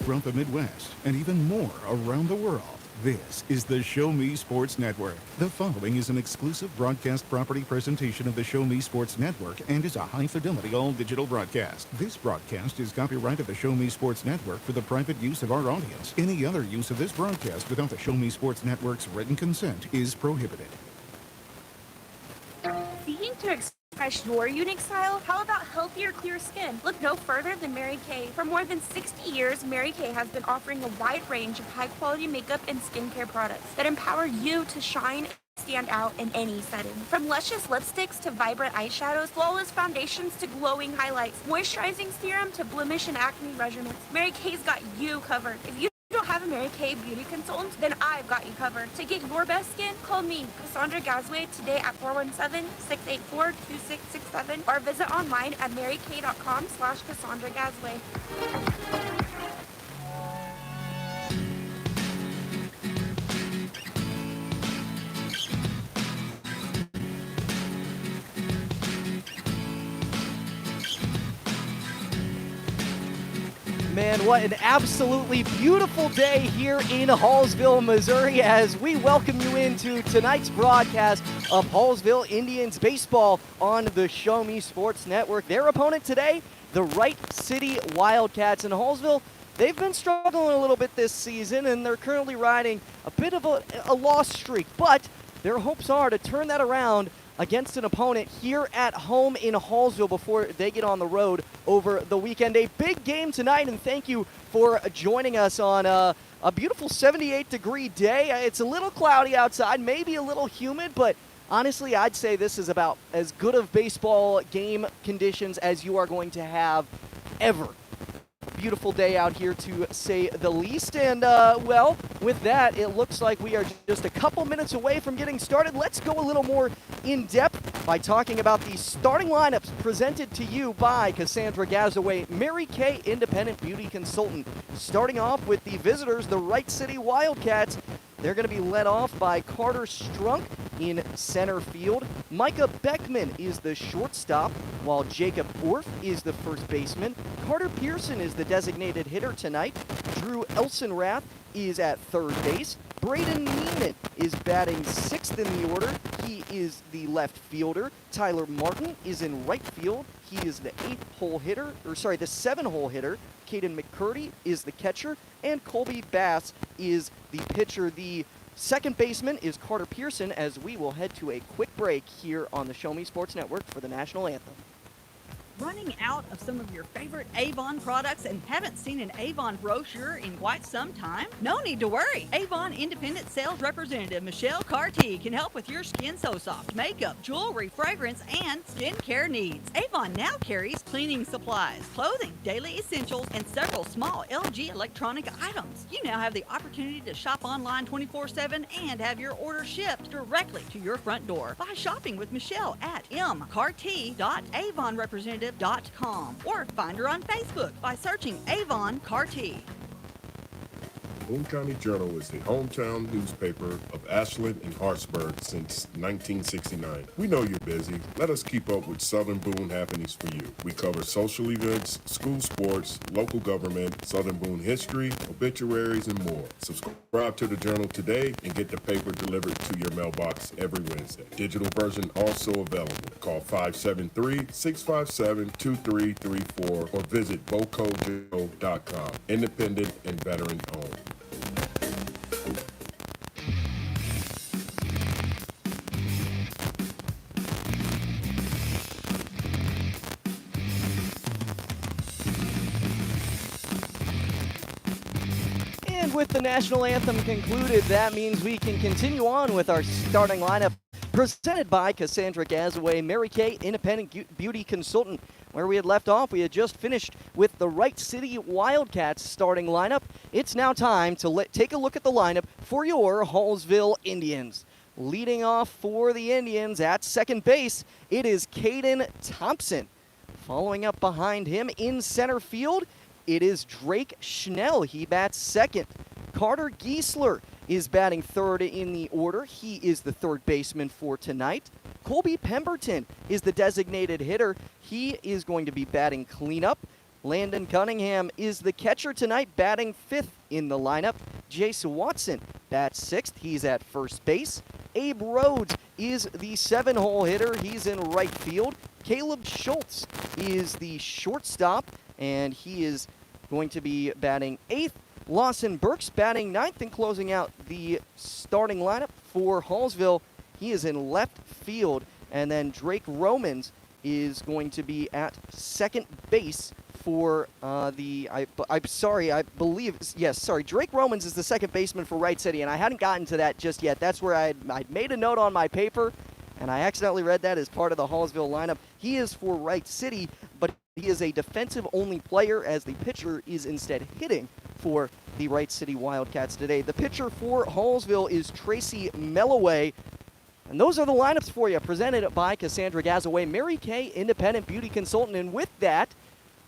throughout the Midwest and even more around the world. This is the Show Me Sports Network. The following is an exclusive broadcast property presentation of the Show Me Sports Network and is a high-fidelity all-digital broadcast. This broadcast is copyright of the Show Me Sports Network for the private use of our audience. Any other use of this broadcast without the Show Me Sports Network's written consent is prohibited. Seeking to express your unique style? How about healthier, clear skin? Look no further than Mary Kay. For more than 60 years, Mary Kay has been offering a wide range of high-quality makeup and skincare products that empower you to shine and stand out in any setting. From luscious lipsticks to vibrant eyeshadows, flawless foundations to glowing highlights, moisturizing serum to blemish and acne regimens, Mary Kay's got you covered. If you don't have a Mary Kay beauty consultant, then I've got you covered. To get your best skin, call me, Cassandra Gazway, today at 417-684-2667 or visit online at marykay.com/Cassandra Gazway. Man, what an absolutely beautiful day here in Hallsville, Missouri, as we welcome you into tonight's broadcast of Hallsville Indians baseball on the Show Me Sports Network. Their opponent today, the Wright City Wildcats. In Hallsville, they've been struggling a little bit this season, and they're currently riding a bit of a loss streak, but their hopes are to turn that around against an opponent here at home in Hallsville before they get on the road over the weekend. A big game tonight, and thank you for joining us on a beautiful 78-degree day. It's a little cloudy outside, maybe a little humid, but honestly, I'd say this is about as good of baseball game conditions as you are going to have ever. Beautiful day out here, to say the least. And, well, with that, it looks like we are just a couple minutes away from getting started. Let's go a little more in-depth by talking about the starting lineups presented to you by Cassandra Gazaway, Mary Kay Independent Beauty Consultant. Starting off with the visitors, the Wright City Wildcats. They're going to be led off by Carter Strunk in center field. Micah Beckman is the shortstop, while Jacob Orff is the first baseman. Carter Pearson is the designated hitter tonight. Drew Elsenrath is at third base. Braden Neiman is batting sixth in the order. He is the left fielder. Tyler Martin is in right field. He is the the 7-hole hitter. Caden McCurdy is the catcher, and Colby Bass is the pitcher. The second baseman is Carter Pearson, as we will head to a quick break here on the Show Me Sports Network for the national anthem. Running out of some of your favorite Avon products and haven't seen an Avon brochure in quite some time? No need to worry. Avon Independent Sales Representative Michelle Carty can help with your Skin So Soft makeup, jewelry, fragrance, and skincare needs. Avon now carries cleaning supplies, clothing, daily essentials, and several small LG electronic items. You now have the opportunity to shop online 24/7 and have your order shipped directly to your front door by shopping with Michelle at mcarty.avonrepresentative.com or find her on Facebook by searching Avon Carty. Boone County Journal is the hometown newspaper of Ashland and Hartsburg since 1969. We know you're busy. Let us keep up with Southern Boone happenings for you. We cover social events, school sports, local government, Southern Boone history, obituaries, and more. Subscribe to the Journal today and get the paper delivered to your mailbox every Wednesday. Digital version also available. Call 573-657-2334 or visit bocojoe.com. Independent and veteran owned. And with the national anthem concluded, that means we can continue on with our starting lineup presented by Cassandra Gazaway, Mary Kay Independent Beauty Consultant. Where we had left off, we had just finished with the Wright City Wildcats starting lineup. It's now time to take a look at the lineup for your Hallsville Indians. Leading off for the Indians at second base, it is Caden Thompson. Following up behind him in center field, it is Drake Schnell. He bats second. Carter Giesler is batting third in the order. He is the third baseman for tonight. Colby Pemberton is the designated hitter. He is going to be batting cleanup. Landon Cunningham is the catcher tonight, batting 5th in the lineup. Jace Watson bats 6th. He's at first base. Abe Rhodes is the 7-hole hitter. He's in right field. Caleb Schultz is the shortstop, and he is going to be batting 8th. Lawson Burks batting 9th, and closing out the starting lineup for Hallsville, he is in left field. And then Drake Romans is going to be at second base for Drake Romans is the second baseman for Wright City, and I hadn't gotten to that just yet. That's where I'd made a note on my paper, and I accidentally read that as part of the Hallsville lineup. He is for Wright City, but he is a defensive-only player, as the pitcher is instead hitting for the Wright City Wildcats today. The pitcher for Hallsville is Tracy Melloway. And those are the lineups for you, presented by Cassandra Gazaway, Mary Kay Independent Beauty Consultant. And with that,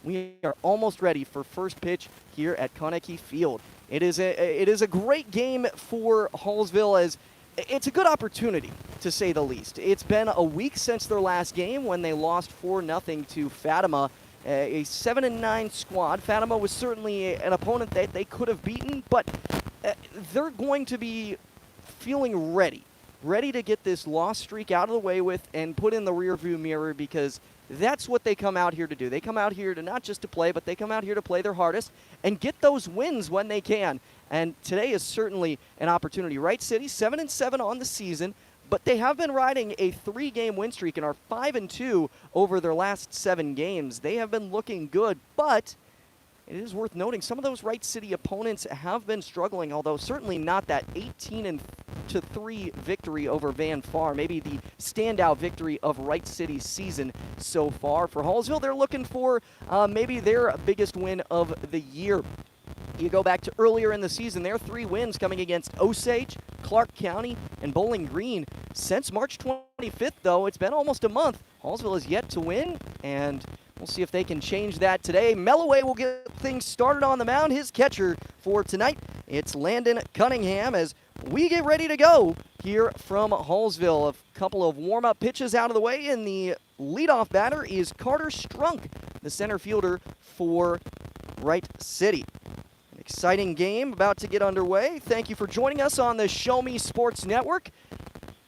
we are almost ready for first pitch here at Carnegie Field. It is a great game for Hallsville, as it's a good opportunity, to say the least. It's been a week since their last game when they lost 4-0 to Fatima, a 7-9 squad. Fatima was certainly an opponent that they could have beaten, but they're going to be feeling ready to get this loss streak out of the way with and put in the rearview mirror, because that's what they come out here to do. They come out here to not just to play, but they come out here to play their hardest and get those wins when they can. And today is certainly an opportunity. Wright City, 7-7 on the season, but they have been riding a 3-game win streak and are 5-2 over their last 7 games. They have been looking good, but it is worth noting some of those Wright City opponents have been struggling, although certainly not that 18-3 victory over Van Far, maybe the standout victory of Wright City's season so far. For Hallsville, they're looking for maybe their biggest win of the year. You go back to earlier in the season, their 3 wins coming against Osage, Clark County, and Bowling Green. Since March 25th, though, it's been almost a month. Hallsville has yet to win, and we'll see if they can change that today. Melloway will get things started on the mound. His catcher for tonight, it's Landon Cunningham, as we get ready to go here from Hallsville. A couple of warm-up pitches out of the way, and the leadoff batter is Carter Strunk, the center fielder for Wright City. An exciting game about to get underway. Thank you for joining us on the Show Me Sports Network,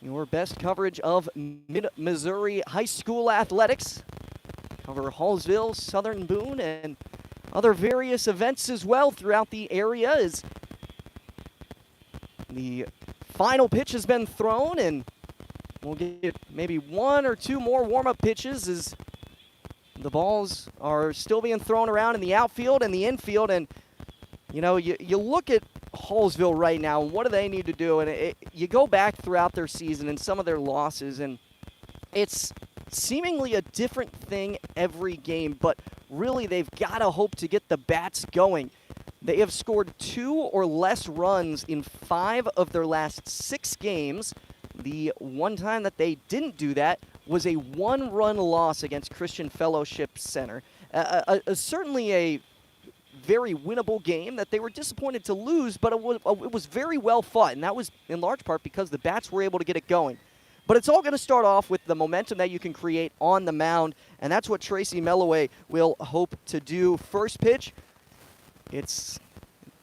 your best coverage of Mid-Missouri high school athletics. Cover Hallsville, Southern Boone, and other various events as well throughout the area. As the final pitch has been thrown, and we'll get maybe 1 or 2 more warm-up pitches as the balls are still being thrown around in the outfield and the infield. And you know, you look at Hallsville right now, what do they need to do? And you go back throughout their season and some of their losses, and it's seemingly a different thing every game, but really they've got to hope to get the bats going. They have scored 2 or less runs in 5 of their last 6 games. The one time that they didn't do that was a 1-run loss against Christian Fellowship Center. Certainly a very winnable game that they were disappointed to lose, but it was very well fought, and that was in large part because the bats were able to get it going. But it's all going to start off with the momentum that you can create on the mound, and that's what Tracy Melloway will hope to do. First pitch, it's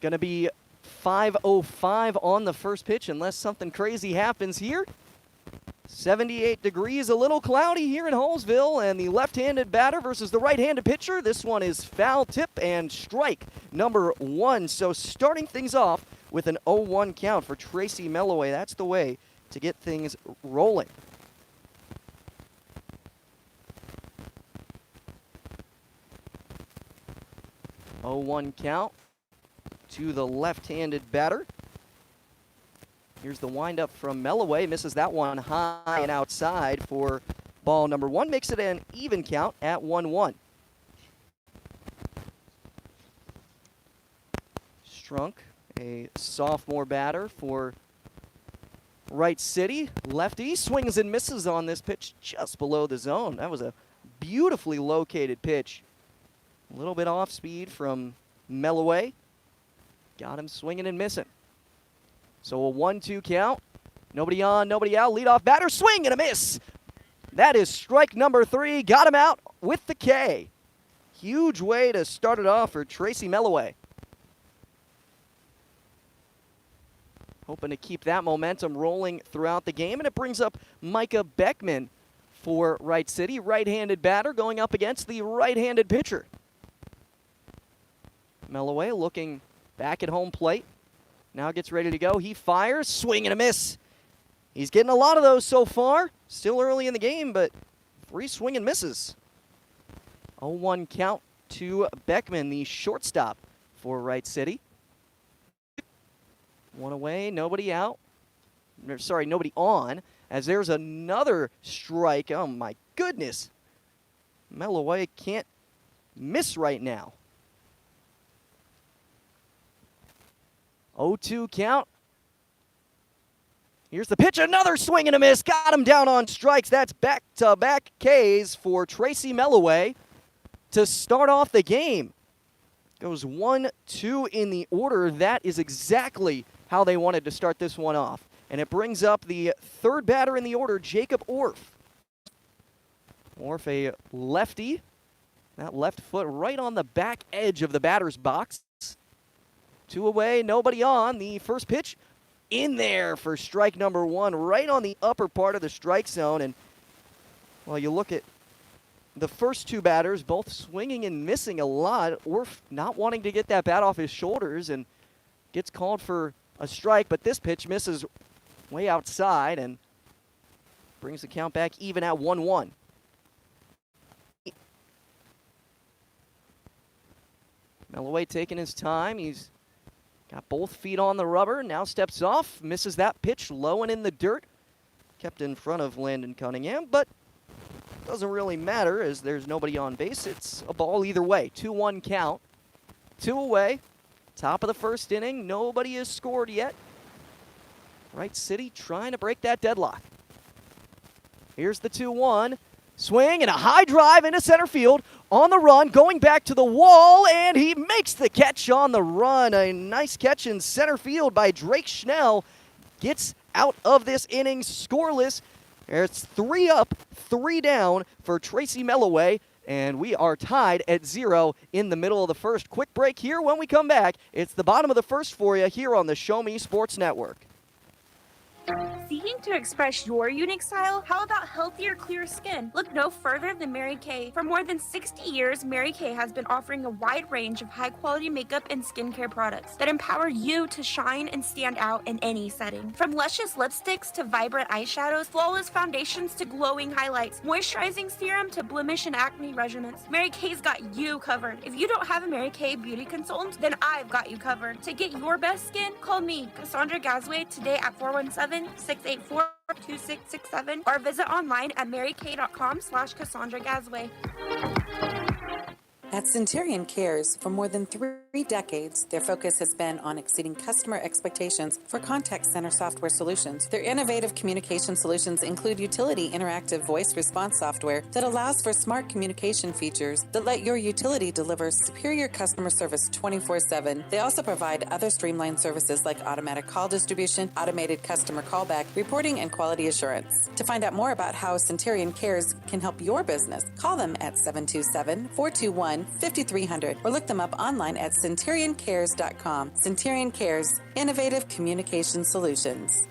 going to be 5:05 on the first pitch unless something crazy happens here. 78 degrees, a little cloudy here in Hallsville, and the left-handed batter versus the right-handed pitcher. This one is foul tip and strike number 1. So starting things off with an 0-1 count for Tracy Melloway. That's the way to get things rolling. Oh, 1 count to the left-handed batter. Here's the windup from Melloway. Misses that one high and outside for ball number 1. Makes it an even count at 1-1. Strunk, a sophomore batter for Wright City. Lefty swings and misses on this pitch just below the zone. That was a beautifully located pitch. A little bit off speed from Melloway. Got him swinging and missing. So a 1-2 count. Nobody on, nobody out. Leadoff batter, swing and a miss. That is strike number 3. Got him out with the K. huge way to start it off for Tracy Melloway. Hoping to keep that momentum rolling throughout the game, and it brings up Micah Beckman for Wright City, right-handed batter going up against the right-handed pitcher. Melloway looking back at home plate. Now gets ready to go. He fires, swing and a miss. He's getting a lot of those so far. Still early in the game, but 3 swing and misses. 0-1 count to Beckman, the shortstop for Wright City. 1 away, nobody out. Sorry, nobody on, as there's another strike. Oh my goodness. Melloway can't miss right now. 0-2 count. Here's the pitch, another swing and a miss. Got him down on strikes. That's back-to-back Ks for Tracy Melloway to start off the game. Goes 1-2 in the order. That is exactly how they wanted to start this one off. And it brings up the third batter in the order, Jacob Orff. Orff, a lefty. That left foot right on the back edge of the batter's box. 2 away, nobody on. The first pitch in there for strike number 1, right on the upper part of the strike zone. And, well, you look at the first 2 batters, both swinging and missing a lot. Orff not wanting to get that bat off his shoulders and gets called for a strike, but this pitch misses way outside and brings the count back even at 1-1. Melloway taking his time. He's got both feet on the rubber, now steps off, misses that pitch low and in the dirt. Kept in front of Landon Cunningham, but doesn't really matter as there's nobody on base. It's a ball either way. 2-1 count. 2 away. Top of the first inning. Nobody has scored yet. Wright City trying to break that deadlock. Here's the 2-1. Swing and a high drive into center field. On the run, going back to the wall, and he makes the catch on the run. A nice catch in center field by Drake Schnell. Gets out of this inning scoreless. It's 3 up, 3 down for Tracy Melloway, and we are tied at 0 in the middle of the first. Quick break here. When we come back, it's the bottom of the first for you here on the Show Me Sports Network. Seeking to express your unique style? How about healthier, clear skin? Look no further than Mary Kay. For more than 60 years, Mary Kay has been offering a wide range of high-quality makeup and skincare products that empower you to shine and stand out in any setting. From luscious lipsticks to vibrant eyeshadows, flawless foundations to glowing highlights, moisturizing serum to blemish and acne regimens, Mary Kay's got you covered. If you don't have a Mary Kay beauty consultant, then I've got you covered. To get your best skin, call me, Cassandra Gazway, today at 417-684-2667 or visit online at marykay.com/Cassandra Gazway. At Centurion Cares, for more than 3 decades, their focus has been on exceeding customer expectations for contact center software solutions. Their innovative communication solutions include utility interactive voice response software that allows for smart communication features that let your utility deliver superior customer service 24/7. They also provide other streamlined services like automatic call distribution, automated customer callback, reporting, and quality assurance. To find out more about how Centurion Cares can help your business, call them at 727-421-5300 or look them up online at centurioncares.com. Centurion Cares, innovative communication solutions.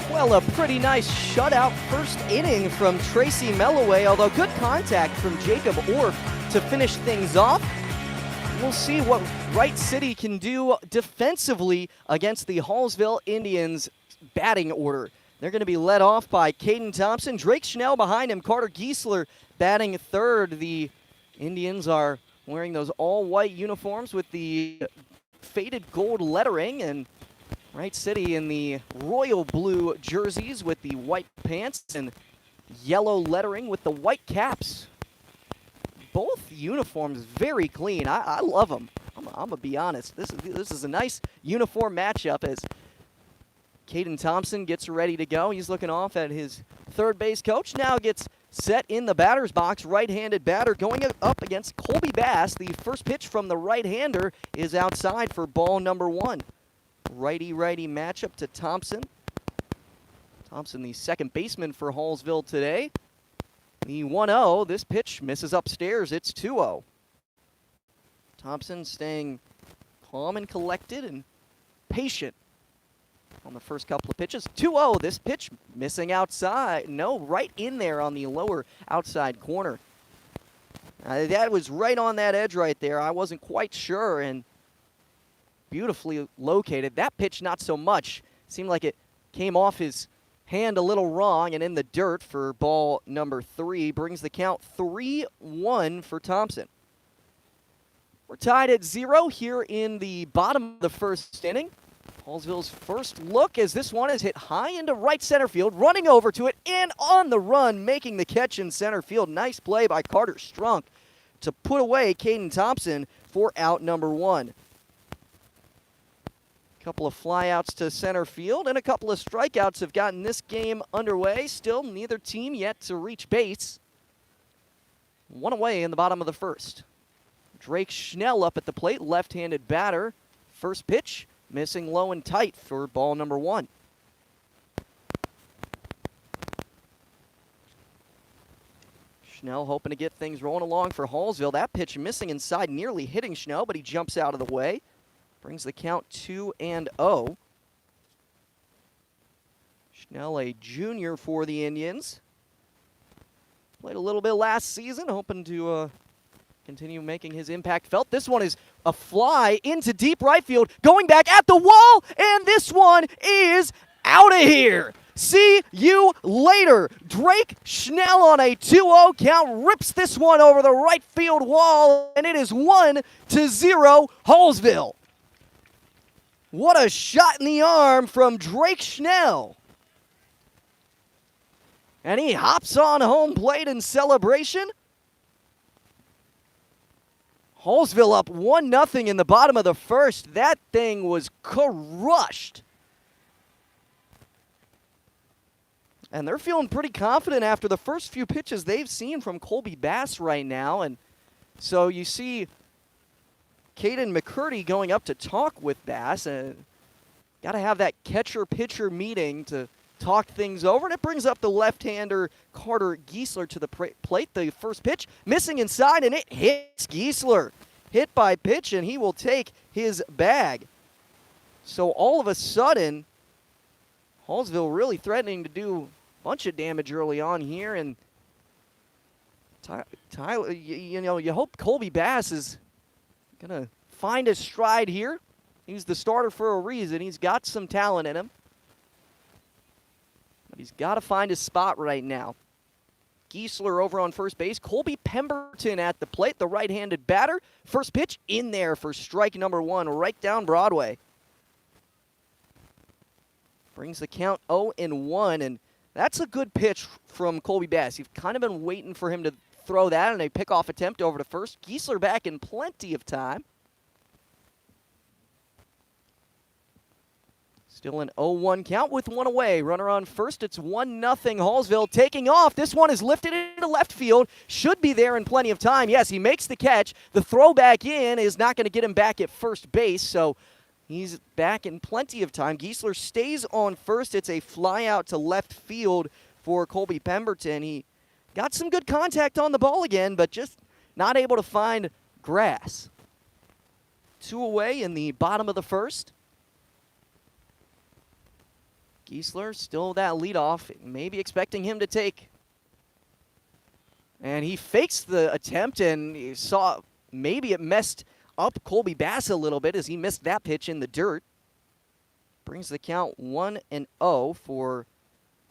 Well, a pretty nice shutout first inning from Tracy Melloway, although good contact from Jacob Orff to finish things off. We'll see what Wright City can do defensively against the Hallsville Indians batting order. They're going to be led off by Caden Thompson, Drake Schnell behind him, Carter Giesler batting third. The Indians are wearing those all-white uniforms with the faded gold lettering, and Wright City in the royal blue jerseys with the white pants and yellow lettering with the white caps. Both uniforms very clean. I love them. I'm going to be honest. This is a nice uniform matchup as Caden Thompson gets ready to go. He's looking off at his third base coach. Now gets set in the batter's box. Right-handed batter going up against Colby Bass. The first pitch from the right-hander is outside for ball number 1. Righty-righty matchup to Thompson. Thompson, the second baseman for Hallsville today. The 1-0, this pitch misses upstairs. It's 2-0. Thompson staying calm and collected and patient on the first couple of pitches. 2-0, this pitch missing outside. No, right in there on the lower outside corner. That was right on that edge right there. I wasn't quite sure, and beautifully located. That pitch, not so much. Seemed like it came off his hand a little wrong and in the dirt for ball number 3. Brings the count 3-1 for Thompson. We're tied at 0 here in the bottom of the first inning. Hallsville's first look as this one is hit high into right center field, running over to it and on the run, making the catch in center field. Nice play by Carter Strunk to put away Caden Thompson for out number 1. Couple of flyouts to center field and a couple of strikeouts have gotten this game underway. Still neither team yet to reach base. 1 away in the bottom of the first. Drake Schnell up at the plate, left-handed batter. First pitch, missing low and tight for ball number 1. Schnell hoping to get things rolling along for Hallsville. That pitch missing inside, nearly hitting Schnell, but he jumps out of the way. Brings the count 2-0. Schnell, a junior for the Indians. Played a little bit last season, hoping to continue making his impact felt. This one is a fly into deep right field, going back at the wall, and this one is out of here. See you later. Drake Schnell on a 2-0 count rips this one over the right field wall, and it is 1-0 Hallsville. What a shot in the arm from Drake Schnell. And he hops on home plate in celebration. Hallsville up 1-0 in the bottom of the first. That thing was crushed. And they're feeling pretty confident after the first few pitches they've seen from Colby Bass right now. And so you see Caden McCurdy going up to talk with Bass. And got to have that catcher-pitcher meeting to talk things over. And it brings up the left-hander Carter Giesler to the plate. The first pitch missing inside, and it hits Giesler. Hit by pitch, and he will take his bag. So all of a sudden, Hallsville really threatening to do a bunch of damage early on here. And Tyler, you hope Colby Bass is going to find his stride here. He's the starter for a reason. He's got some talent in him. But he's got to find his spot right now. Giesler over on first base. Colby Pemberton at the plate, the right-handed batter. First pitch in there for strike number 1, right down Broadway. Brings the count 0-1, and that's a good pitch from Colby Bass. You've kind of been waiting for him to throw that, and a pickoff attempt over to first. Giesler back in plenty of time. Still an 0-1 count with 1 away. Runner on first. It's 1-0 Hallsville taking off. This one is lifted into left field. Should be there in plenty of time. Yes, he makes the catch. The throw back in is not going to get him back at first base, so he's back in plenty of time. Giesler stays on first. It's a fly out to left field for Colby Pemberton. He got some good contact on the ball again, but just not able to find grass. 2 away in the bottom of the first. Giesler still that leadoff, maybe expecting him to take. And he fakes the attempt, and you saw maybe it messed up Colby Bass a little bit as he missed that pitch in the dirt. Brings the count 1-0 for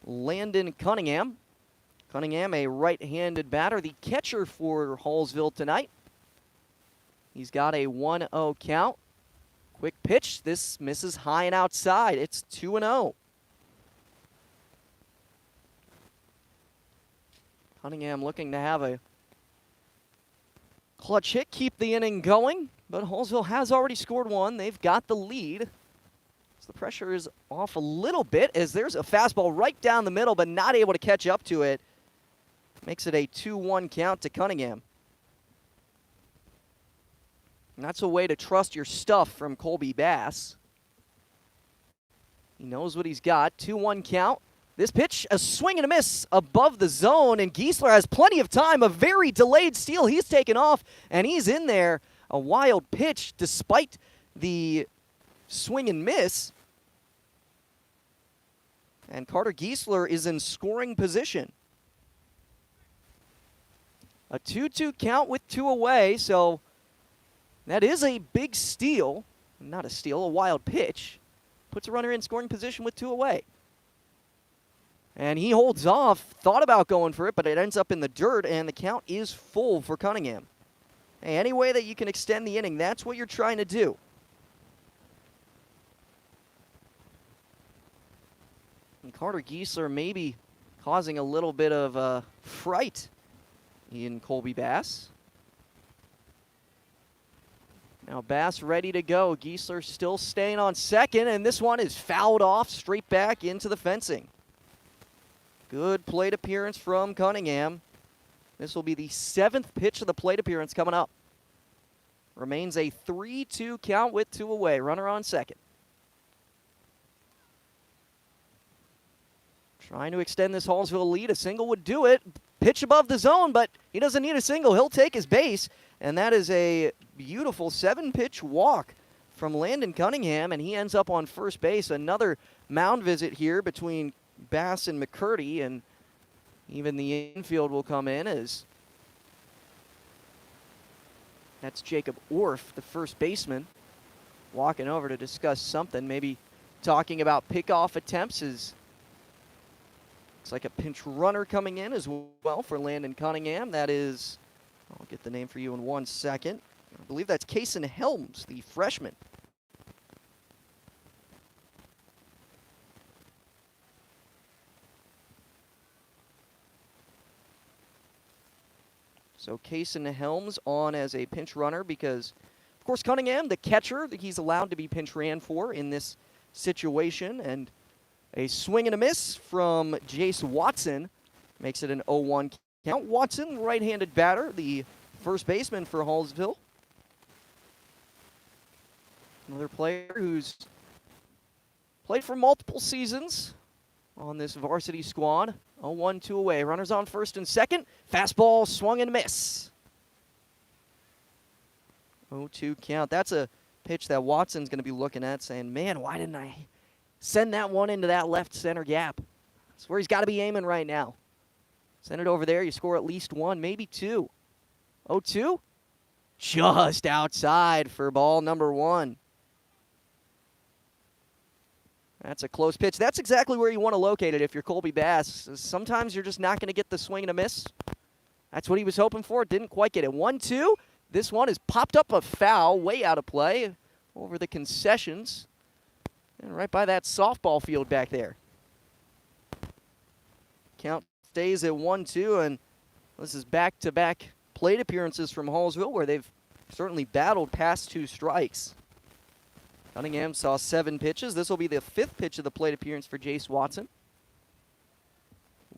Landon Cunningham. Cunningham, a right-handed batter, the catcher for Hallsville tonight. He's got a 1-0 count. Quick pitch. This misses high and outside. It's 2-0. Cunningham looking to have a clutch hit, keep the inning going, but Hallsville has already scored 1. They've got the lead. So the pressure is off a little bit as there's a fastball right down the middle, but not able to catch up to it. Makes it a 2-1 count to Cunningham. And that's a way to trust your stuff from Colby Bass. He knows what he's got. 2-1 count. This pitch, a swing and a miss above the zone, and Giesler has plenty of time. A very delayed steal. He's taken off, and he's in there. A wild pitch despite the swing and miss. And Carter Giesler is in scoring position. A 2-2 count with 2 away, so that is a big steal. Not a steal, a wild pitch. Puts a runner in scoring position with 2 away. And he holds off, thought about going for it, but it ends up in the dirt, and the count is full for Cunningham. Hey, any way that you can extend the inning, that's what you're trying to do. And Carter Giesler maybe causing a little bit of fright in Colby Bass. Now Bass ready to go. Giesler still staying on second, and this one is fouled off straight back into the fencing. Good plate appearance from Cunningham. This will be the 7th pitch of the plate appearance coming up. Remains a 3-2 count with 2 away. Runner on second. Trying to extend this Hallsville lead. A single would do it. Pitch above the zone, but he doesn't need a single. He'll take his base, and that is a beautiful 7-pitch walk from Landon Cunningham, and he ends up on first base. Another mound visit here between Bass and McCurdy, and even the infield will come in as that's Jacob Orff, the first baseman, walking over to discuss something, maybe talking about pickoff attempts. Looks like a pinch runner coming in as well for Landon Cunningham. That is, I'll get the name for you in 1 second. I believe that's Kason Helms, the freshman. So Kason Helms on as a pinch runner because, of course, Cunningham, the catcher, he's allowed to be pinch ran for in this situation. And a swing and a miss from Jace Watson makes it an 0-1 count. Watson, right-handed batter, the first baseman for Hallsville. Another player who's played for multiple seasons on this varsity squad. 0-1, 2 away. Runners on first and second. Fastball swung and miss. 0-2 count. That's a pitch that Watson's going to be looking at saying, man, why didn't I send that one into that left center gap? That's where he's got to be aiming right now. Send it over there. You score at least 1, maybe 2. 0-2. Just outside for ball number 1. That's a close pitch. That's exactly where you want to locate it if you're Colby Bass. Sometimes you're just not going to get the swing and a miss. That's what he was hoping for. Didn't quite get it. 1-2. This one is popped up a foul, way out of play, over the concessions. And right by that softball field back there. Count stays at 1-2, and this is back-to-back plate appearances from Hallsville where they've certainly battled past 2 strikes. Cunningham saw 7 pitches. This will be the 5th pitch of the plate appearance for Jace Watson.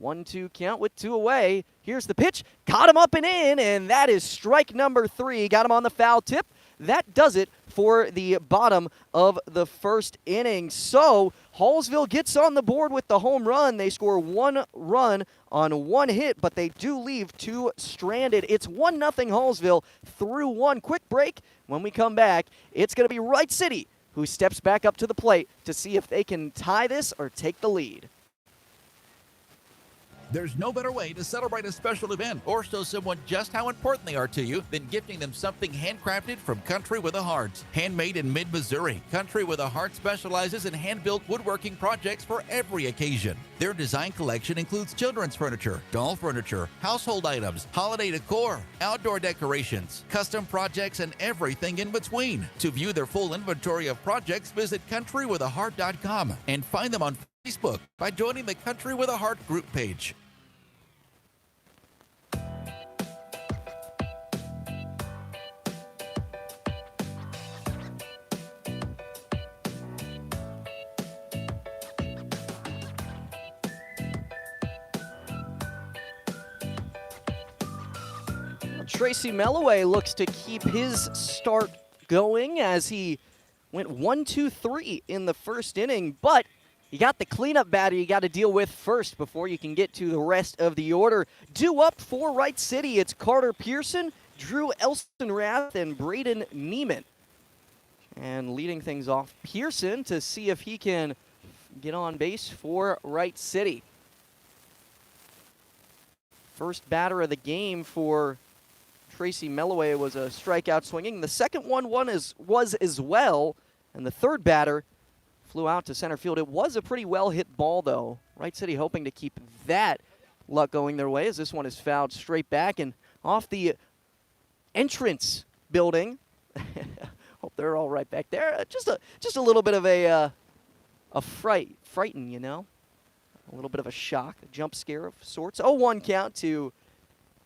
1-2 count with 2 away. Here's the pitch. Caught him up and in, and that is strike number 3. Got him on the foul tip. That does it for the bottom of the first inning. So Hallsville gets on the board with the home run. They score 1 run on 1 hit, but they do leave 2 stranded. It's 1-0 Hallsville through 1. Quick break. When we come back, it's going to be Wright City who steps back up to the plate to see if they can tie this or take the lead. There's no better way to celebrate a special event or show someone just how important they are to you than gifting them something handcrafted from Country with a Heart. Handmade in mid-Missouri, Country with a Heart specializes in hand-built woodworking projects for every occasion. Their design collection includes children's furniture, doll furniture, household items, holiday decor, outdoor decorations, custom projects, and everything in between. To view their full inventory of projects, visit countrywithaheart.com and find them on Facebook by joining the Country with a Heart group page. Tracy Melloway looks to keep his start going as he went 1-2-3 in the first inning, but you got the cleanup batter you got to deal with first before you can get to the rest of the order. Due up for Wright City, it's Carter Pearson, Drew Elstenrath, and Braden Neiman. And leading things off, Pearson to see if he can get on base for Wright City. First batter of the game for Tracy Melloway was a strikeout swinging. The second one was as well, and the third batter flew out to center field. It was a pretty well-hit ball, though. Wright City hoping to keep that luck going their way as this one is fouled straight back and off the entrance building. Hope they're all right back there. Just a little bit of a frighten, you know? A little bit of a shock, a jump scare of sorts. 0-1 count to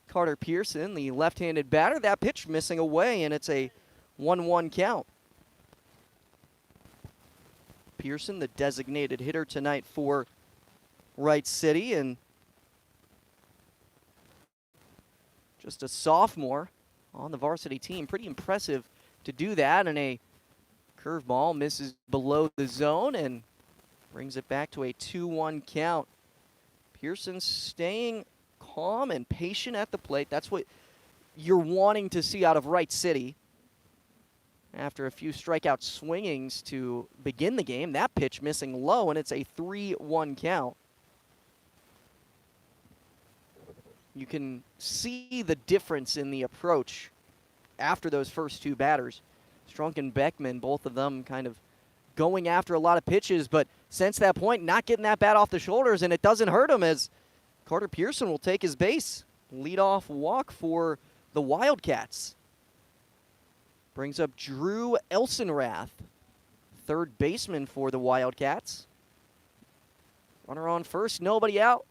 Carter Pearson, the left-handed batter. That pitch missing away, and it's a 1-1 count. Pearson, the designated hitter tonight for Wright City, and just a sophomore on the varsity team. Pretty impressive to do that, and a curveball misses below the zone and brings it back to a 2-1 count. Pearson staying calm and patient at the plate. That's what you're wanting to see out of Wright City. After a few strikeout swingings to begin the game, that pitch missing low, and it's a 3-1 count. You can see the difference in the approach after those first two batters. Strunk and Beckman, both of them kind of going after a lot of pitches, but since that point, not getting that bat off the shoulders, and it doesn't hurt him as Carter Pearson will take his base. Leadoff walk for the Wildcats. Brings up Drew Elsenrath, third baseman for the Wildcats. Runner on first, nobody out.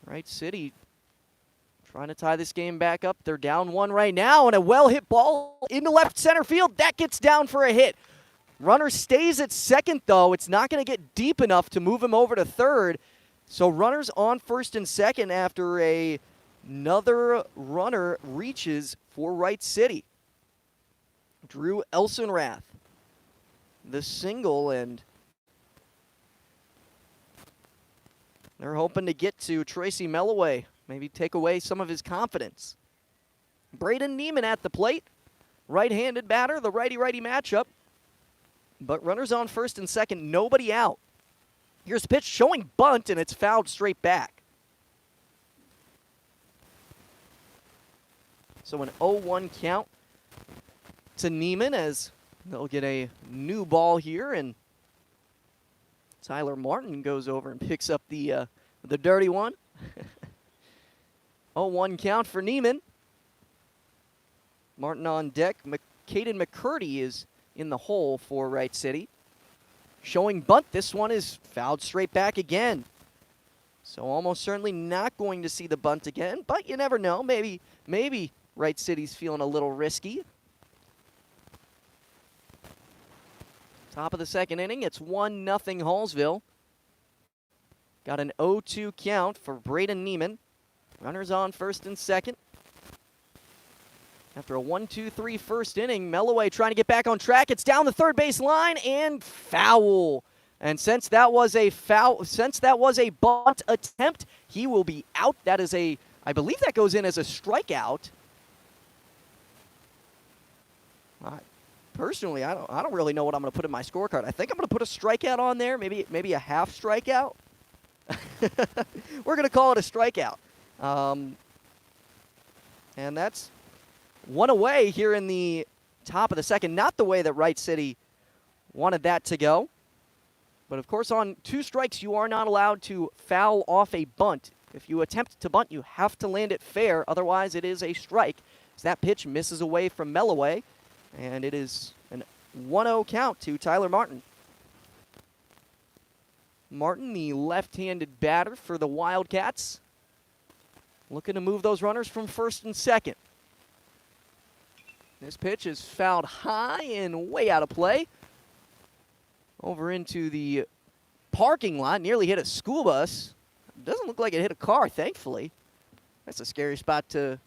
Wright City trying to tie this game back up. They're down one right now, and a well-hit ball into left center field. That gets down for a hit. Runner stays at second, though. It's not going to get deep enough to move him over to third. So runners on first and second after another runner reaches for Wright City. Drew Elsenrath, the single, and they're hoping to get to Tracy Melloway, maybe take away some of his confidence. Braden Neiman at the plate, right-handed batter, the righty-righty matchup. But runners on first and second, nobody out. Here's the pitch showing bunt, and it's fouled straight back. So an 0-1 count to Neiman as they'll get a new ball here, and Tyler Martin goes over and picks up the dirty one. 0-1 count for Neiman. Martin on deck. Caden McCurdy is in the hole for Wright City. Showing bunt, this one is fouled straight back again. So almost certainly not going to see the bunt again, but you never know. Maybe Wright City's feeling a little risky. Top of the second inning, it's 1-0 Hallsville. Got an 0-2 count for Braden Neiman. Runners on first and second. After a 1-2-3 first inning, Melloway trying to get back on track. It's down the third base line and foul. And since that was a bunt attempt, he will be out. That is I believe that goes in as a strikeout. Personally, I don't really know what I'm going to put in my scorecard. I think I'm going to put a strikeout on there, maybe a half strikeout. We're going to call it a strikeout. And that's one away here in the top of the second. Not the way that Wright City wanted that to go. But, of course, on 2 strikes, you are not allowed to foul off a bunt. If you attempt to bunt, you have to land it fair. Otherwise, it is a strike. So that pitch misses away from Melloway, and it is an 1-0 count to Tyler Martin. Martin, the left-handed batter for the Wildcats, looking to move those runners from first and second. This pitch is fouled high and way out of play. Over into the parking lot, nearly hit a school bus. Doesn't look like it hit a car, thankfully. That's a scary spot to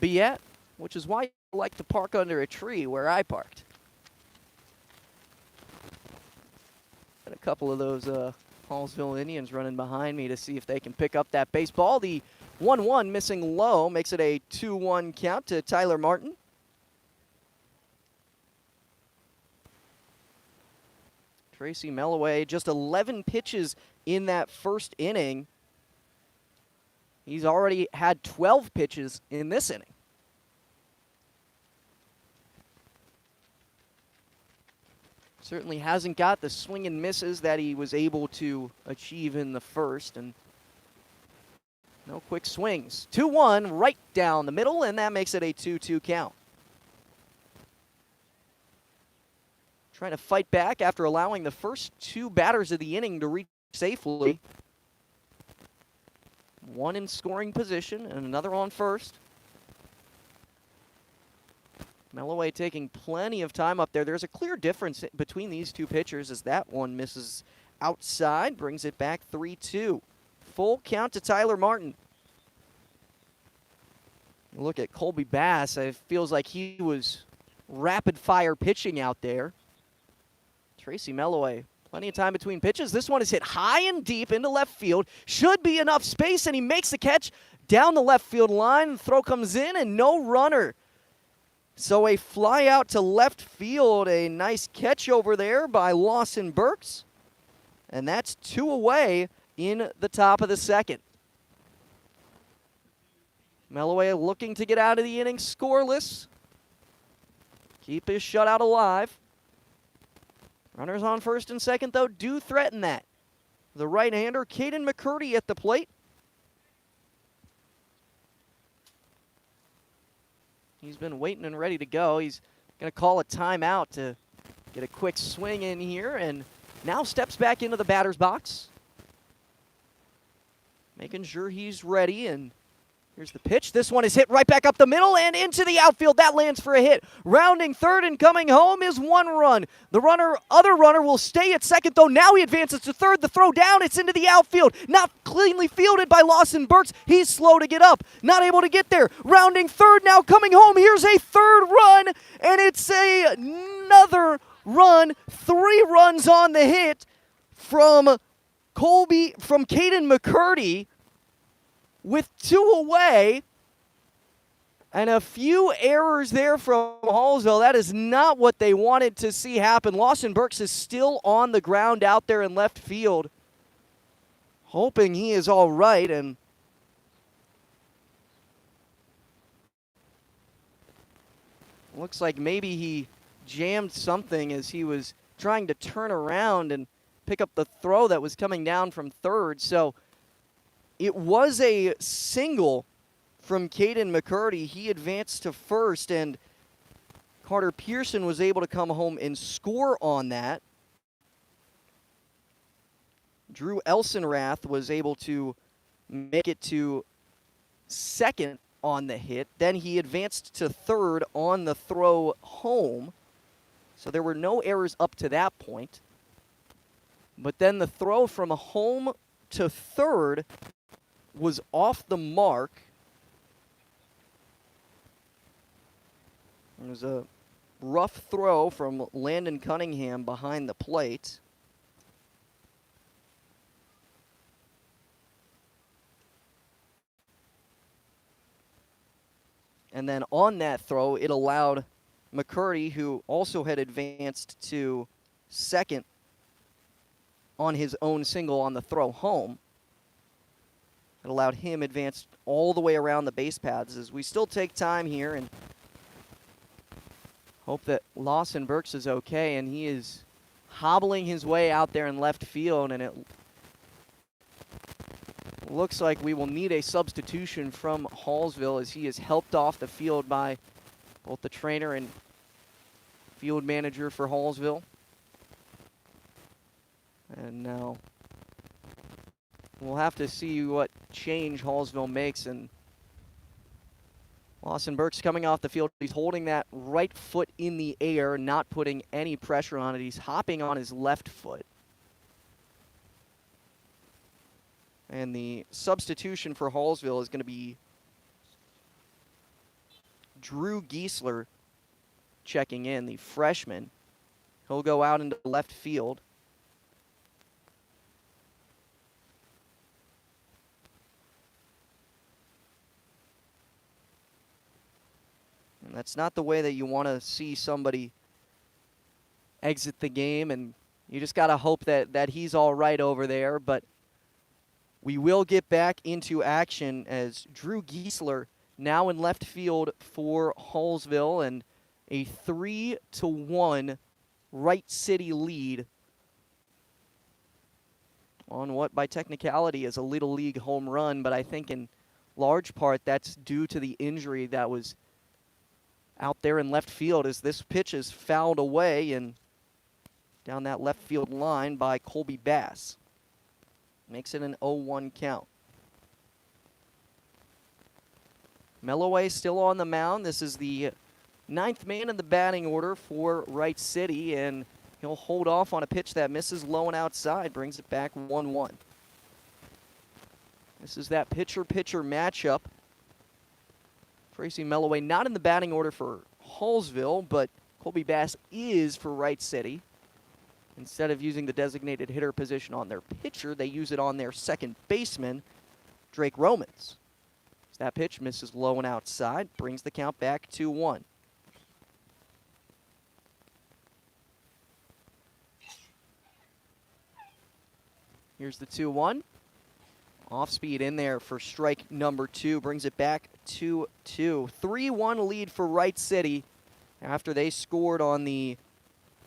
be at, which is why I like to park under a tree where I parked. And a couple of those Hallsville Indians running behind me to see if they can pick up that baseball. The 1-1 missing low makes it a 2-1 count to Tyler Martin. Tracy Melloway, just 11 pitches in that first inning. He's already had 12 pitches in this inning. Certainly hasn't got the swing and misses that he was able to achieve in the first, and no quick swings. 2-1 right down the middle, and that makes it a 2-2 count. Trying to fight back after allowing the first two batters of the inning to reach safely. One in scoring position and another on first. Melloway taking plenty of time up there. There's a clear difference between these two pitchers as that one misses outside, brings it back 3-2. Full count to Tyler Martin. Look at Colby Bass. It feels like he was rapid fire pitching out there. Tracy Melloway, plenty of time between pitches. This one is hit high and deep into left field. Should be enough space, and he makes the catch down the left field line. The throw comes in, and no runner. So a fly out to left field. A nice catch over there by Lawson Burks. And that's 2 away in the top of the second. Melloway looking to get out of the inning scoreless. Keep his shutout alive. Runners on first and second, though, do threaten that. The right-hander, Caden McCurdy at the plate. He's been waiting and ready to go. He's going to call a timeout to get a quick swing in here, and now steps back into the batter's box. Making sure he's ready, and here's the pitch. This one is hit right back up the middle and into the outfield. That lands for a hit. Rounding third and coming home is 1 run. The other runner will stay at second, though. Now he advances to third. The throw down, it's into the outfield. Not cleanly fielded by Lawson Burks. He's slow to get up. Not able to get there. Rounding third, now coming home. Here's a third run, and it's another run. 3 runs on the hit from Caden McCurdy. With 2 away and a few errors there from Hallsville. That is not what they wanted to see happen. Lawson Burks is still on the ground out there in left field, hoping he is all right. And looks like maybe he jammed something as he was trying to turn around and pick up the throw that was coming down from third. So it was a single from Caden McCurdy. He advanced to first, and Carter Pearson was able to come home and score on that. Drew Elsenrath was able to make it to second on the hit. Then he advanced to third on the throw home. So there were no errors up to that point. But then the throw from home to third was off the mark. It was a rough throw from Landon Cunningham behind the plate. And then on that throw, it allowed McCurdy, who also had advanced to second on his own single on the throw home, it allowed him advance all the way around the base paths as we still take time here and hope that Lawson Burks is okay, and he is hobbling his way out there in left field, and it looks like we will need a substitution from Hallsville as he is helped off the field by both the trainer and field manager for Hallsville. And now we'll have to see what change Hallsville makes. And Lawson Burks coming off the field. He's holding that right foot in the air, not putting any pressure on it. He's hopping on his left foot. And the substitution for Hallsville is going to be Drew Giesler checking in, the freshman. He'll go out into left field. And that's not the way that you want to see somebody exit the game, and you just got to hope that he's all right over there. But we will get back into action as Drew Giesler now in left field for Hallsville, and a 3-1 Wright City lead on what by technicality is a Little League home run, but I think in large part that's due to the injury that was out there in left field as this pitch is fouled away and down that left field line by Colby Bass. Makes it an 0-1 count. Melloway still on the mound. This is the 9th man in the batting order for Wright City, and he'll hold off on a pitch that misses low and outside, brings it back 1-1. This is that pitcher-pitcher matchup. Tracy Melloway not in the batting order for Hallsville, but Colby Bass is for Wright City. Instead of using the designated hitter position on their pitcher, they use it on their second baseman, Drake Romans. That pitch misses low and outside, brings the count back 2-1. Here's the 2-1. Off speed in there for strike number 2, brings it back 2-2. 3-1 lead for Wright City after they scored on the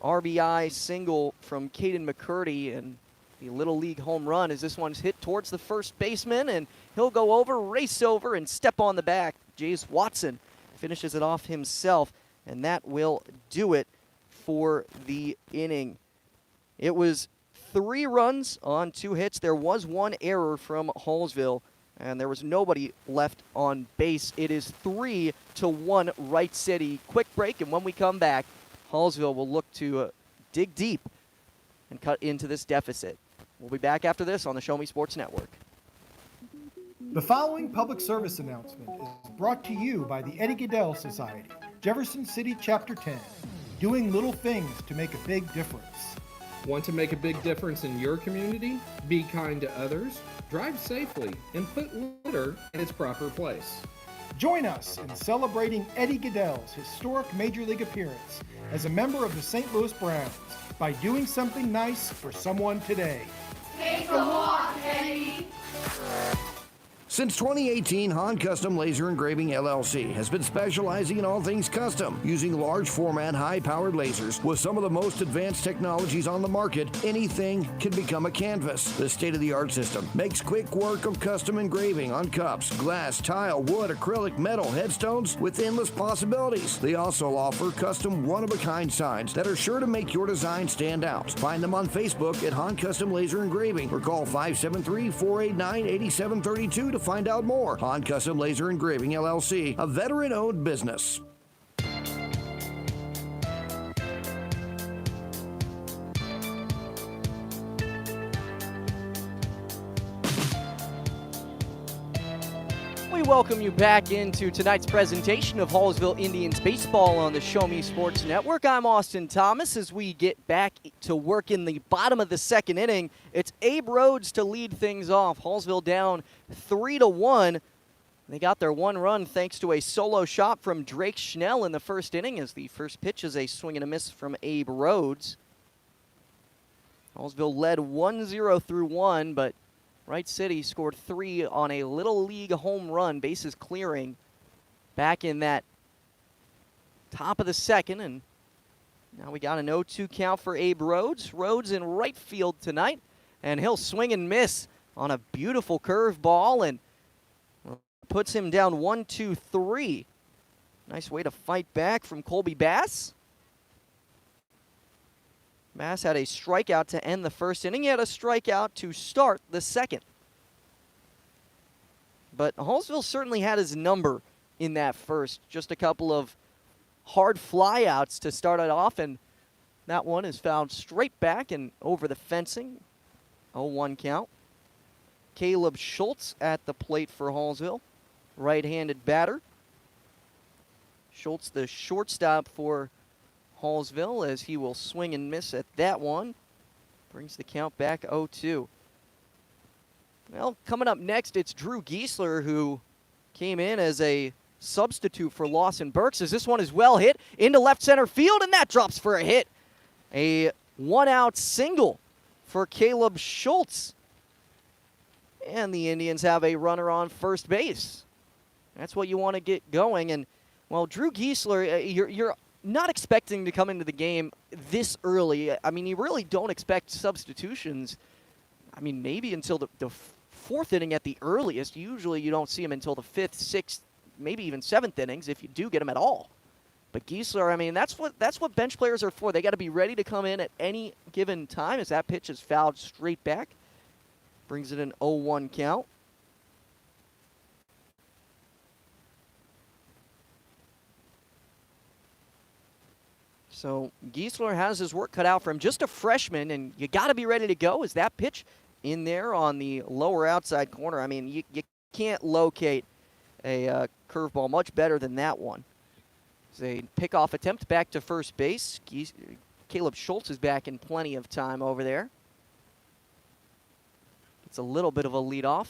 RBI single from Caden McCurdy, and the Little League home run as this one's hit towards the first baseman, and he'll go over, race over, and step on the back. Jace Watson finishes it off himself, and that will do it for the inning. It was 3 runs on 2 hits. There was 1 error from Hallsville, and there was nobody left on base. It is 3-1 Wright City. Quick break, and when we come back, Hallsville will look to dig deep and cut into this deficit. We'll be back after this on the Show Me Sports Network. The following public service announcement is brought to you by the Eddie Gaedel Society, Jefferson City Chapter 10, doing little things to make a big difference. Want to make a big difference in your community? Be kind to others, drive safely, and put litter in its proper place. Join us in celebrating Eddie Gaedel's historic Major League appearance as a member of the St. Louis Browns by doing something nice for someone today. Take a walk, Eddie! Since 2018, Han Custom Laser Engraving LLC has been specializing in all things custom, using large format, high-powered lasers with some of the most advanced technologies on the market. Anything can become a canvas. This state-of-the-art system makes quick work of custom engraving on cups, glass, tile, wood, acrylic, metal, headstones with endless possibilities. They also offer custom one-of-a-kind signs that are sure to make your design stand out. Find them on Facebook at Han Custom Laser Engraving or call 573-489-8732 to find out more. Han Custom Laser Engraving LLC, a veteran-owned business. We welcome you back into tonight's presentation of Hallsville Indians baseball on the Show Me Sports Network. I'm Austin Thomas. As we get back to work in the bottom of the second inning, it's Abe Rhodes to lead things off. Hallsville down 3-1. They got their 1 run thanks to a solo shot from Drake Schnell in the first inning, as the first pitch is a swing and a miss from Abe Rhodes. Hallsville led 1-0 through 1, but Wright City scored 3 on a Little League home run, bases clearing, back in that top of the second. And now we got an 0-2 count for Abe Rhodes. Rhodes in right field tonight, and he'll swing and miss on a beautiful curveball and puts him down 1-2-3. Nice way to fight back from Colby Bass. Bass had a strikeout to end the first inning. He had a strikeout to start the second. But Hallsville certainly had his number in that first. Just a couple of hard flyouts to start it off, and that one is fouled straight back and over the fencing. 0-1 count. Caleb Schultz at the plate for Hallsville. Right-handed batter. Schultz, the shortstop for Hallsville, as he will swing and miss at that one. Brings the count back 0-2. Well, coming up next, it's Drew Giesler, who came in as a substitute for Lawson Burks, as this one is well hit into left center field, and that drops for a hit. A one-out single for Caleb Schultz. And the Indians have a runner on first base. That's what you want to get going. And, well, Drew Giesler, you're not expecting to come into the game this early. I mean, you really don't expect substitutions. I mean, maybe until the fourth inning at the earliest. Usually you don't see him until the fifth, sixth, maybe even seventh innings, if you do get him at all. But Giesler, I mean, that's what bench players are for. They got to be ready to come in at any given time, as that pitch is fouled straight back. Brings it an 0-1 count. So Giesler has his work cut out for him. Just a freshman, and you got to be ready to go. Is that pitch in there on the lower outside corner? I mean, you can't locate a curveball much better than that one. It's a pickoff attempt back to first base. Caleb Schultz is back in plenty of time over there. It's a little bit of a leadoff.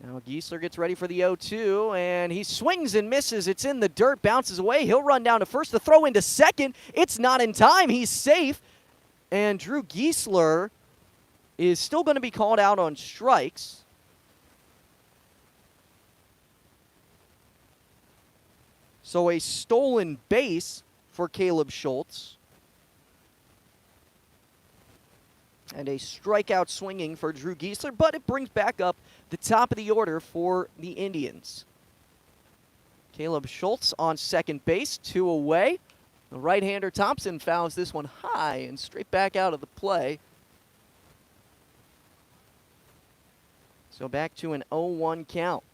Now Giesler gets ready for the 0-2, and he swings and misses. It's in the dirt, bounces away. He'll run down to first. The throw into second. It's not in time. He's safe. And Drew Giesler is still going to be called out on strikes. So a stolen base for Caleb Schultz. And a strikeout swinging for Drew Giesler, but it brings back up the top of the order for the Indians. Caleb Schultz on second base, 2 away. The right-hander Thompson fouls this one high and straight back out of the play. So back to an 0-1 count.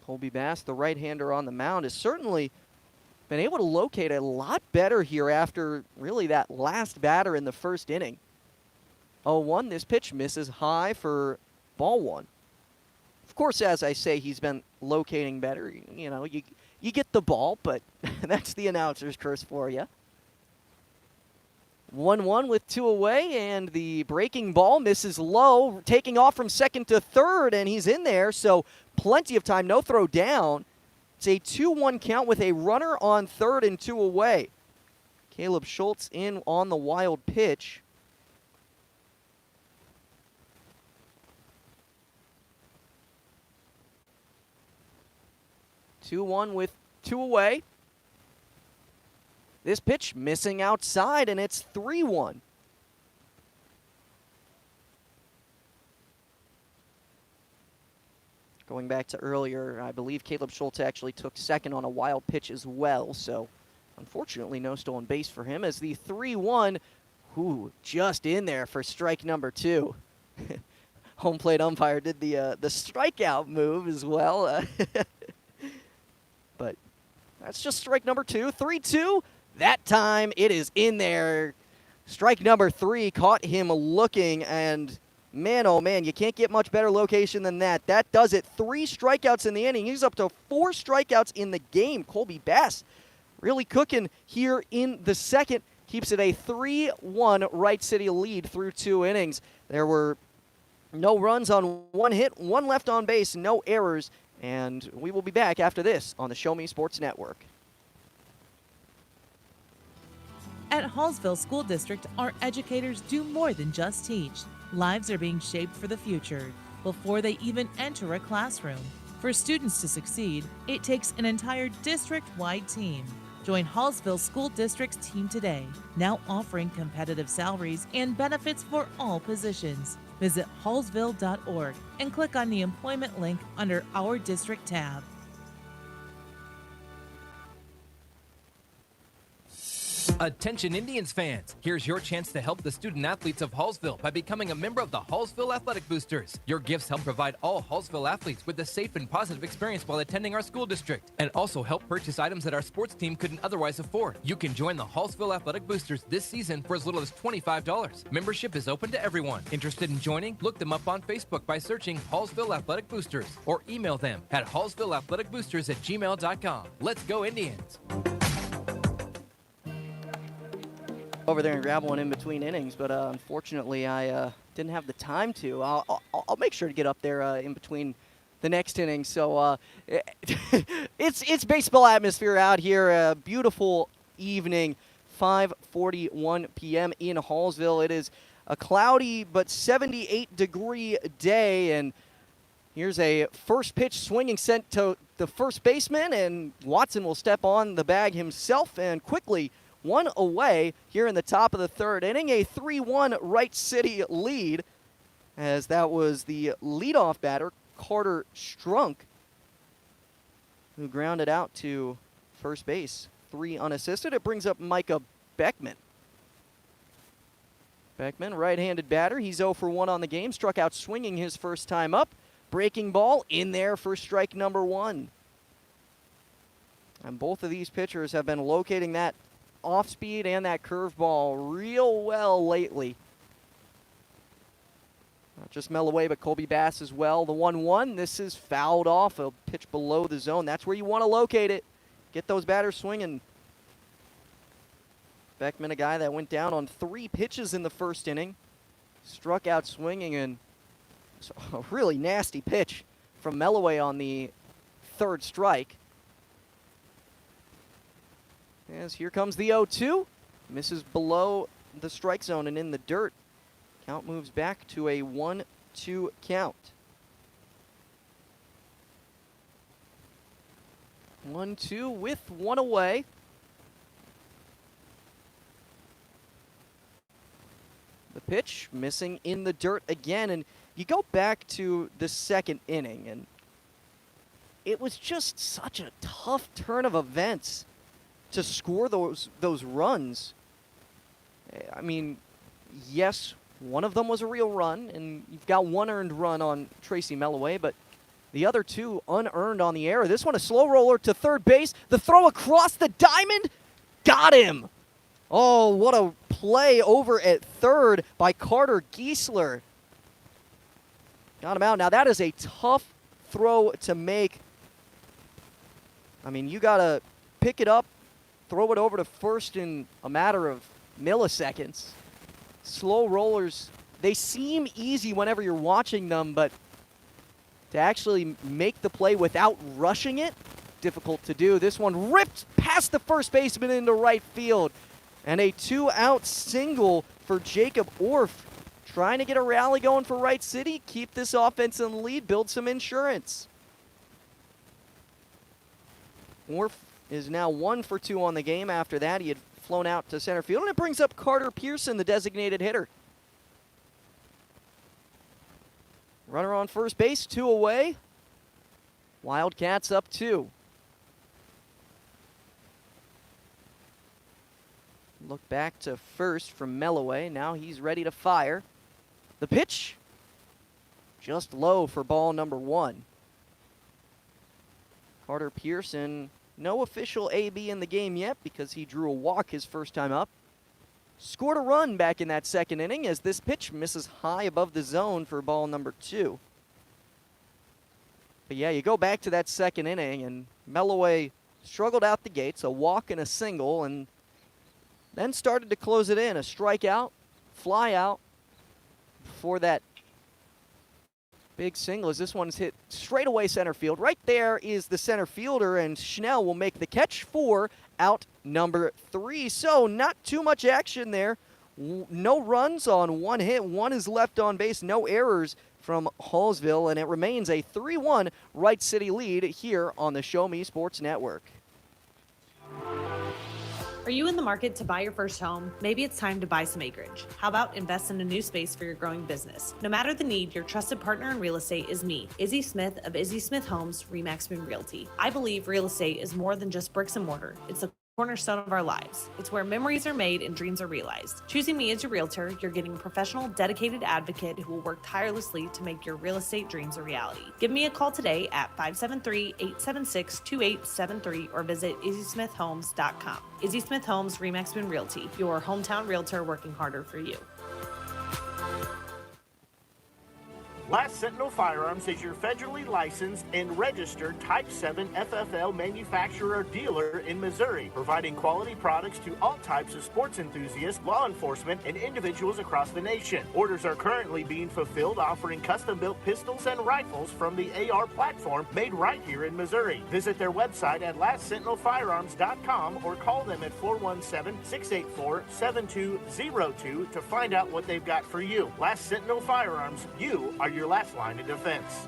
Colby Bass, the right-hander on the mound, has certainly been able to locate a lot better here after really that last batter in the first inning. 0-1, this pitch misses high for ball one. Of course, as I say, he's been locating better. You know, you get the ball, but that's the announcer's curse for you. 1-1 with 2 away, and the breaking ball misses low, taking off from second to third, and he's in there, so plenty of time, no throw down. It's a 2-1 count with a runner on third and 2 away. Caleb Schultz in on the wild pitch. Two-1 with 2 away. This pitch missing outside, and it's 3-1. Going back to earlier, I believe Caleb Schultz actually took second on a wild pitch as well, so unfortunately no stolen base for him as the 3-1, just in there for strike number 2. Home plate umpire did the strikeout move as well. But that's just strike number 2. 3-2. That time it is in there. Strike number 3 caught him looking, and man, oh man, you can't get much better location than that. That does it. 3 strikeouts in the inning. He's up to 4 strikeouts in the game. Colby Bass really cooking here in the second. Keeps it a 3-1 Wright City lead through 2 innings. There were no runs on 1 hit, 1 left on base, no errors. And we will be back after this on the Show Me Sports Network. At Hallsville School District, our educators do more than just teach. Lives are being shaped for the future before they even enter a classroom. For students to succeed, it takes an entire district-wide team. Join Hallsville School District's team today, now offering competitive salaries and benefits for all positions. Visit hallsville.org and click on the employment link under Our District tab. Attention Indians fans, here's your chance to help the student athletes of Hallsville by becoming a member of the Hallsville Athletic Boosters. Your gifts help provide all Hallsville athletes with a safe and positive experience while attending our school district, and also help purchase items that our sports team couldn't otherwise afford. You can join the Hallsville Athletic Boosters this season for as little as $25. Membership is open to everyone. Interested in joining? Look them up on Facebook by searching Hallsville Athletic Boosters or email them at hallsvilleathleticboosters@gmail.com. Let's go Indians! Over there and grab one in between innings, but unfortunately I didn't have the time to. I'll make sure to get up there in between the next inning. So it's baseball atmosphere out here. A beautiful evening, 5:41 p.m. in Hallsville. It is a cloudy but 78-degree day, and here's a first pitch swinging sent to the first baseman, and Watson will step on the bag himself and quickly one away here in the top of the third inning. A 3-1 Wright City lead, as that was the leadoff batter, Carter Strunk, who grounded out to first base. 3 unassisted. It brings up Micah Beckman. Beckman, right-handed batter. He's 0 for 1 on the game. Struck out swinging his first time up. Breaking ball in there for strike number 1. And both of these pitchers have been locating that off-speed and that curveball real well lately. Not just Melloway, but Colby Bass as well. The 1-1, this is fouled off, a pitch below the zone. That's where you want to locate it. Get those batters swinging. Beckman, a guy that went down on 3 pitches in the first inning. Struck out swinging, and a really nasty pitch from Melloway on the third strike. As here comes the 0-2. Misses below the strike zone and in the dirt. Count moves back to a 1-2 count. 1-2 with 1 away. The pitch missing in the dirt again. And you go back to the second inning, and it was just such a tough turn of events to score those runs. I mean, yes, one of them was a real run, and you've got 1 earned run on Tracy Melloway, but the other 2 unearned on the error. This one a slow roller to third base. The throw across the diamond, got him. Oh, what a play over at third by Carter Giesler. Got him out. Now that is a tough throw to make. I mean, you got to pick it up, throw it over to first in a matter of milliseconds. Slow rollers, they seem easy whenever you're watching them, but to actually make the play without rushing it, difficult to do. This one ripped past the first baseman into right field. And a 2-out single for Jacob Orff, trying to get a rally going for Wright City, keep this offense in the lead, build some insurance. Orff is now 1 for 2 on the game. After that, he had flown out to center field, and it brings up Carter Pearson, the designated hitter. Runner on first base, 2 away. Wildcats up 2. Look back to first from Melloway. Now he's ready to fire. The pitch, just low for ball number 1. Carter Pearson, no official AB in the game yet because he drew a walk his first time up. Scored a run back in that second inning as this pitch misses high above the zone for ball number 2. But yeah, you go back to that second inning, and Melloway struggled out the gates, a walk and a single, and then started to close it in. A strikeout, fly out before that big single, as this one's hit straight away center field. Right there is the center fielder, and Schnell will make the catch for out number 3. So not too much action there. No runs on 1 hit. 1 is left on base. No errors from Hallsville, and it remains a 3-1 Wright City lead here on the Show Me Sports Network. Are you in the market to buy your first home? Maybe it's time to buy some acreage. How about invest in a new space for your growing business? No matter the need, your trusted partner in real estate is me, Izzy Smith of Izzy Smith Homes, Remax Moon Realty. I believe real estate is more than just bricks and mortar. It's the cornerstone of our lives. It's where memories are made and dreams are realized. Choosing me as your realtor, you're getting a professional, dedicated advocate who will work tirelessly to make your real estate dreams a reality. Give me a call today at 573-876-2873 or visit izzysmithhomes.com. Izzy Smith Homes, Remax Boone Realty, your hometown realtor working harder for you. Last Sentinel Firearms is your federally licensed and registered Type 7 FFL manufacturer dealer in Missouri, providing quality products to all types of sports enthusiasts, law enforcement, and individuals across the nation. Orders are currently being fulfilled, offering custom-built pistols and rifles from the AR platform made right here in Missouri. Visit their website at lastsentinelfirearms.com or call them at 417-684-7202 to find out what they've got for you. Last Sentinel Firearms, you are your last line of defense.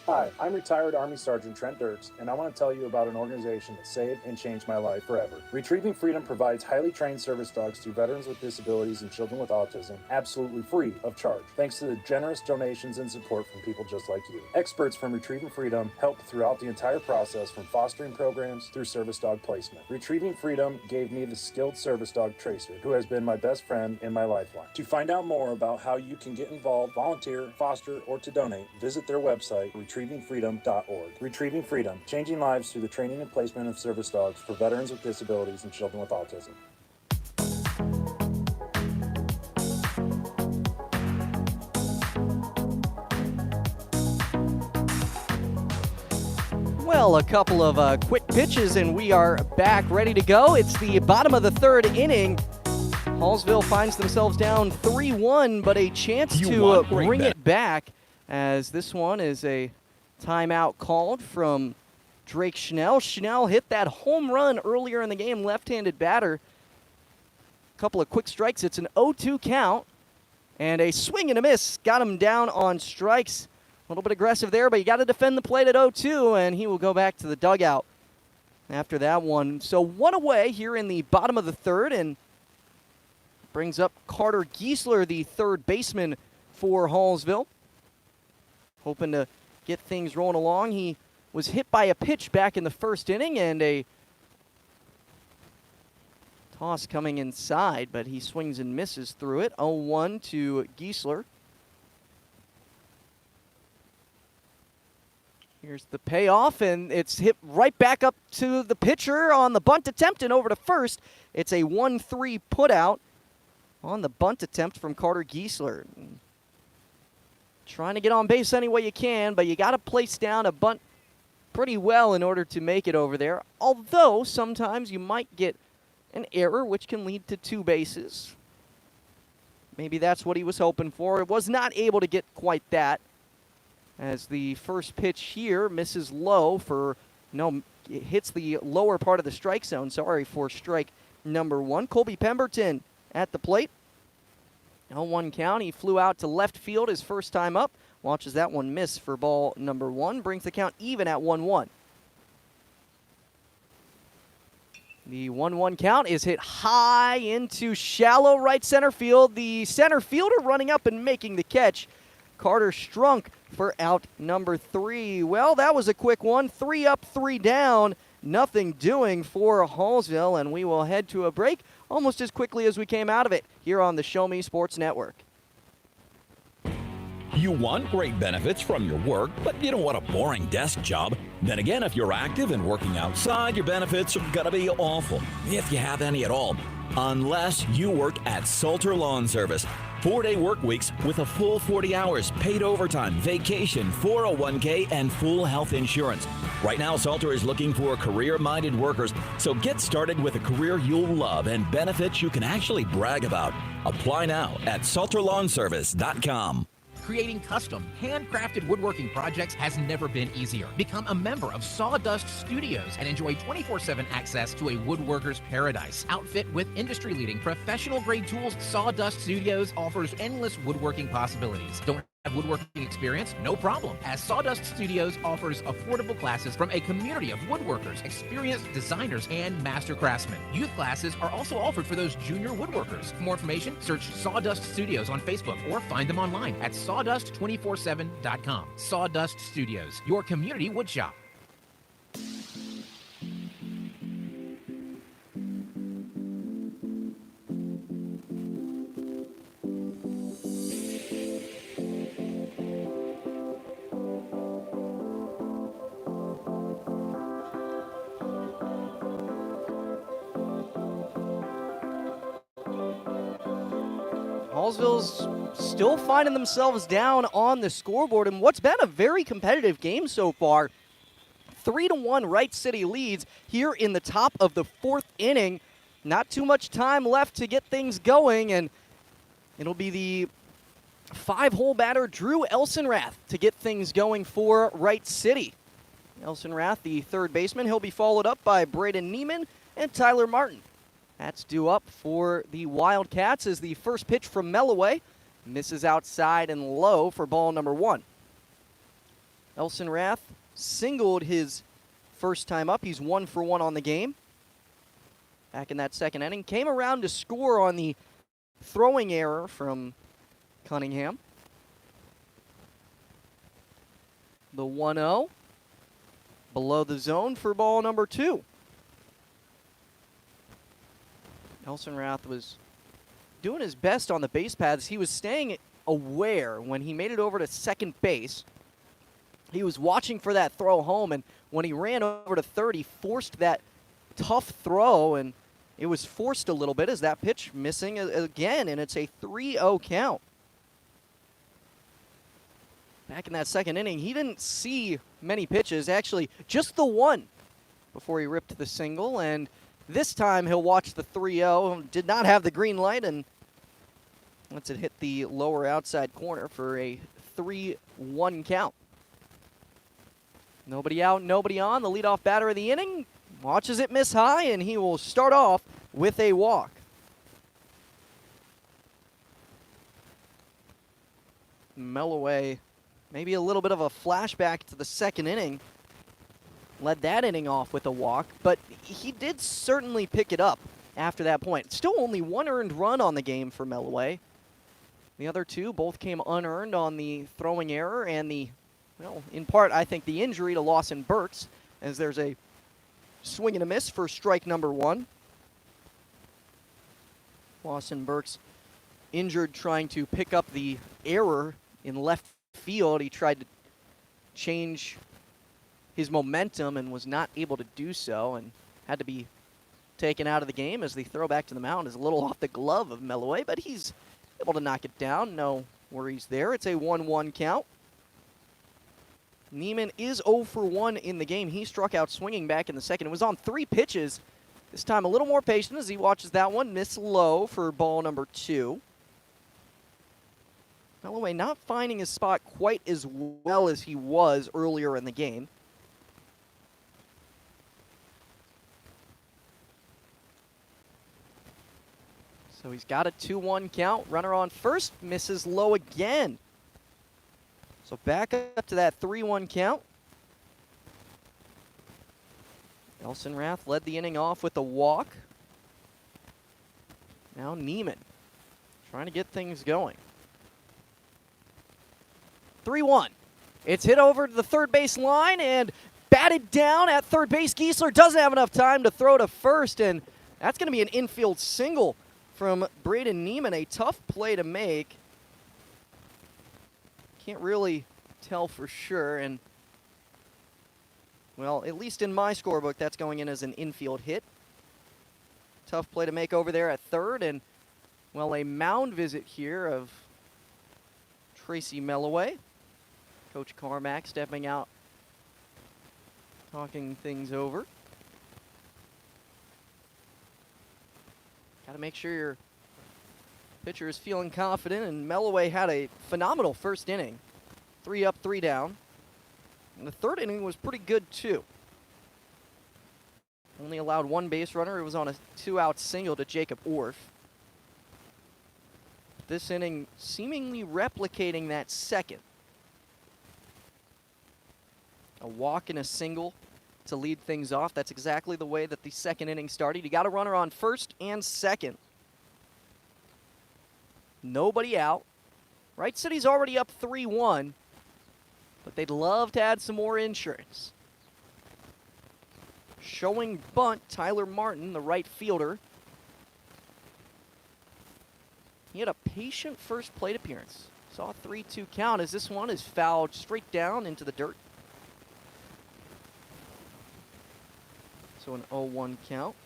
Hi, I'm retired Army Sergeant Trent Dirks, and I want to tell you about an organization that saved and changed my life forever. Retrieving Freedom provides highly trained service dogs to veterans with disabilities and children with autism, absolutely free of charge, thanks to the generous donations and support from people just like you. Experts from Retrieving Freedom help throughout the entire process, from fostering programs through service dog placement. Retrieving Freedom gave me the skilled service dog Tracer, who has been my best friend and my lifeline. To find out more about how you can get involved, volunteer, foster, or to donate, visit their website, retrievingfreedom.org. Retrieving Freedom, changing lives through the training and placement of service dogs for veterans with disabilities and children with autism. Well, a couple of quick pitches, and we are back ready to go. It's the bottom of the third inning. Hallsville finds themselves down 3-1, but a chance to bring it back, as this one is a timeout called from Drake Schnell. Schnell hit that home run earlier in the game, left-handed batter. A couple of quick strikes. It's an 0-2 count, and a swing and a miss got him down on strikes. A little bit aggressive there, but you got to defend the plate at 0-2, and he will go back to the dugout after that one. So one away here in the bottom of the third, and brings up Carter Giesler, the third baseman for Hallsville, hoping to get things rolling along. He was hit by a pitch back in the first inning, and a toss coming inside, but he swings and misses through it. 0-1 to Giesler. Here's the payoff, and it's hit right back up to the pitcher on the bunt attempt and over to first. It's a 1-3 putout on the bunt attempt from Carter Giesler. Trying to get on base any way you can, but you got to place down a bunt pretty well in order to make it over there. Although sometimes you might get an error, which can lead to two bases. Maybe that's what he was hoping for. It was not able to get quite that, as the first pitch here misses low for, no, it hits the lower part of the strike zone. Sorry, for strike number one. Colby Pemberton at the plate. 0-1 count. He flew out to left field his first time up. Watches that one miss for ball number one. Brings the count even at 1-1. The 1-1 count is hit high into shallow right center field. The center fielder running up and making the catch. Carter Strunk for out number 3. Well, that was a quick one. 3 up, 3 down. Nothing doing for Hallsville, and we will head to a break almost as quickly as we came out of it here on the Show Me Sports Network. You want great benefits from your work, but you don't want a boring desk job. Then again, if you're active and working outside, your benefits are going to be awful, if you have any at all, unless you work at Salter Lawn Service. 4-day work weeks with a full 40 hours, paid overtime, vacation, 401k, and full health insurance. Right now, Salter is looking for career-minded workers, so get started with a career you'll love and benefits you can actually brag about. Apply now at salterlawnservice.com. Creating custom, handcrafted woodworking projects has never been easier. Become a member of Sawdust Studios and enjoy 24/7 access to a woodworker's paradise. Outfit with industry-leading professional-grade tools, Sawdust Studios offers endless woodworking possibilities. Don't have woodworking experience? No problem, as Sawdust Studios offers affordable classes from a community of woodworkers, experienced designers, and master craftsmen. Youth classes are also offered for those junior woodworkers. For more information, search Sawdust Studios on Facebook or find them online at sawdust247.com. Sawdust Studios, your community woodshop. Hallsville's still finding themselves down on the scoreboard in what's been a very competitive game so far. 3-1 Wright City leads here in the top of the 4th inning. Not too much time left to get things going, and it'll be the 5-hole batter Drew Elsenrath to get things going for Wright City. Elsenrath, the third baseman, he'll be followed up by Braden Neiman and Tyler Martin. That's due up for the Wildcats as the first pitch from Melloway misses outside and low for ball number 1. Elsenrath singled his first time up. He's 1 for 1 on the game. Back in that second inning. Came around to score on the throwing error from Cunningham. The 1-0. Below the zone for ball number 2. Elsenrath was doing his best on the base paths. He was staying aware when he made it over to second base. He was watching for that throw home, and when he ran over to third, he forced that tough throw, and it was forced a little bit as that pitch missing again, and it's a 3-0 count. Back in that second inning, he didn't see many pitches, actually just the one before he ripped the single, and this time he'll watch the 3-0, did not have the green light, and lets it hit the lower outside corner for a 3-1 count. Nobody out, nobody on. The leadoff batter of the inning watches it miss high, and he will start off with a walk. Melloway, maybe a little bit of a flashback to the second inning. Led that inning off with a walk, but he did certainly pick it up after that point. Still only 1 earned run on the game for Melloway. The other 2 both came unearned on the throwing error and the, well, in part, I think, the injury to Lawson Burks, as there's a swing and a miss for strike number 1. Lawson Burks injured trying to pick up the error in left field. He tried to change his momentum and was not able to do so and had to be taken out of the game as the throw back to the mound is a little off the glove of Melloway, but he's able to knock it down. No worries there. It's a 1-1 count. Neiman is 0 for 1 in the game. He struck out swinging back in the second. It was on 3 pitches. This time a little more patient as he watches that one miss low for ball number 2. Melloway not finding his spot quite as well as he was earlier in the game. So he's got a 2-1 count. Runner on first, misses low again. So back up to that 3-1 count. Elsenrath led the inning off with a walk. Now Neiman trying to get things going. 3-1. It's hit over to the third base line and batted down at third base. Giesler doesn't have enough time to throw to first, and that's going to be an infield single from Braden Neiman. A tough play to make. Can't really tell for sure, and well, at least in my scorebook, that's going in as an infield hit. Tough play to make over there at third, and well, a mound visit here of Tracy Melloway. Coach Carmack stepping out, talking things over. Got to make sure your pitcher is feeling confident, and Melloway had a phenomenal first inning. 3 up, 3 down. And the third inning was pretty good, too. Only allowed 1 base runner. It was on a 2-out single to Jacob Orff. This inning seemingly replicating that second. A walk and a single to lead things off. That's exactly the way that the second inning started. You got a runner on first and second. Nobody out. Wright City's already up 3-1, but they'd love to add some more insurance. Showing bunt, Tyler Martin, the right fielder. He had a patient first plate appearance. Saw a 3-2 count as this one is fouled straight down into the dirt. So an 0-1 count.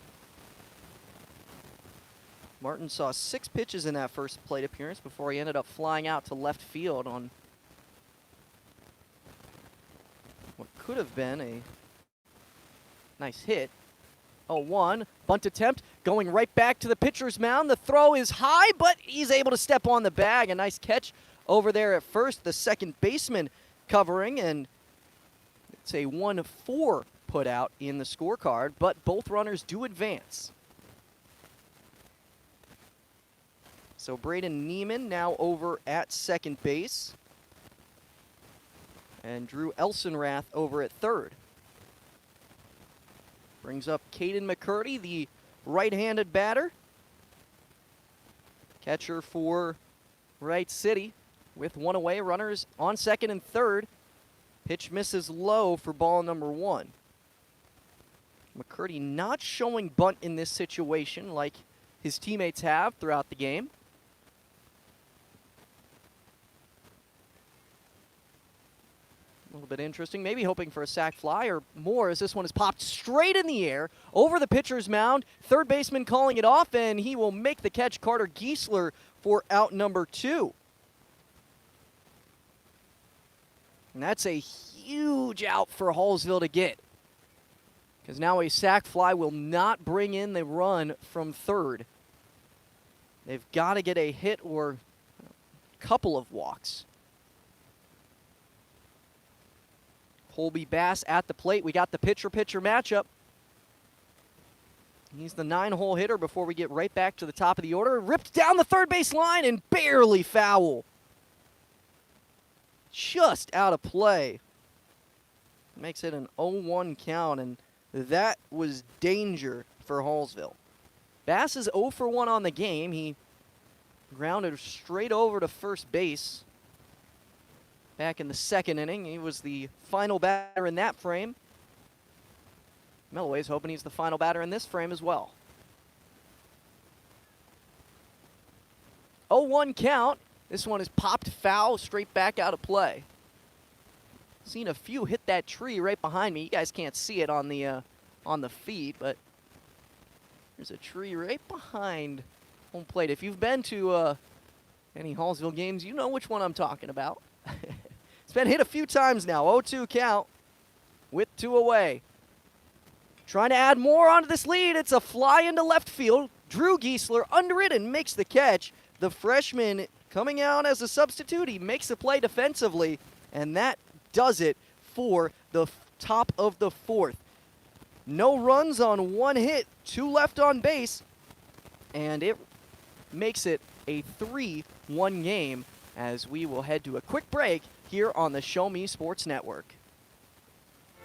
Martin saw 6 pitches in that first plate appearance before he ended up flying out to left field on what could have been a nice hit. 0-1, bunt attempt going right back to the pitcher's mound. The throw is high, but he's able to step on the bag. A nice catch over there at first. The second baseman covering, and it's a 1-4 put out in the scorecard, but both runners do advance. So Braden Neiman now over at second base, and Drew Elsenrath over at third. Brings up Caden McCurdy, the right-handed batter. Catcher for Wright City with 1 away. Runners on second and third. Pitch misses low for ball number 1. McCurdy not showing bunt in this situation like his teammates have throughout the game. A little bit interesting, maybe hoping for a sac fly or more, as this one is popped straight in the air over the pitcher's mound. Third baseman calling it off, and he will make the catch. Carter Giesler for out number 2. And that's a huge out for Hallsville to get, because now a sac fly will not bring in the run from third. They've got to get a hit or a couple of walks. Colby Bass at the plate. We got the pitcher-pitcher matchup. He's the 9-hole hitter before we get right back to the top of the order. Ripped down the third base line and barely foul. Just out of play. Makes it an 0-1 count, and that was danger for Hallsville. Bass is 0 for 1 on the game. He grounded straight over to first base back in the second inning. He was the final batter in that frame. Melloway's hoping he's the final batter in this frame as well. 0-1 count. This one is popped foul, straight back out of play. Seen a few hit that tree right behind me. You guys can't see it on the feed, but there's a tree right behind home plate. If you've been to any Hallsville games, you know which one I'm talking about. It's been hit a few times now. 0-2 count with 2 away. Trying to add more onto this lead. It's a fly into left field. Drew Giesler under it and makes the catch. The freshman coming out as a substitute. He makes the play defensively, and that does it for the top of the 4th. No runs on 1 hit, 2 left on base, and it makes it a 3-1 game as we will head to a quick break here on the Show Me Sports Network.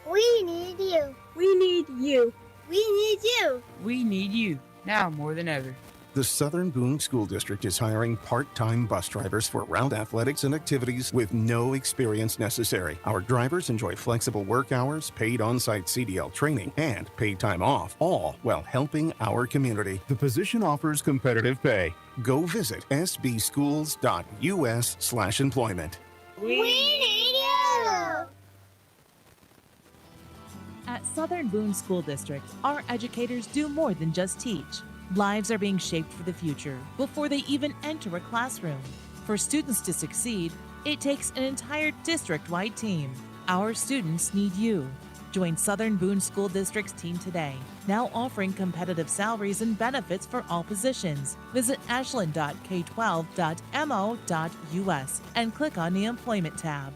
We need you. We need you. We need you. We need you, now more than ever. The Southern Boone School District is hiring part-time bus drivers for route athletics and activities with no experience necessary. Our drivers enjoy flexible work hours, paid on-site CDL training, and paid time off, all while helping our community. The position offers competitive pay. Go visit sbschools.us/employment. We need you. At Southern Boone School District, our educators do more than just teach. Lives are being shaped for the future before they even enter a classroom. For students to succeed, it takes an entire district-wide team. Our students need you. Join Southern Boone School District's team today, now offering competitive salaries and benefits for all positions. Visit ashland.k12.mo.us and click on the Employment tab.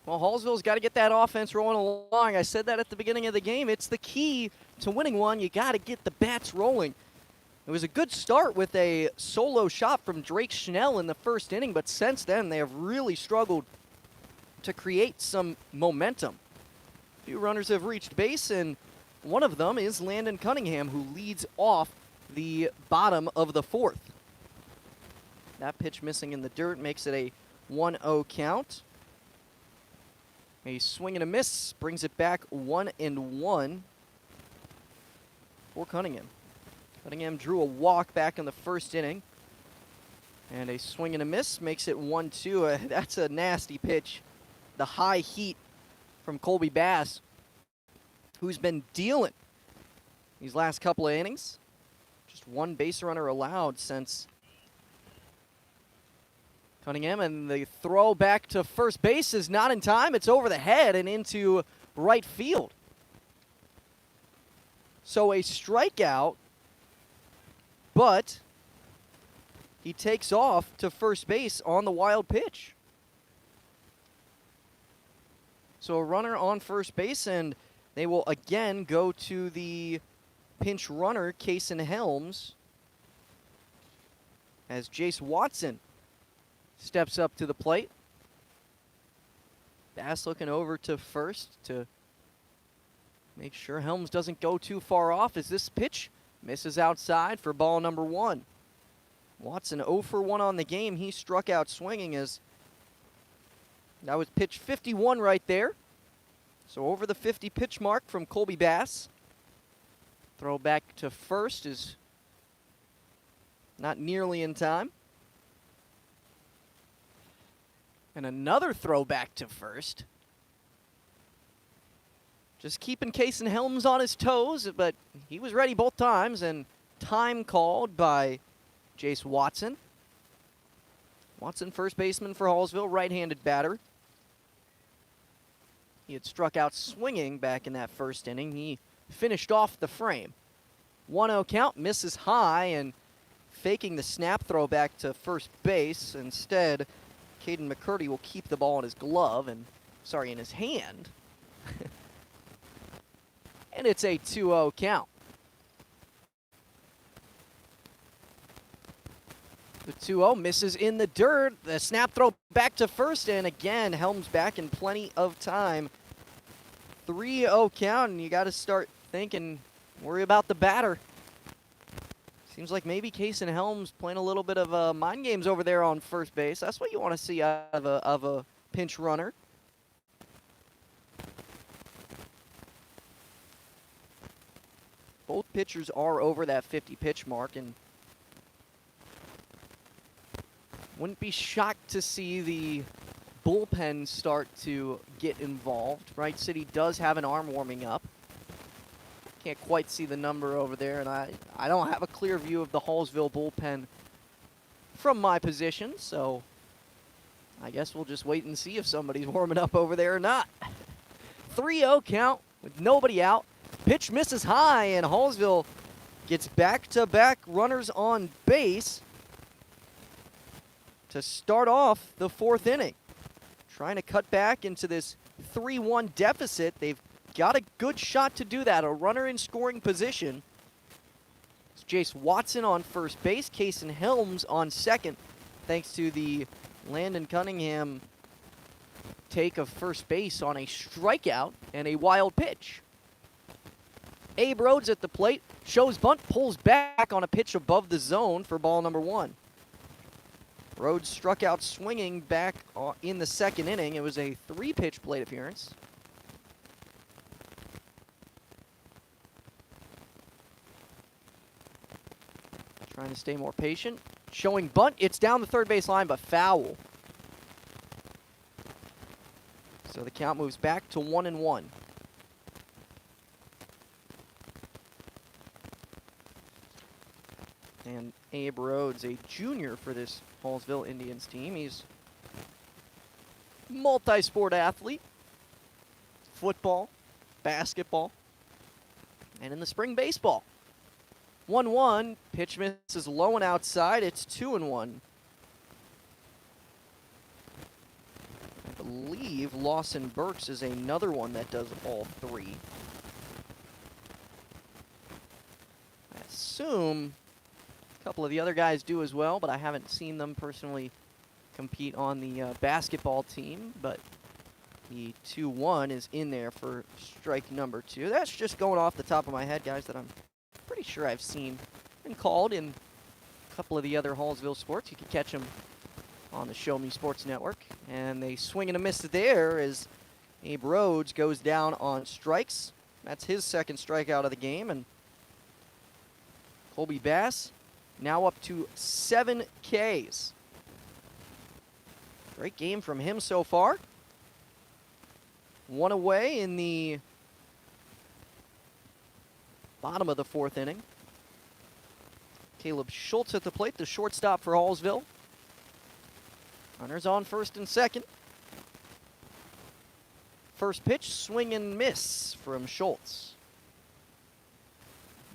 Well, Hallsville's got to get that offense rolling along. I said that at the beginning of the game. It's the key to winning one. You got to get the bats rolling. It was a good start with a solo shot from Drake Schnell in the first inning, but since then they have really struggled to create some momentum. A few runners have reached base, and one of them is Landon Cunningham, who leads off the bottom of the 4th. That pitch missing in the dirt makes it a 1-0 count. A swing and a miss brings it back 1-1 for Cunningham. Cunningham drew a walk back in the first inning, and a swing and a miss makes it 1-2. That's a nasty pitch. The high heat from Colby Bass, who's been dealing. these last couple of innings. Just one base runner allowed since Cunningham, and the throw back to first base is not in time. It's over the head and into right field. So a strikeout, but he takes off to first base on the wild pitch. So a runner on first base, and they will again go to the pinch runner, Kason Helms, as Jace Watson steps up to the plate. Bass looking over to first to make sure Helms doesn't go too far off as this pitch misses outside for ball number 1. Watson 0 for 1 on the game. He struck out swinging as that was pitch 51 right there. So over the 50 pitch mark from Colby Bass. Throw back to first is not nearly in time. And another throw back to first. Just keeping Kason Helms on his toes, but he was ready both times, and time called by Jace Watson. Watson, first baseman for Hallsville, right-handed batter. He had struck out swinging back in that first inning. He finished off the frame. 1-0 count, misses high, and faking the snap throw back to first base. Instead, Caden McCurdy will keep the ball in his glove, in his hand. And it's a 2-0 count. The 2-0 misses in the dirt. The snap throw back to first, and again, Helms back in plenty of time. 3-0 count, and you got to start thinking, worry about the batter. Seems like maybe Kason Helms playing a little bit of mind games over there on first base. That's what you want to see out of a pinch runner. Both pitchers are over that 50 pitch mark, and wouldn't be shocked to see the bullpen start to get involved. Wright City does have an arm warming up. Can't quite see the number over there, and I don't have a clear view of the Hallsville bullpen from my position, so I guess we'll just wait and see if somebody's warming up over there or not. 3-0 count with nobody out. Pitch misses high, and Hallsville gets back-to-back runners on base to start off the 4th inning. Trying to cut back into this 3-1 deficit. They've got a good shot to do that. A runner in scoring position. It's Jace Watson on first base. Kason Helms on second, thanks to the Landon Cunningham take of first base on a strikeout and a wild pitch. Abe Rhodes at the plate, shows bunt, pulls back on a pitch above the zone for ball number 1. Rhodes struck out swinging back in the 2nd inning. It was a 3-pitch plate appearance. Trying to stay more patient. Showing bunt. It's down the third base line, but foul. So the count moves back to 1-1. And Abe Rhodes, a junior for this Hallsville Indians team. He's a multi-sport athlete. Football, basketball, and in the spring baseball. 1-1, pitch misses low and outside. It's 2-1. I believe Lawson Burks is another one that does all 3. I assume a couple of the other guys do as well, but I haven't seen them personally compete on the basketball team. But the 2-1 is in there for strike number 2. That's just going off the top of my head, guys, that I'm pretty sure I've seen and called in a couple of the other Hallsville sports. You can catch them on the Show Me Sports Network. And they swing and a miss there as Abe Rhodes goes down on strikes. That's his 2nd strikeout of the game. And Colby Bass now up to 7 Ks. Great game from him so far. 1 away in the bottom of the 4th inning. Caleb Schultz at the plate, the shortstop for Hallsville. Runners on first and second. First pitch, swing and miss from Schultz.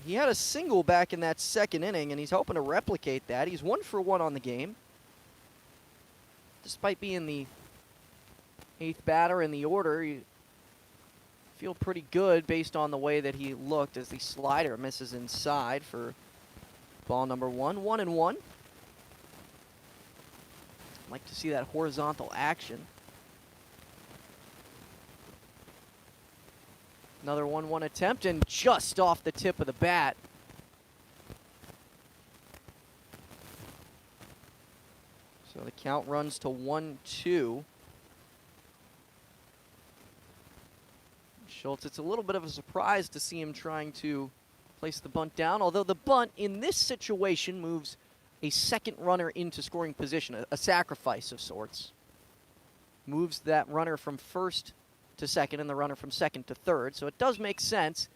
He had a single back in that 2nd inning, and he's hoping to replicate that. He's 1 for 1 on the game. Despite being the 8th batter in the order, you feel pretty good based on the way that he looked as the slider misses inside for ball number 1. 1-1. Like to see that horizontal action. Another 1-1 attempt, and just off the tip of the bat. So the count runs to 1-2. Schultz, it's a little bit of a surprise to see him trying to place the bunt down, although the bunt in this situation moves a second runner into scoring position, a sacrifice of sorts. Moves that runner from first to second and the runner from second to third, so it does make sense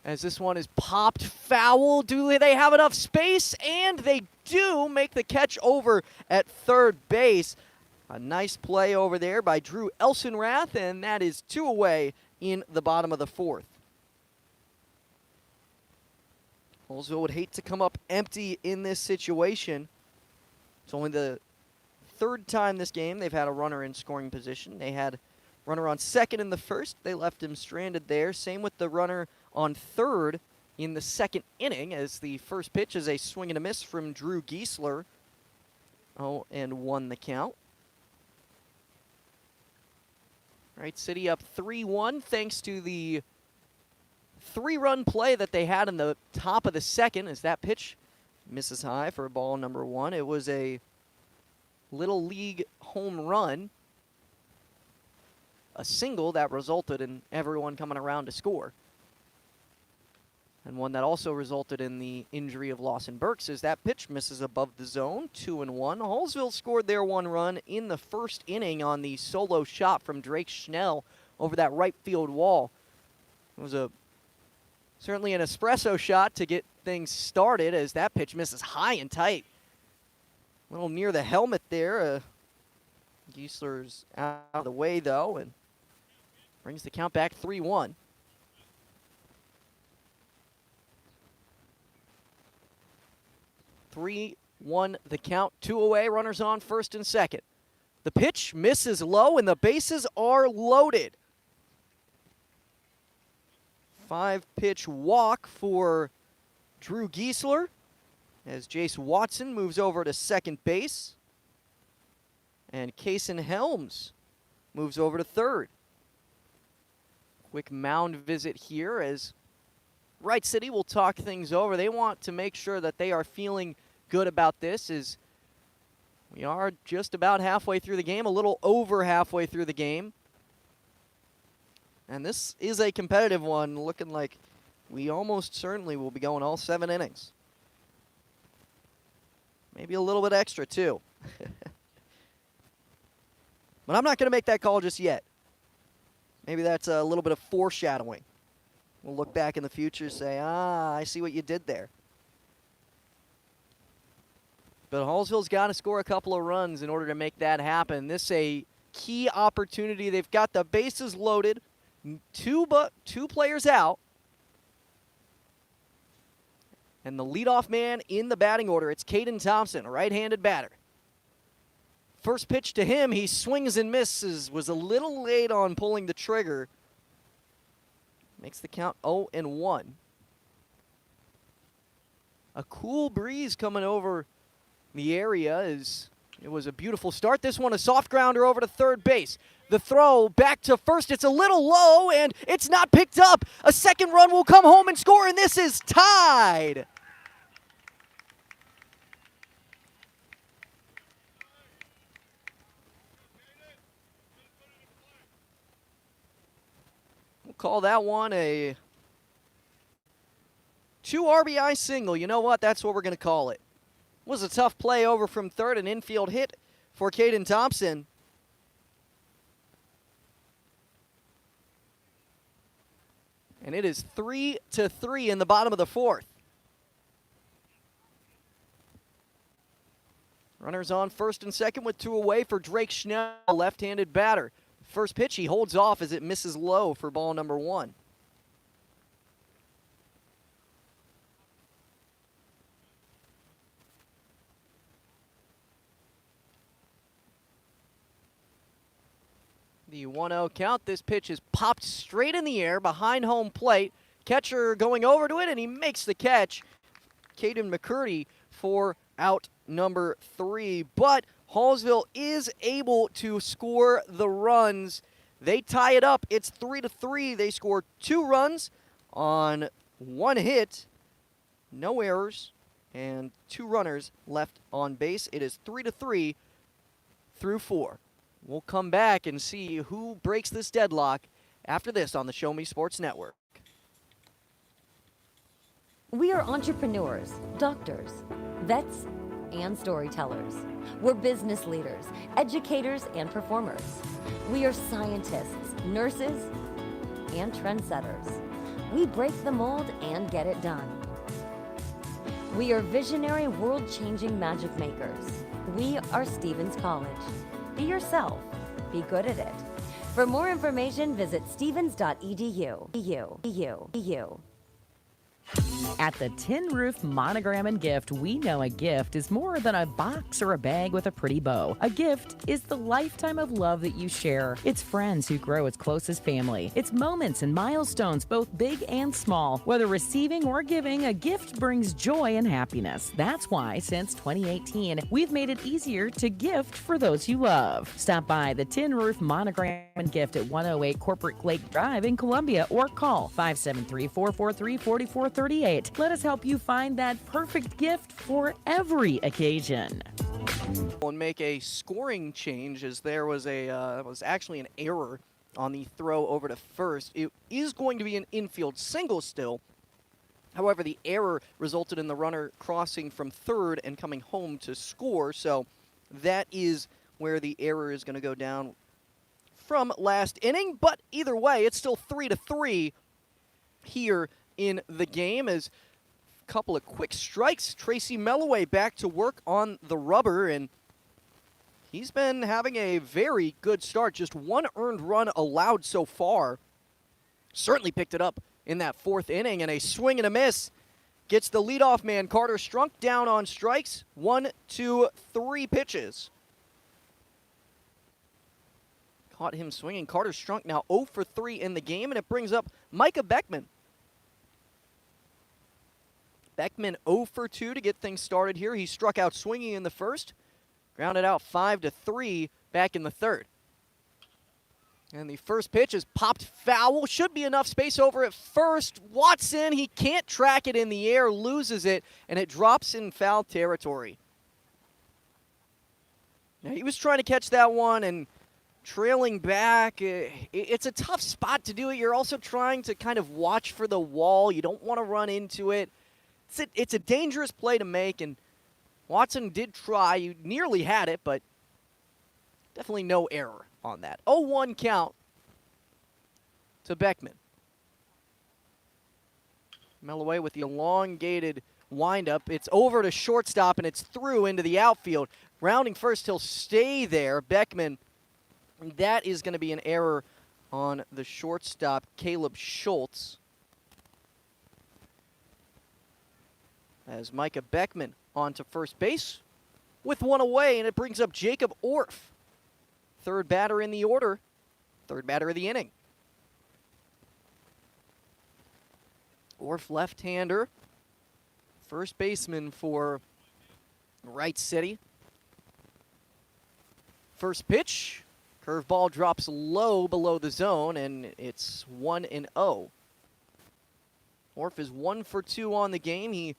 as this one is popped foul. Do they have enough space? And they do make the catch over at third base. A nice play over there by Drew Elsenrath, and that is 2 away in the bottom of the 4th. Hallsville would hate to come up empty in this situation. It's only the 3rd time this game they've had a runner in scoring position. They had runner on second in the 1st. They left him stranded there. Same with the runner on 3rd in the 2nd inning, as the first pitch is a swing and a miss from Drew Giesler. 0-1 the count. Wright City up 3-1 thanks to the 3-run play that they had in the top of the 2nd, as that pitch misses high for ball number 1. It was a Little League home run, a single that resulted in everyone coming around to score, and one that also resulted in the injury of Lawson Burks, as that pitch misses above the zone. 2-1. Hallsville scored their 1 run in the 1st inning on the solo shot from Drake Schnell over that right field wall. It was certainly an espresso shot to get things started, as that pitch misses high and tight. A little near the helmet there. Giesler's out of the way, though, and brings the count back 3-1. The count, 2 away, runners on first and second. The pitch misses low, and the bases are loaded. 5-pitch walk for Drew Giesler, as Jace Watson moves over to second base. And Kason Helms moves over to third. Quick mound visit here, as Wright City will talk things over. They want to make sure that they are feeling good about this, as we are just about halfway through the game, a little over halfway through the game. And this is a competitive one, looking like we almost certainly will be going all 7 innings. Maybe a little bit extra, too. But I'm not going to make that call just yet. Maybe that's a little bit of foreshadowing. We'll look back in the future and say, I see what you did there. But Hallsville's got to score a couple of runs in order to make that happen. This is a key opportunity. They've got the bases loaded, two players out. And the leadoff man in the batting order, it's Caden Thompson, a right-handed batter. First pitch to him, he swings and misses, was a little late on pulling the trigger. Makes the count 0-1. A cool breeze coming over the area, as it was a beautiful start. This one, a soft grounder over to third base. The throw back to first, it's a little low, and it's not picked up. A second run will come home and score, and this is tied. We'll call that one a 2 RBI single. You know what? That's what we're going to call it. Was a tough play over from third, an infield hit for Caden Thompson. And And it is 3-3 in the bottom of the fourth. Runners on first and second with 2 away for Drake Schnell, left-handed batter. First pitch, he holds off as it misses low for ball number 1. The 1-0 count. This pitch is popped straight in the air behind home plate. Catcher going over to it, and he makes the catch. Caden McCurdy for out number 3. But Hallsville is able to score the runs. They tie it up. It's 3-3. They score 2 runs on 1 hit. No errors, and 2 runners left on base. It is 3-3 through 4. We'll come back and see who breaks this deadlock after this on the Show Me Sports Network. We are entrepreneurs, doctors, vets, and storytellers. We're business leaders, educators, and performers. We are scientists, nurses, and trendsetters. We break the mold and get it done. We are visionary, world-changing magic makers. We are Stevens College. Be yourself. Be good at it. For more information, visit stevens.edu. At the Tin Roof Monogram and Gift, we know a gift is more than a box or a bag with a pretty bow. A gift is the lifetime of love that you share. It's friends who grow as close as family. It's moments and milestones, both big and small. Whether receiving or giving, a gift brings joy and happiness. That's why, since 2018, we've made it easier to gift for those you love. Stop by the Tin Roof Monogram and Gift at 108 Corporate Lake Drive in Columbia or call 573-443-4438. Let us help you find that perfect gift for every occasion. And make a scoring change as there was actually an error on the throw over to first. It is going to be an infield single still. However, the error resulted in the runner crossing from third and coming home to score. So that is where the error is going to go down from last inning. But either way, it's still 3-3 here in the game as a couple of quick strikes. Tracy Melloway back to work on the rubber, and he's been having a very good start. Just 1 earned run allowed so far. Certainly picked it up in that 4th inning, and a swing and a miss gets the leadoff man Carter Strunk down on strikes. 1, 2, 3 pitches. Caught him swinging. Carter Strunk now 0 for 3 in the game, and it brings up Micah Beckman. Beckman 0 for 2 to get things started here. He struck out swinging in the first, grounded out 5-3 back in the third. And the first pitch is popped foul. Should be enough space over at first. Watson, he can't track it in the air, loses it, and it drops in foul territory. Now, he was trying to catch that one and trailing back. It's a tough spot to do it. You're also trying to kind of watch for the wall. You don't want to run into it. It's a dangerous play to make, and Watson did try. You nearly had it, but definitely no error on that. 0-1 count to Beckman. Melloway with the elongated windup. It's over to shortstop, and it's through into the outfield. Rounding first, he'll stay there. Beckman, that is going to be an error on the shortstop, Caleb Schultz. As Micah Beckman onto first base with 1 away, and it brings up Jacob Orff. 3rd batter in the order, 3rd batter of the inning. Orff left-hander, first baseman for Wright City. First pitch, curveball drops low below the zone, and it's 1-0. Orff is 1 for 2 on the game. He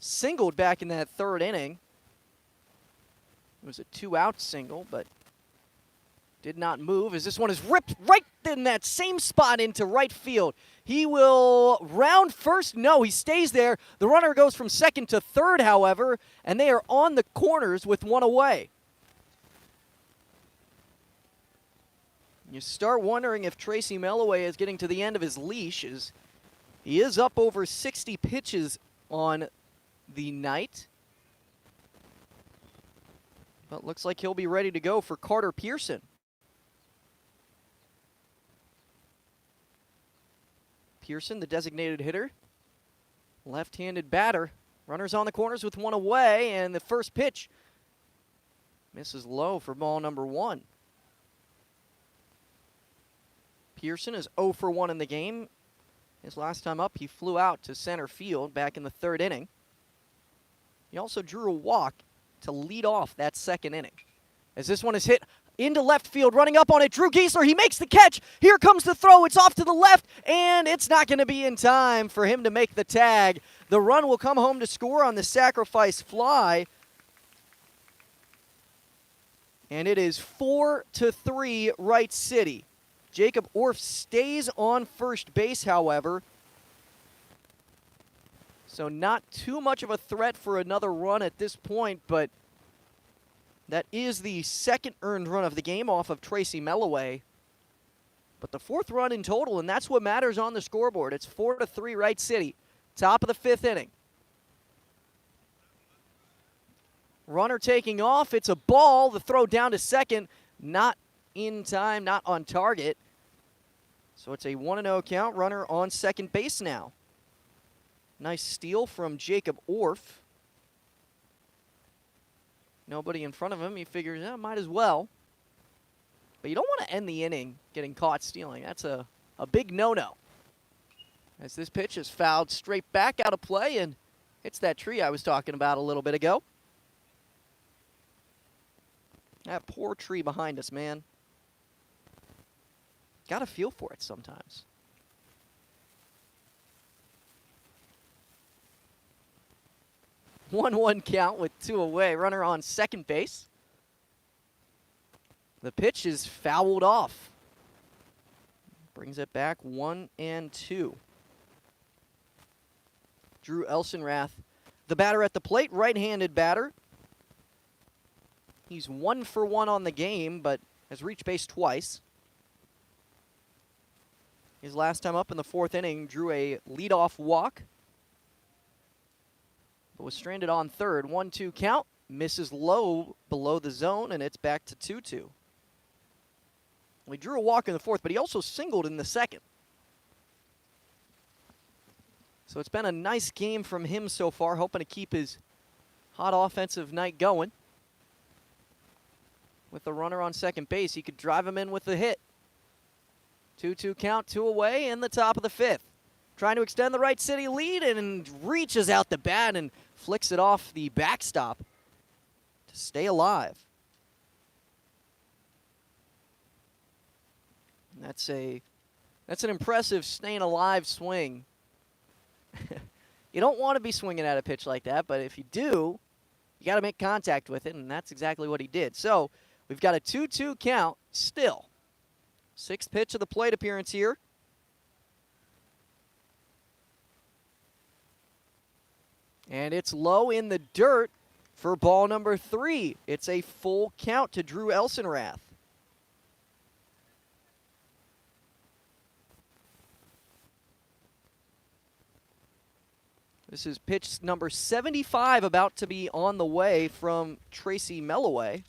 singled back in that 3rd inning. It was a 2-out single, but did not move as this one is ripped right in that same spot into right field. He will round first. No, he stays there. The runner goes from second to third, however, and they are on the corners with 1 away. You start wondering if Tracy Melloway is getting to the end of his leash, as he is up over 60 pitches on the night. But looks like he'll be ready to go for Carter Pearson. Pearson, the designated hitter, left-handed batter. Runners on the corners with one away, and the first pitch misses low for ball number 1. Pearson is 0 for 1 in the game. His last time up, he flew out to center field back in the 3rd inning. He also drew a walk to lead off that 2nd inning. As this one is hit into left field, running up on it, Drew Giesler, he makes the catch. Here comes the throw. It's off to the left, and it's not going to be in time for him to make the tag. The run will come home to score on the sacrifice fly. And it is 4-3 Wright City. Jacob Orff stays on first base, however. So not too much of a threat for another run at this point, but that is the 2nd earned run of the game off of Tracy Melloway. But the 4th run in total, and that's what matters on the scoreboard. It's 4-3 Wright City. Top of the 5th inning. Runner taking off. It's a ball. The throw down to second. Not in time, not on target. So it's a 1-0 count. Runner on second base now. Nice steal from Jacob Orff. Nobody in front of him. He figures, might as well. But you don't want to end the inning getting caught stealing. That's a big no-no. As this pitch is fouled straight back out of play and hits that tree I was talking about a little bit ago. That poor tree behind us, man. Got to feel for it sometimes. One count with 2 away. Runner on second base. The pitch is fouled off. Brings it back 1-2. Drew Elsenrath, the batter at the plate, right-handed batter. He's 1 for 1 on the game, but has reached base twice. His last time up in the 4th inning, drew a leadoff walk, but was stranded on third. 1-2 count, misses low below the zone, and it's back to 2-2. Well, he drew a walk in the 4th, but he also singled in the 2nd. So it's been a nice game from him so far, hoping to keep his hot offensive night going. With the runner on second base, he could drive him in with the hit. 2-2 count, 2 away in the top of the 5th. Trying to extend the Wright City lead and reaches out the bat and flicks it off the backstop to stay alive. And that's an impressive staying alive swing. You don't want to be swinging at a pitch like that, but if you do, you got to make contact with it, and that's exactly what he did. So we've got a 2-2 count still. 6th pitch of the plate appearance here. And it's low in the dirt for ball number 3. It's a full count to Drew Elsenrath. This is pitch number 75 about to be on the way from Tracy Melloway.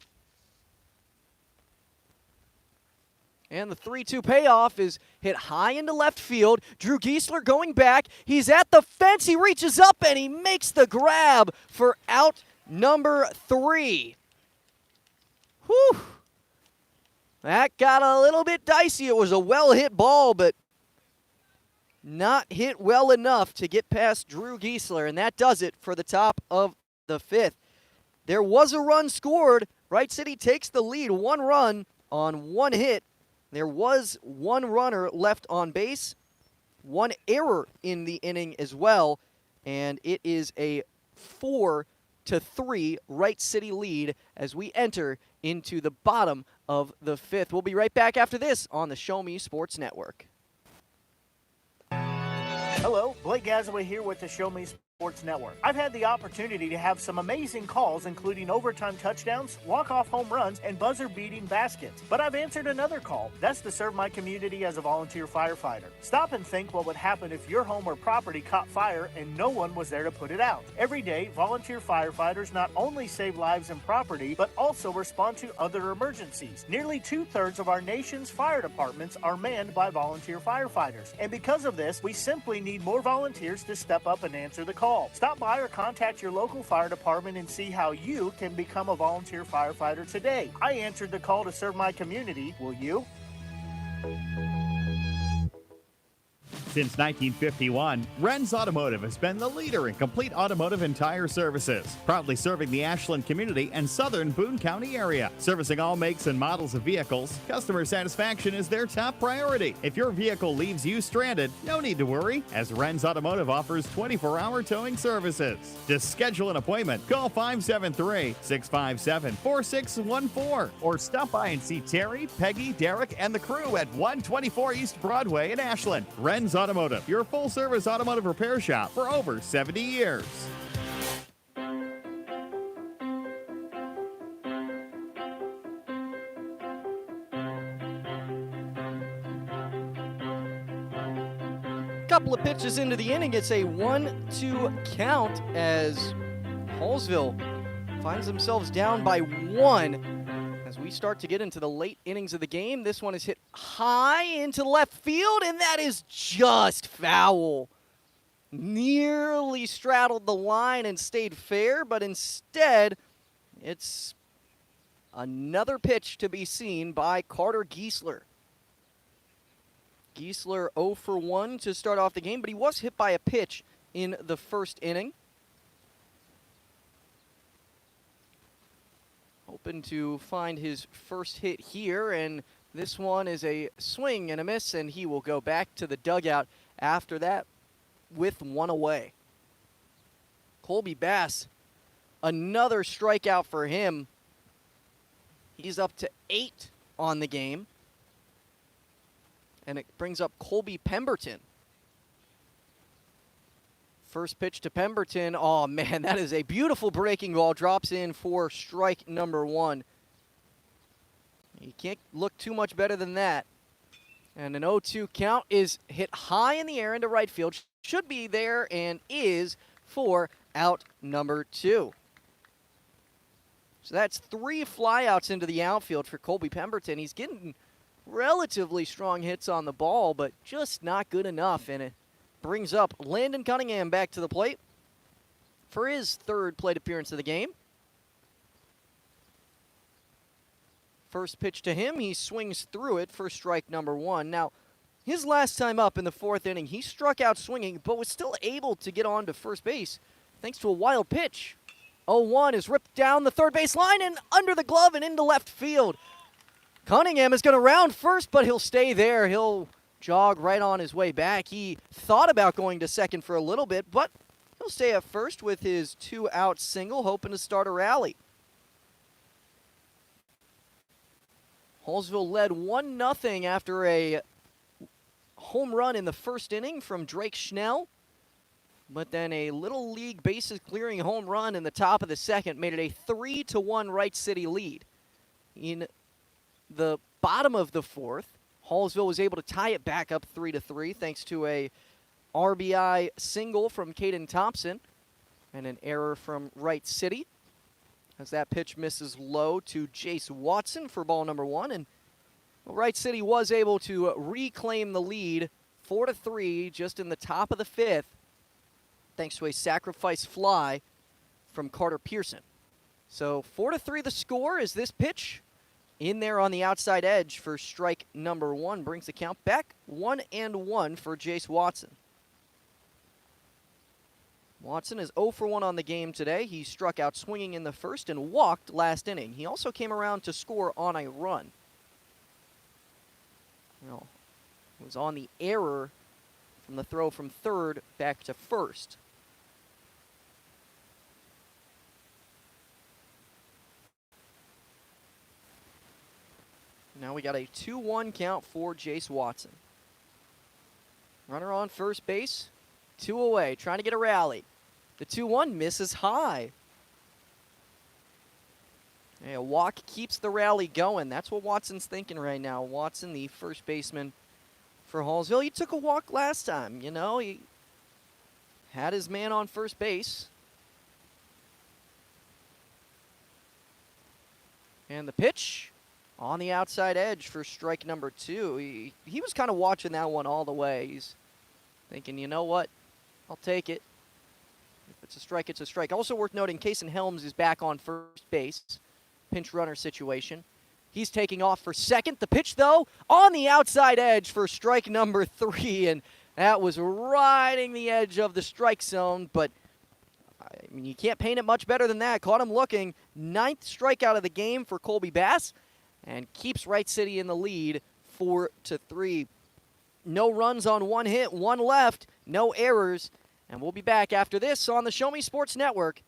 And the 3-2 payoff is hit high into left field. Drew Giesler going back. He's at the fence. He reaches up and he makes the grab for out number 3. Whew. That got a little bit dicey. It was a well-hit ball, but not hit well enough to get past Drew Giesler, and that does it for the top of the 5th. There was a run scored. Wright City takes the lead, 1 run on 1 hit. There was 1 runner left on base, 1 error in the inning as well, and it is a 4-3 Wright City lead as we enter into the bottom of the 5th. We'll be right back after this on the Show Me Sports Network. Hello, Blake Gazaway here with the Show Me Sports Network. I've had the opportunity to have some amazing calls, including overtime touchdowns, walk-off home runs, and buzzer-beating baskets. But I've answered another call. That's to serve my community as a volunteer firefighter. Stop and think what would happen if your home or property caught fire and no one was there to put it out. Every day, volunteer firefighters not only save lives and property, but also respond to other emergencies. Nearly 2/3 of our nation's fire departments are manned by volunteer firefighters. And because of this, we simply need more volunteers to step up and answer the call. Stop by or contact your local fire department and see how you can become a volunteer firefighter today. I answered the call to serve my community. Will you? Since 1951, Wren's Automotive has been the leader in complete automotive and tire services, proudly serving the Ashland community and southern Boone County area. Servicing all makes and models of vehicles, customer satisfaction is their top priority. If your vehicle leaves you stranded, no need to worry, as Wren's Automotive offers 24-hour towing services. To schedule an appointment, call 573-657-4614 or stop by and see Terry, Peggy, Derek, and the crew at 124 East Broadway in Ashland. Wren's Automotive, your full-service automotive repair shop for over 70 years. Couple of pitches into the inning, it's a 1-2 count as Hallsville finds themselves down by 1. As we start to get into the late innings of the game, this one is hit high into left field, and that is just foul. Nearly straddled the line and stayed fair, but instead, it's another pitch to be seen by Carter Giesler. Giesler 0 for 1 to start off the game, but he was hit by a pitch in the first inning. Hoping to find his first hit here, and this one is a swing and a miss, and he will go back to the dugout after that with 1 away. Colby Bass, another strikeout for him. He's up to 8 on the game, and it brings up Colby Pemberton. First pitch to Pemberton. Oh, man, that is a beautiful breaking ball. Drops in for strike number 1. You can't look too much better than that. And an 0-2 count is hit high in the air into right field. Should be there and is for out number 2. So that's 3 flyouts into the outfield for Colby Pemberton. He's getting relatively strong hits on the ball, but just not good enough. And it brings up Landon Cunningham back to the plate for his 3rd plate appearance of the game. First pitch to him, he swings through it for strike number 1. Now, his last time up in the 4th inning, he struck out swinging, but was still able to get on to first base thanks to a wild pitch. 0-1 is ripped down the third base line and under the glove and into left field. Cunningham is going to round first, but he'll stay there. He'll jog right on his way back. He thought about going to second for a little bit, but he'll stay at first with his 2-out single, hoping to start a rally. Hallsville led 1-0 after a home run in the first inning from Drake Schnell, but then a Little League bases-clearing home run in the top of the second made it a 3-1 Wright City lead. In the bottom of the 4th, Hallsville was able to tie it back up 3-3 thanks to a RBI single from Caden Thompson and an error from Wright City, as that pitch misses low to Jace Watson for ball number 1. And Wright City was able to reclaim the lead 4-3 just in the top of the 5th thanks to a sacrifice fly from Carter Pearson. So 4-3 the score as this pitch in there on the outside edge for strike number 1 brings the count back 1-1 for Jace Watson. Watson is 0 for 1 on the game today. He struck out swinging in the first and walked last inning. He also came around to score on a run. Well, it was on the error from the throw from third back to first. Now we got a 2-1 count for Jace Watson. Runner on first base, 2 away, trying to get a rally. The 2-1 misses high. A walk keeps the rally going. That's what Watson's thinking right now. Watson, the first baseman for Hallsville. He took a walk last time, you know. He had his man on first base. And the pitch on the outside edge for strike number 2. He was kind of watching that one all the way. He's thinking, you know what, I'll take it. If it's a strike, it's a strike. Also worth noting, Kason Helms is back on first base. Pinch runner situation. He's taking off for second. The pitch, though, on the outside edge for strike number 3. And that was riding the edge of the strike zone. But, I mean, you can't paint it much better than that. Caught him looking. 9th strikeout of the game for Colby Bass. And keeps Wright City in the lead 4-3. No runs on 1 hit, 1 left. No errors. And we'll be back after this on the Show Me Sports Network.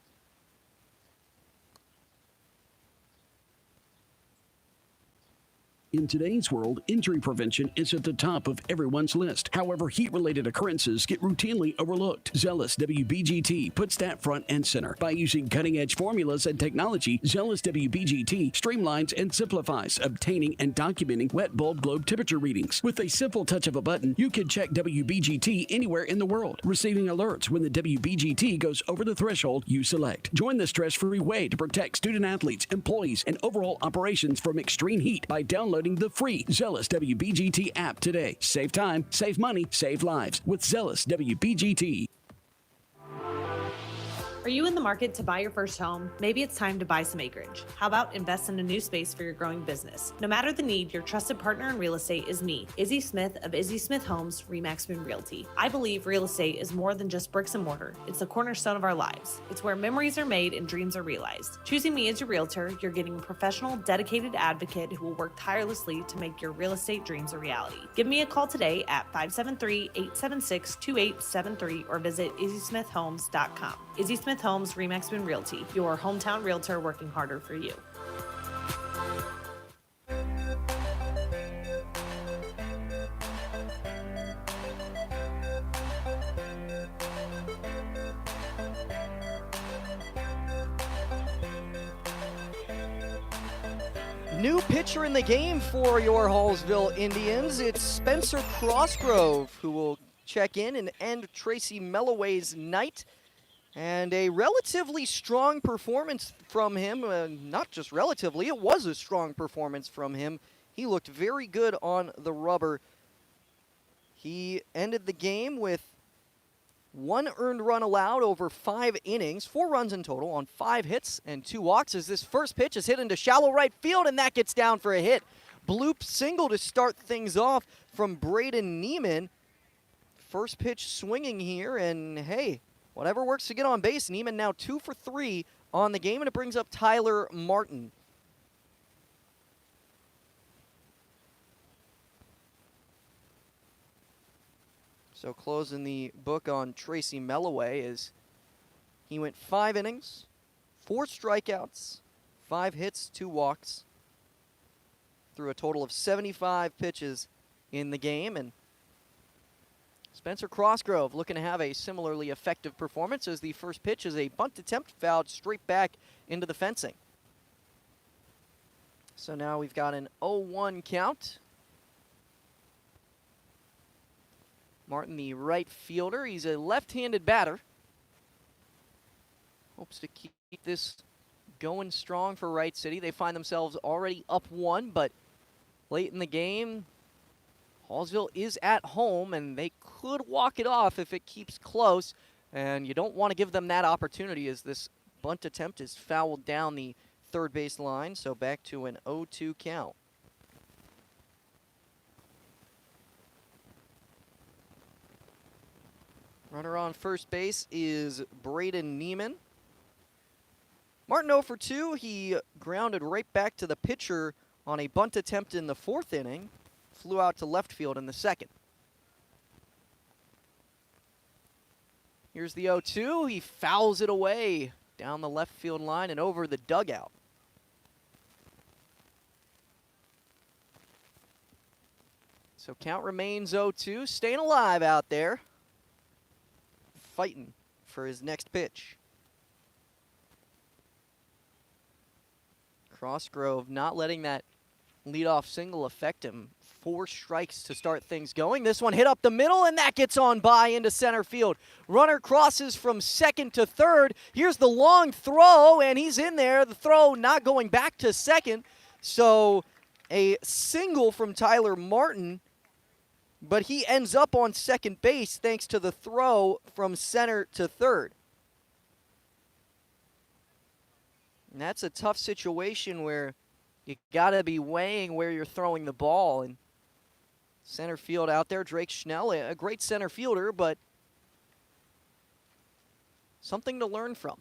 In today's world, injury prevention is at the top of everyone's list. However, heat-related occurrences get routinely overlooked. Zealous WBGT puts that front and center. By using cutting-edge formulas and technology, Zealous WBGT streamlines and simplifies obtaining and documenting wet bulb globe temperature readings. With a simple touch of a button, you can check WBGT anywhere in the world, receiving alerts when the WBGT goes over the threshold you select. Join the stress-free way to protect student-athletes, employees, and overall operations from extreme heat by downloading the free Zealous WBGT app today. Save time, save money, save lives with Zealous WBGT. Are you in the market to buy your first home? Maybe it's time to buy some acreage. How about invest in a new space for your growing business? No matter the need, your trusted partner in real estate is me, Izzy Smith of Izzy Smith Homes, Remax Moon Realty. I believe real estate is more than just bricks and mortar. It's the cornerstone of our lives. It's where memories are made and dreams are realized. Choosing me as your realtor, you're getting a professional, dedicated advocate who will work tirelessly to make your real estate dreams a reality. Give me a call today at 573-876-2873 or visit izzysmithhomes.com. Izzy Smith Homes, Remax Moon Realty, your hometown realtor working harder for you. New pitcher in the game for your Hallsville Indians. It's Spencer Crossgrove who will check in and end Tracy Melloway's night. And a relatively strong performance from him. Not just relatively, it was a strong performance from him. He looked very good on the rubber. He ended the game with 1 earned run allowed over 5 innings, 4 runs in total on 5 hits and 2 walks as this first pitch is hit into shallow right field, and that gets down for a hit. Bloop single to start things off from Braden Neiman. First pitch swinging here, and hey, whatever works to get on base. Neiman now 2 for 3 on the game, and it brings up Tyler Martin. So closing the book on Tracy Melloway is he went 5 innings, 4 strikeouts, 5 hits, 2 walks, through a total of 75 pitches in the game, and Spencer Crossgrove looking to have a similarly effective performance as the first pitch is a bunt attempt fouled straight back into the fencing. So now we've got an 0-1 count. Martin, the right fielder, he's a left-handed batter. Hopes to keep this going strong for Wright City. They find themselves already up 1, but late in the game, Hallsville is at home, and they could walk it off if it keeps close, and you don't want to give them that opportunity as this bunt attempt is fouled down the third base line, so back to an 0-2 count. Runner on first base is Braden Neiman. Martin 0 for 2. He grounded right back to the pitcher on a bunt attempt in the 4th inning. Flew out to left field in the 2nd. Here's the 0-2. He fouls it away down the left field line and over the dugout. So count remains 0-2. Staying alive out there. Fighting for his next pitch. Crossgrove not letting that leadoff single affect him. 4 strikes to start things going. This one hit up the middle, and that gets on by into center field. Runner crosses from second to third. Here's the long throw, and he's in there. The throw not going back to second. So a single from Tyler Martin, but he ends up on second base thanks to the throw from center to third. And that's a tough situation where you got to be weighing where you're throwing the ball. And center field out there, Drake Schnell, a great center fielder, but something to learn from.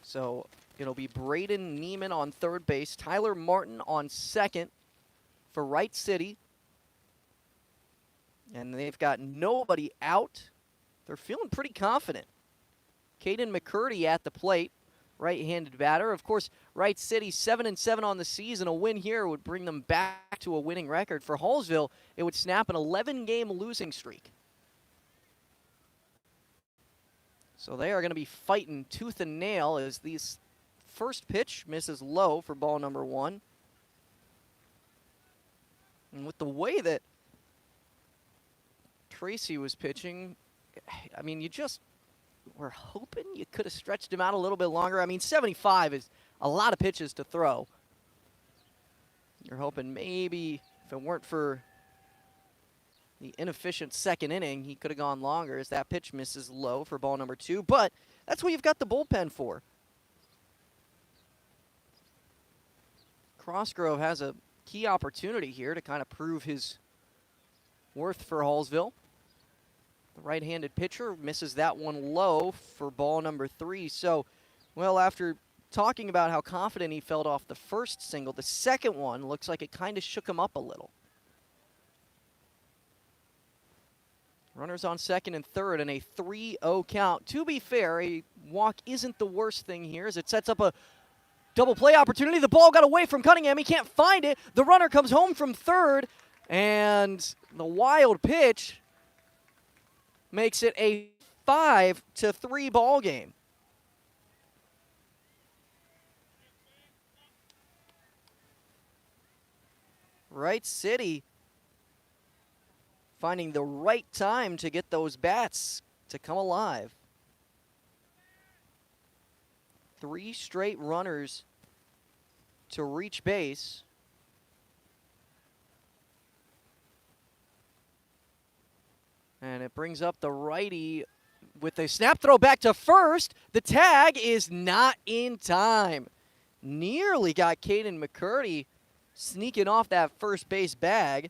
So it'll be Braden Neiman on third base, Tyler Martin on second for Wright City. And they've got nobody out. They're feeling pretty confident. Caden McCurdy at the plate, right-handed batter. Of course, Wright City 7-7 on the season. A win here would bring them back to a winning record. For Hallsville, it would snap an 11-game losing streak. So they are going to be fighting tooth and nail as these first pitch misses low for ball number 1. And with the way that Tracy was pitching, I mean, you just were hoping you could have stretched him out a little bit longer. I mean, 75 is a lot of pitches to throw. You're hoping maybe if it weren't for the inefficient second inning, he could have gone longer as that pitch misses low for ball number 2. But that's what you've got the bullpen for. Crossgrove has a key opportunity here to kind of prove his worth for Hallsville. The right-handed pitcher misses that one low for ball number 3. So, well, after talking about how confident he felt off the first single, the second one looks like it kind of shook him up a little. Runners on second and third and a 3-0 count. To be fair, a walk isn't the worst thing here as it sets up a double play opportunity. The ball got away from Cunningham. He can't find it. The runner comes home from third, and the wild pitch makes it a 5-3 ball game. Wright City finding the right time to get those bats to come alive. 3 straight runners to reach base. And it brings up the righty with a snap throw back to first. The tag is not in time. Nearly got Caden McCurdy sneaking off that first base bag,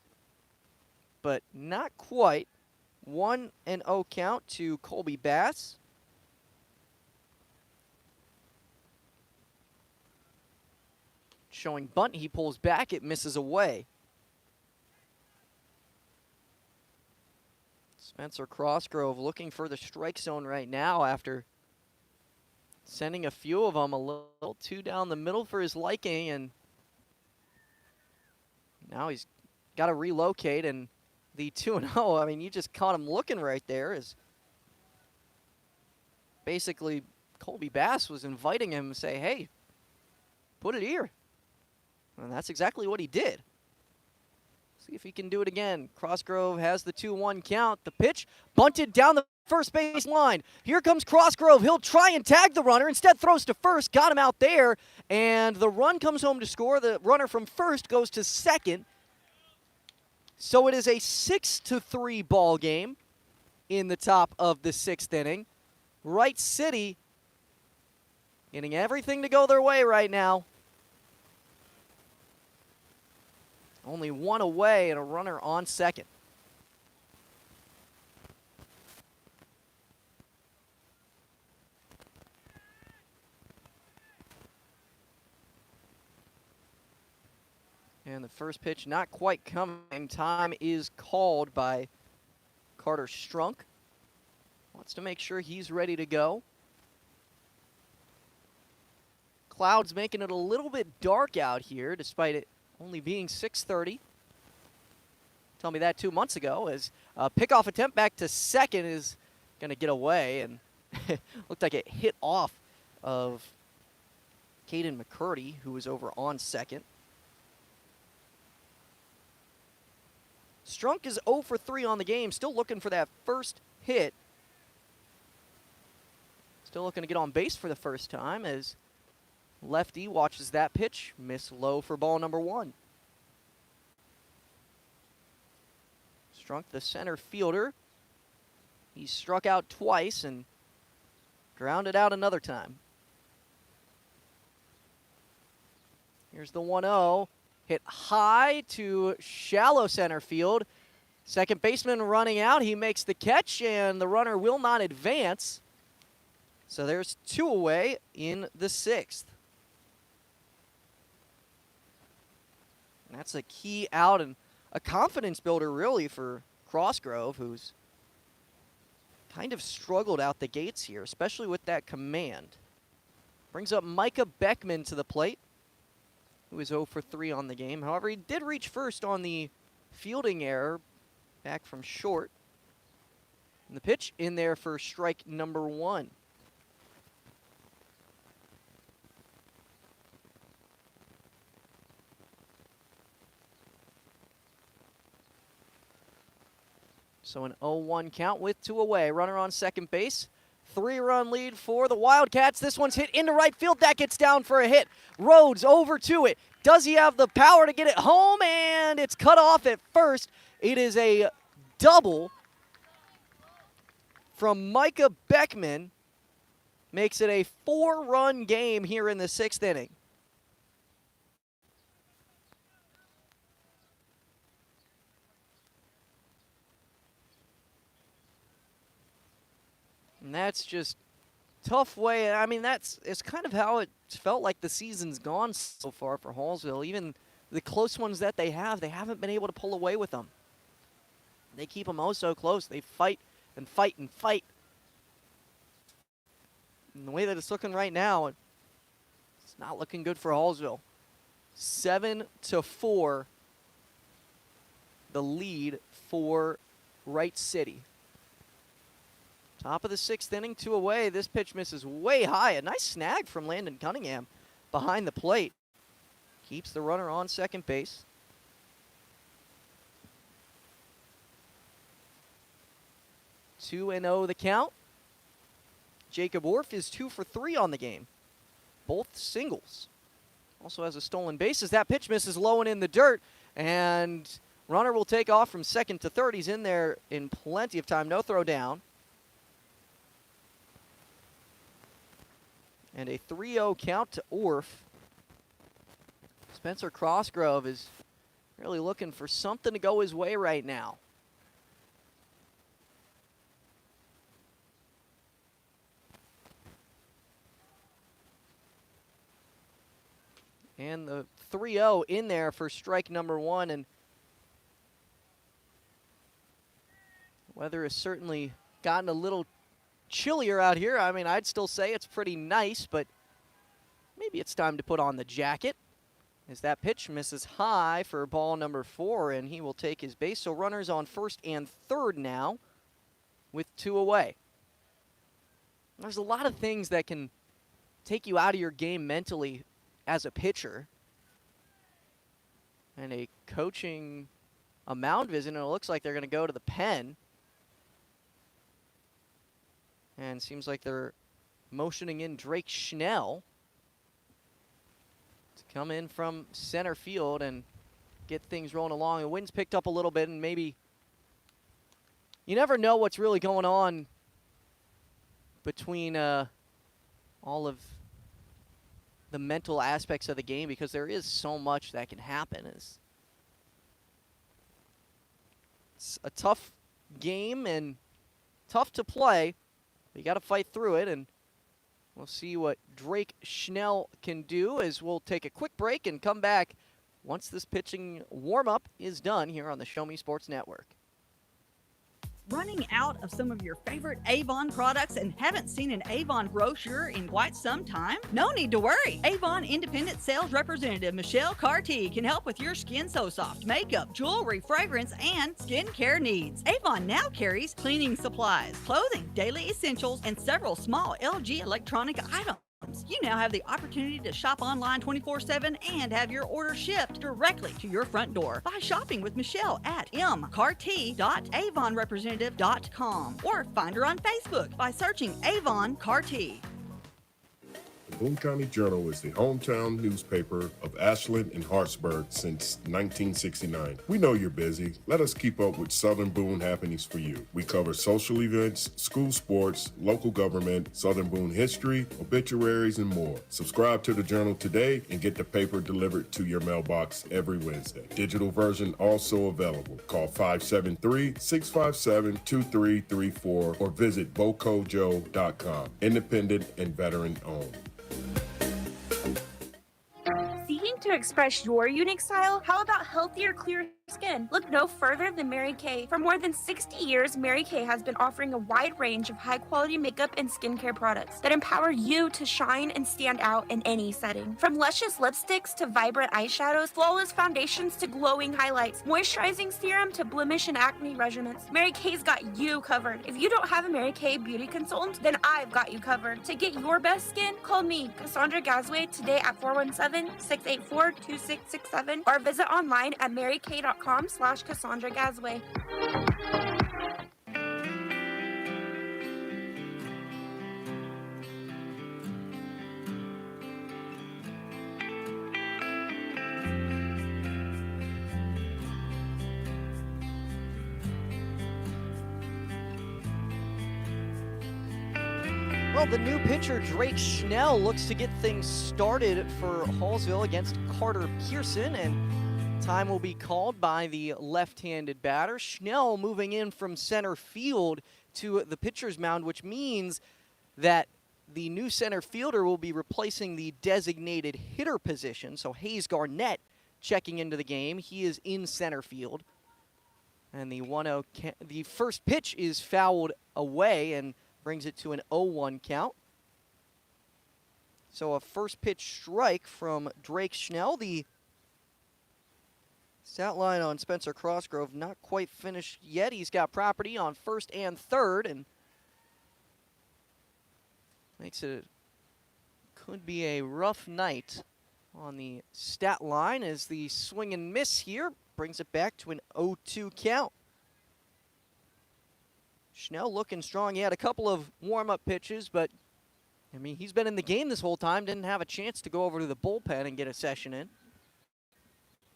but not quite. 1-0 count to Colby Bass. Showing bunt, he pulls back, it misses away. Spencer Crossgrove looking for the strike zone right now after sending a few of them a little too down the middle for his liking, and now he's got to relocate, and the 2-0, I mean, you just caught him looking right there as basically Colby Bass was inviting him to say, hey, put it here. And that's exactly what he did. See if he can do it again. Crossgrove has the 2-1 count. The pitch bunted down the first base line. Here comes Crossgrove. He'll try and tag the runner. Instead throws to first. Got him out there. And the run comes home to score. The runner from first goes to second. So it is a 6-3 ball game in the top of the 6th inning. Wright City getting everything to go their way right now. Only one away and a runner on second. And the first pitch not quite coming. Time is called by Carter Strunk. Wants to make sure he's ready to go. Clouds making it a little bit dark out here despite it only being 6:30. tell me that 2 months ago, as a pickoff attempt back to second is going to get away, and looked like it hit off of Caden McCurdy, who was over on second. Strunk is 0 for 3 on the game, still looking for that first hit. Still looking to get on base for the first time as lefty watches that pitch, miss low for ball number 1. Strunk, the center fielder. He struck out twice and grounded out another time. Here's the 1-0. Hit high to shallow center field. Second baseman running out. He makes the catch, and the runner will not advance. So there's 2 away in the 6th. And that's a key out and a confidence builder, really, for Crossgrove, who's kind of struggled out the gates here, especially with that command. Brings up Micah Beckman to the plate, who is 0 for 3 on the game. However, he did reach first on the fielding error back from short. And the pitch in there for strike number 1. So an 0-1 count with 2 away. Runner on second base. 3-run lead for the Wildcats. This one's hit into right field. That gets down for a hit. Rhodes over to it. Does he have the power to get it home? And it's cut off at first. It is a double from Micah Beckman. Makes it a 4-run game here in the 6th inning. And that's just tough way. I mean, it's kind of how it felt like the season's gone so far for Hallsville. Even the close ones that they haven't been able to pull away with them. They keep them oh so close. They fight and fight and fight. And the way that it's looking right now, it's not looking good for Hallsville. 7-4, the lead for Wright City. Top of the 6th inning, 2 away. This pitch misses way high. A nice snag from Landon Cunningham behind the plate. Keeps the runner on second base. 2-0 the count. Jacob Orff is 2 for 3 on the game. Both singles. Also has a stolen base as that pitch misses low and in the dirt. And runner will take off from second to third. He's in there in plenty of time. No throw down. And a 3-0 count to Orff. Spencer Crossgrove is really looking for something to go his way right now. And the 3-0 in there for strike number 1. And weather has certainly gotten a little chillier out here. I mean, I'd still say it's pretty nice, but maybe it's time to put on the jacket. As that pitch misses high for ball number 4, and he will take his base. So runners on first and third now with 2 away. There's a lot of things that can take you out of your game mentally as a pitcher. And a mound visit, and it looks like they're going to go to the pen. And seems like they're motioning in Drake Schnell to come in from center field and get things rolling along. The wind's picked up a little bit, and maybe you never know what's really going on between all of the mental aspects of the game, because there is so much that can happen. It's a tough game and tough to play. You got to fight through it, and we'll see what Drake Schnell can do as we'll take a quick break and come back once this pitching warm-up is done here on the Show Me Sports Network. Running out of some of your favorite Avon products and haven't seen an Avon brochure in quite some time? No need to worry. Avon Independent Sales Representative Michelle Carty can help with your Skin So Soft makeup, jewelry, fragrance, and skincare needs. Avon now carries cleaning supplies, clothing, daily essentials, and several small LG electronic items. You now have the opportunity to shop online 24/7 and have your order shipped directly to your front door by shopping with Michelle at mcarty.avonrepresentative.com or find her on Facebook by searching Avon Carty. The Boone County Journal is the hometown newspaper of Ashland and Hartsburg since 1969. We know you're busy. Let us keep up with Southern Boone happenings for you. We cover social events, school sports, local government, Southern Boone history, obituaries, and more. Subscribe to the Journal today and get the paper delivered to your mailbox every Wednesday. Digital version also available. Call 573-657-2334 or visit bocojo.com. Independent and veteran owned. Seeking to express your unique style? How about healthier, clear skin? Look no further than Mary Kay. For more than 60 years, Mary Kay has been offering a wide range of high-quality makeup and skincare products that empower you to shine and stand out in any setting. From luscious lipsticks to vibrant eyeshadows, flawless foundations to glowing highlights, moisturizing serum to blemish and acne regimens, Mary Kay's got you covered. If you don't have a Mary Kay beauty consultant, then I've got you covered. To get your best skin, call me, Cassandra Gasway, today at 417-684-2667 or visit online at marykay.com/Cassandra Gasway. Well, the new pitcher, Drake Schnell, looks to get things started for Hallsville against Carter Pearson, and time will be called by the left-handed batter. Schnell moving in from center field to the pitcher's mound, which means that the new center fielder will be replacing the designated hitter position. So Hayes Garnett checking into the game. He is in center field. And the 1-0, the first pitch is fouled away and brings it to an 0-1 count. So a first pitch strike from Drake Schnell. The stat line on Spencer Crossgrove not quite finished yet. He's got property on first and third, and makes it could be a rough night on the stat line as the swing and miss here brings it back to an 0-2 count. Schnell looking strong. He had a couple of warm-up pitches, but, I mean, he's been in the game this whole time. Didn't have a chance to go over to the bullpen and get a session in.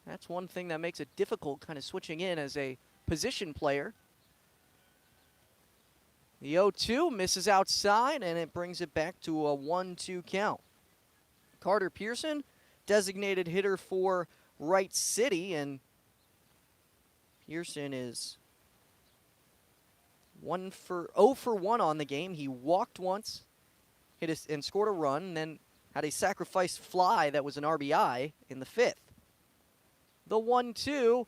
That's one thing that makes it difficult kind of switching in as a position player. The 0-2 misses outside, and it brings it back to a 1-2 count. Carter Pearson, designated hitter for Wright City, and Pearson is 0 for 1 on the game. He walked once, and scored a run, and then had a sacrifice fly that was an RBI in the 5th. The 1-2,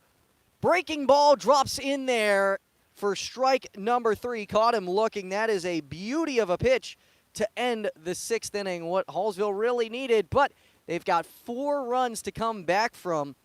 breaking ball drops in there for strike number 3. Caught him looking. That is a beauty of a pitch to end the 6th inning, what Hallsville really needed, but they've got 4 runs to come back from.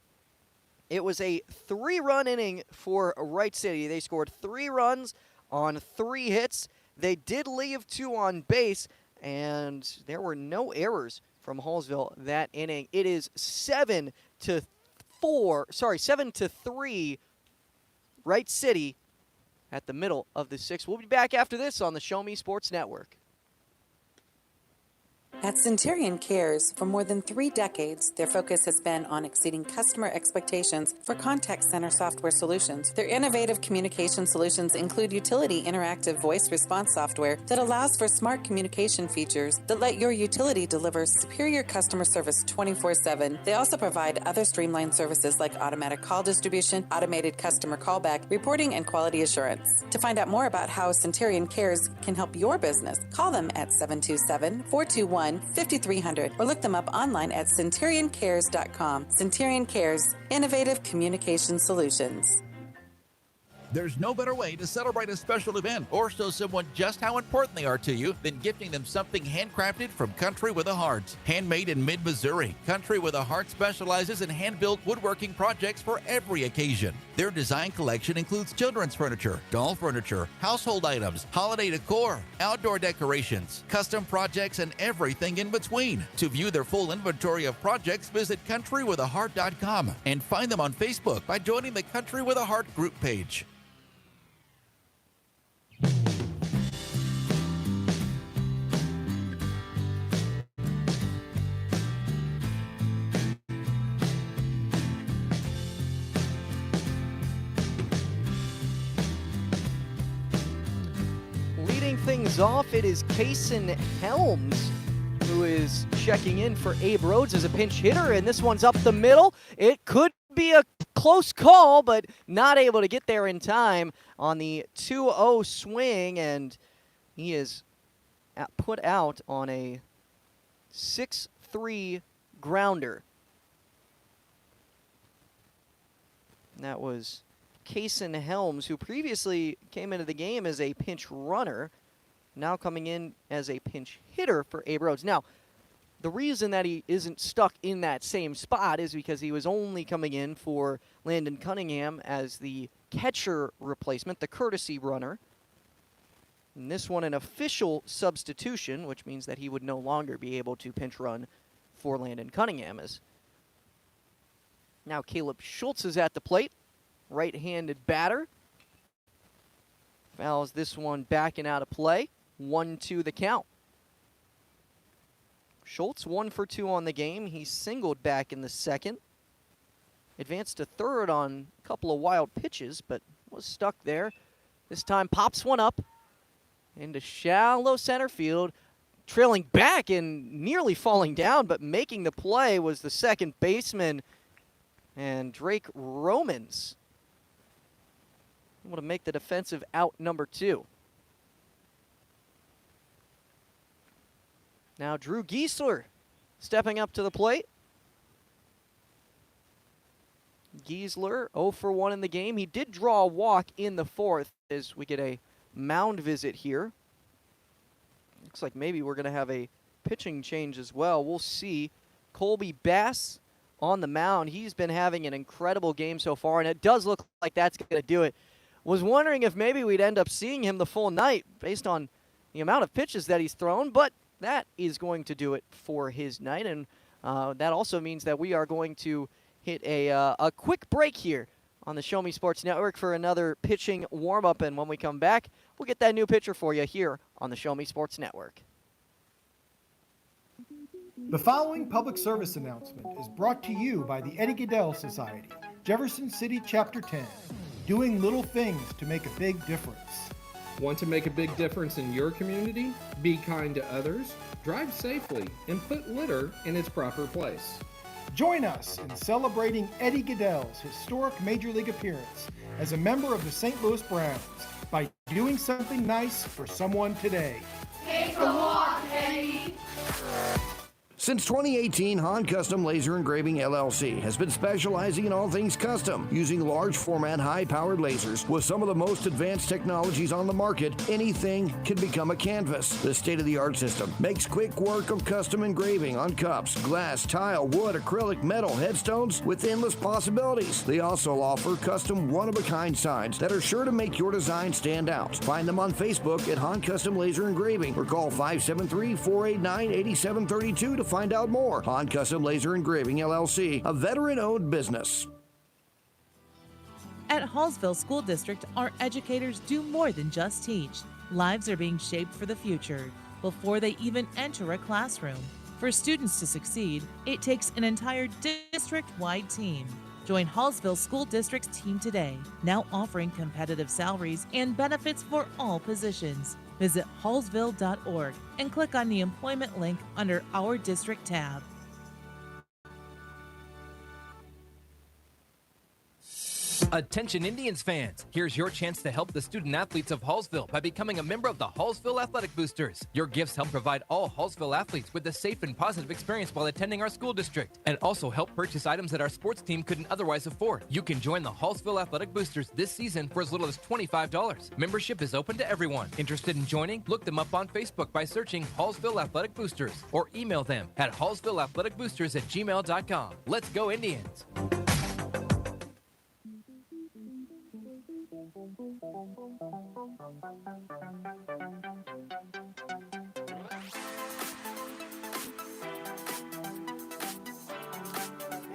It was a 3-run inning for Wright City. They scored 3 runs on 3 hits. They did leave 2 on base, and there were no errors from Hallsville that inning. It is 7-3 Wright City at the middle of the 6th. We'll be back after this on the Show Me Sports Network. At Centurion Cares, for more than 3 decades, their focus has been on exceeding customer expectations for contact center software solutions. Their innovative communication solutions include utility interactive voice response software that allows for smart communication features that let your utility deliver superior customer service 24/7. They also provide other streamlined services like automatic call distribution, automated customer callback, reporting, and quality assurance. To find out more about how Centurion Cares can help your business, call them at 727-421-5300 or look them up online at centurioncares.com. Centurion Cares, innovative communication solutions. There's no better way to celebrate a special event or show someone just how important they are to you than gifting them something handcrafted from Country with a Heart. Handmade in mid-Missouri, Country with a Heart specializes in hand-built woodworking projects for every occasion. Their design collection includes children's furniture, doll furniture, household items, holiday decor, outdoor decorations, custom projects, and everything in between. To view their full inventory of projects, visit countrywithaheart.com and find them on Facebook by joining the Country with a Heart group page. Leading things off, it is Kason Helms who is checking in for Abe Rhodes as a pinch hitter, and this one's up the middle. It could be a close call, but not able to get there in time on the 2-0 swing, and he is put out on a 6-3 grounder. And that was Kason Helms, who previously came into the game as a pinch runner, now coming in as a pinch hitter for Abe Rhodes. Now, the reason that he isn't stuck in that same spot is because he was only coming in for Landon Cunningham as the catcher replacement, the courtesy runner. And this one an official substitution, which means that he would no longer be able to pinch run for Landon Cunningham. As now Caleb Schultz is at the plate, right-handed batter. Fouls this one back and out of play. 1-2 the count. Schultz 1 for 2 on the game. He singled back in the second. Advanced to third on a couple of wild pitches, but was stuck there. This time pops one up into shallow center field. Trailing back and nearly falling down, but making the play was the second baseman, and Drake Romans able to make the defensive out number 2. Now Drew Giesler stepping up to the plate. Giesler 0 for 1 in the game. He did draw a walk in the 4th as we get a mound visit here. Looks like maybe we're going to have a pitching change as well. We'll see. Colby Bass on the mound. He's been having an incredible game so far, and it does look like that's going to do it. Was wondering if maybe we'd end up seeing him the full night based on the amount of pitches that he's thrown, but that is going to do it for his night, and that also means that we are going to hit a quick break here on the Show Me Sports Network for another pitching warm-up, and when we come back, we'll get that new pitcher for you here on the Show Me Sports Network. The following public service announcement is brought to you by the Eddie Gaedel Society, Jefferson City Chapter 10, doing little things to make a big difference. Want to make a big difference in your community? Be kind to others, drive safely, and put litter in its proper place. Join us in celebrating Eddie Gaedel's historic Major League appearance as a member of the St. Louis Browns by doing something nice for someone today. Take a walk, Eddie. Since 2018, Han Custom Laser Engraving LLC has been specializing in all things custom, using large format, high-powered lasers with some of the most advanced technologies on the market. Anything can become a canvas. This state-of-the-art system makes quick work of custom engraving on cups, glass, tile, wood, acrylic, metal, headstones with endless possibilities. They also offer custom one-of-a-kind signs that are sure to make your design stand out. Find them on Facebook at Han Custom Laser Engraving or call 573-489-8732 to find out more. Han Custom Laser Engraving LLC, a veteran-owned business. At Hallsville School District, our educators do more than just teach. Lives are being shaped for the future before they even enter a classroom. For students to succeed, it takes an entire district-wide team. Join Hallsville School District's team today, now offering competitive salaries and benefits for all positions. Visit hallsville.org and click on the employment link under Our District tab. Attention Indians fans, here's your chance to help the student athletes of Hallsville by becoming a member of the Hallsville Athletic Boosters. Your gifts help provide all Hallsville athletes with a safe and positive experience while attending our school district, and also help purchase items that our sports team couldn't otherwise afford. You can join the Hallsville Athletic Boosters this season for as little as $25. Membership is open to everyone. Interested in joining? Look them up on Facebook by searching Hallsville Athletic Boosters or email them at hallsvilleathleticboosters@gmail.com. Let's go Indians!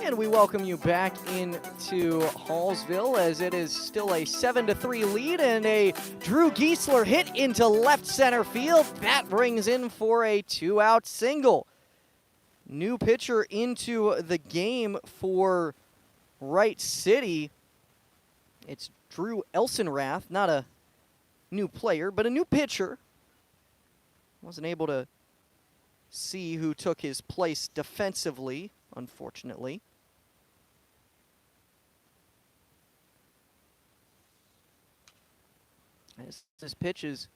And we welcome you back into Hallsville as it is still a 7-3 lead, and a Drew Giesler hit into left center field. That brings in for a 2-out single. New pitcher into the game for Wright City. It's Drew Elsenrath, not a new player, but a new pitcher. Wasn't able to see who took his place defensively, unfortunately. As this pitch is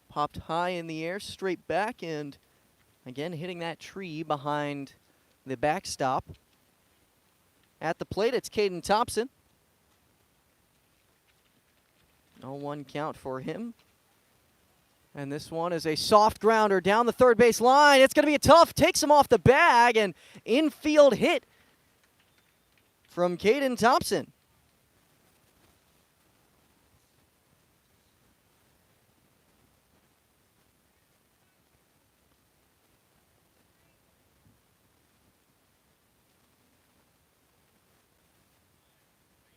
popped high in the air, straight back, and again hitting that tree behind the backstop. At the plate, it's Caden Thompson. 0-1 count for him. And this one is a soft grounder down the third base line. It's going to be a tough, takes him off the bag, and infield hit from Caden Thompson.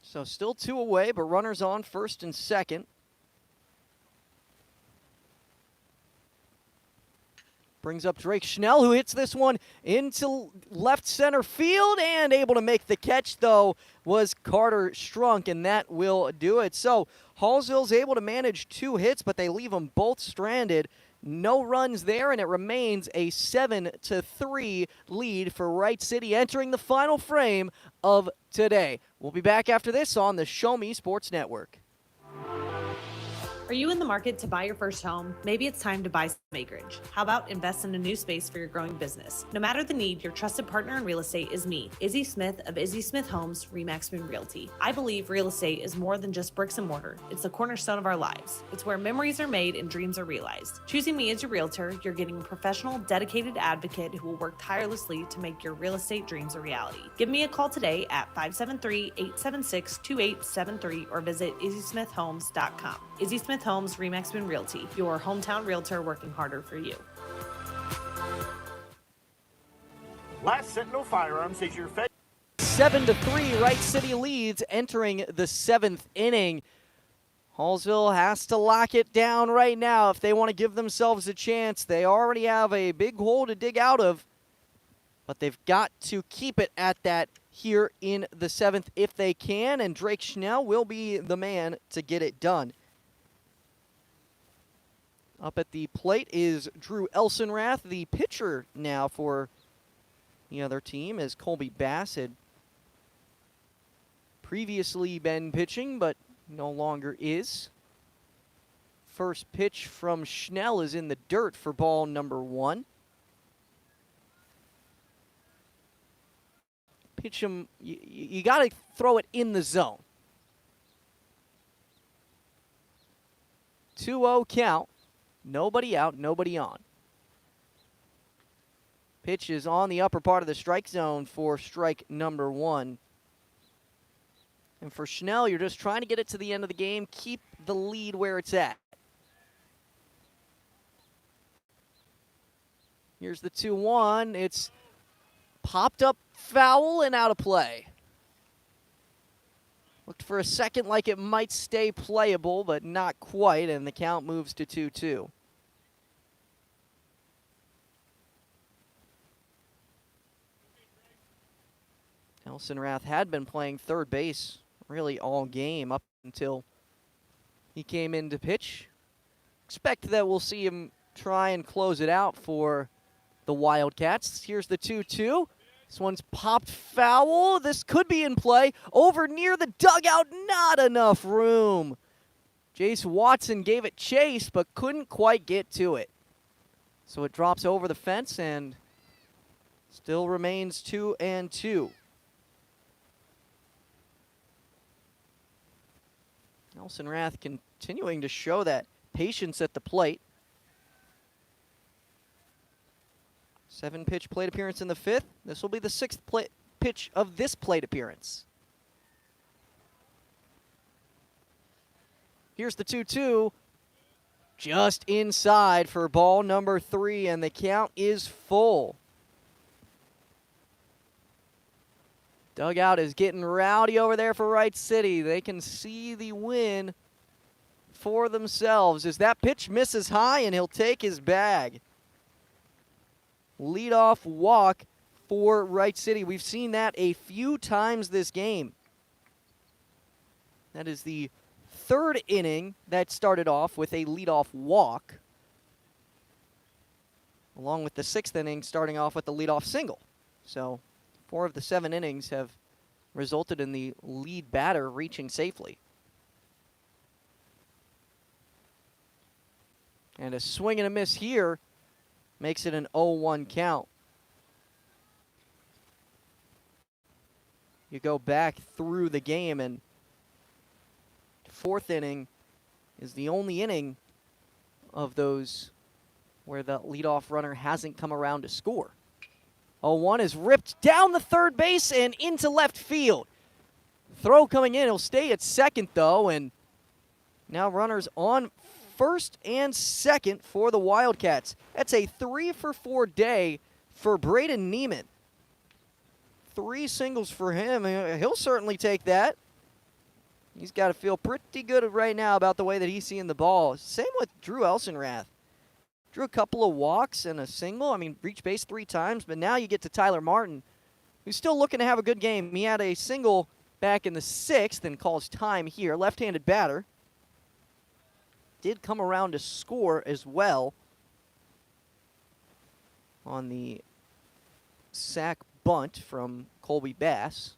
So still 2 away, but runners on first and second. Brings up Drake Schnell, who hits this one into left center field, and able to make the catch, though, was Carter Strunk, and that will do it. So Hallsville's able to manage 2 hits, but they leave them both stranded. No runs there, and it remains a 7-3 lead for Wright City entering the final frame of today. We'll be back after this on the Show Me Sports Network. Are you in the market to buy your first home? Maybe it's time to buy some acreage. How about invest in a new space for your growing business? No matter the need, your trusted partner in real estate is me, Izzy Smith of Izzy Smith Homes, Remax Moon Realty. I believe real estate is more than just bricks and mortar. It's the cornerstone of our lives. It's where memories are made and dreams are realized. Choosing me as your realtor, you're getting a professional, dedicated advocate who will work tirelessly to make your real estate dreams a reality. Give me a call today at 573-876-2873 or visit izzysmithhomes.com. Izzy Smith Homes, Remax Moon Realty, your hometown realtor working harder for you. Last Sentinel Firearms is your 7-3, Wright City leads entering the 7th inning. Hallsville has to lock it down right now if they want to give themselves a chance. They already have a big hole to dig out of, but they've got to keep it at that here in the 7th if they can, and Drake Schnell will be the man to get it done. Up at the plate is Drew Elsenrath, the pitcher now for the other team, as Colby Bass had previously been pitching, but no longer is. First pitch from Schnell is in the dirt for ball number 1. Pitch him, you got to throw it in the zone. 2-0 count. Nobody out, nobody on. Pitch is on the upper part of the strike zone for strike number 1. And for Schnell, you're just trying to get it to the end of the game, keep the lead where it's at. Here's the 2-1. It's popped up foul and out of play. Looked for a second like it might stay playable, but not quite, and the count moves to 2-2. Elsenrath had been playing third base really all game up until he came in to pitch. Expect that we'll see him try and close it out for the Wildcats. Here's the 2-2. This one's popped foul. This could be in play. Over near the dugout, not enough room. Jace Watson gave it chase, but couldn't quite get to it. So it drops over the fence and still remains 2-2. Nelson Rath continuing to show that patience at the plate. 7-pitch plate appearance in the 5th. This will be the 6th pitch of this plate appearance. Here's the 2-2. Just inside for ball number 3, and the count is full. Dugout is getting rowdy over there for Wright City. They can see the win for themselves as that pitch misses high, and he'll take his bag. Leadoff walk for Wright City. We've seen that a few times this game. That is the 3rd inning that started off with a leadoff walk, along with the 6th inning starting off with the leadoff single. So 4 of the 7 innings have resulted in the lead batter reaching safely. And a swing and a miss here makes it an 0-1 count. You go back through the game, and 4th inning is the only inning of those where the leadoff runner hasn't come around to score. 0-1 is ripped down the third base and into left field. Throw coming in. He'll stay at second, though, and now runners on first and second for the Wildcats. That's a 3-for-4 day for Braden Neiman. 3 singles for him. He'll certainly take that. He's got to feel pretty good right now about the way that he's seeing the ball. Same with Drew Elsenrath. Drew a couple of walks and a single. I mean, reached base 3 times, but now you get to Tyler Martin, who's still looking to have a good game. He had a single back in the 6th and calls time here. Left-handed batter. Did come around to score as well on the sac bunt from Colby Bass.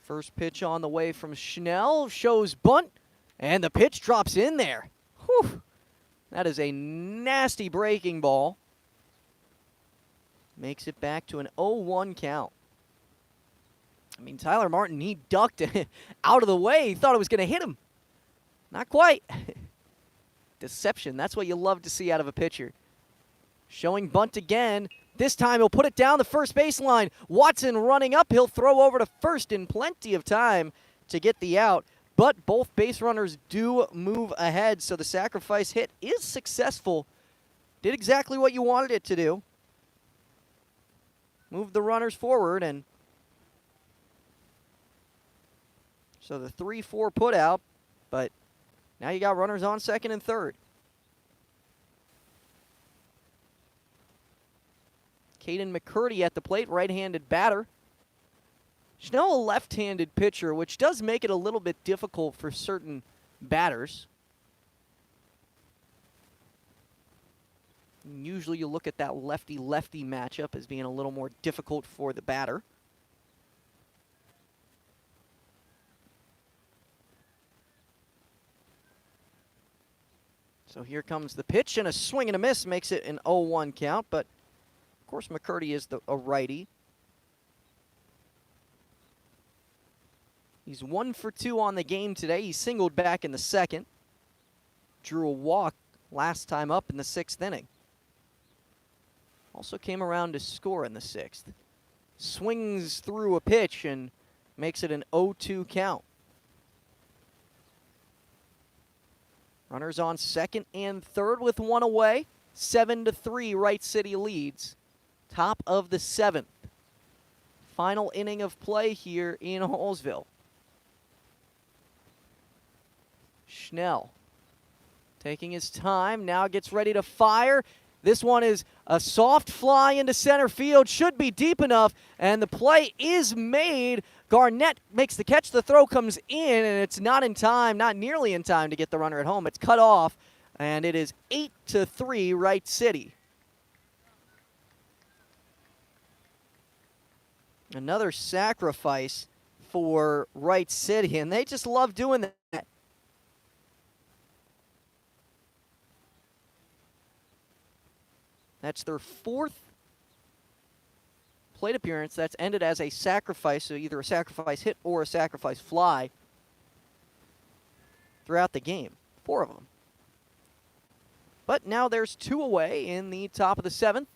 First pitch on the way from Schnell. Shows bunt, and the pitch drops in there. Whew. That is a nasty breaking ball. Makes it back to an 0-1 count. I mean, Tyler Martin, he ducked out of the way. He thought it was going to hit him. Not quite. Deception. That's what you love to see out of a pitcher. Showing bunt again. This time he'll put it down the first baseline. Watson running up. He'll throw over to first in plenty of time to get the out. But both base runners do move ahead, so the sacrifice hit is successful. Did exactly what you wanted it to do. Moved the runners forward, and so the 3-4 put out, but now you got runners on second and third. Caden McCurdy at the plate, right-handed batter. Schnell, a left-handed pitcher, which does make it a little bit difficult for certain batters. Usually you look at that lefty-lefty matchup as being a little more difficult for the batter. So here comes the pitch, and a swing and a miss makes it an 0-1 count, but of course McCurdy is a righty. He's 1 for 2 on the game today. He singled back in the 2nd. Drew a walk last time up in the 6th inning. Also came around to score in the 6th. Swings through a pitch and makes it an 0-2 count. Runners on second and third with 1 away. 7-3, Wright City leads. Top of the 7th. Final inning of play here in Hallsville. Schnell taking his time, now gets ready to fire. This one is a soft fly into center field, should be deep enough, and the play is made. Garnett makes the catch, the throw comes in, and it's not in time, not nearly in time to get the runner at home. It's cut off, and it is 8-3 Wright City. Another sacrifice for Wright City, and they just love doing that. That's their 4th plate appearance that's ended as a sacrifice, so either a sacrifice hit or a sacrifice fly throughout the game. 4 of them. But now there's 2 away in the top of the 7th.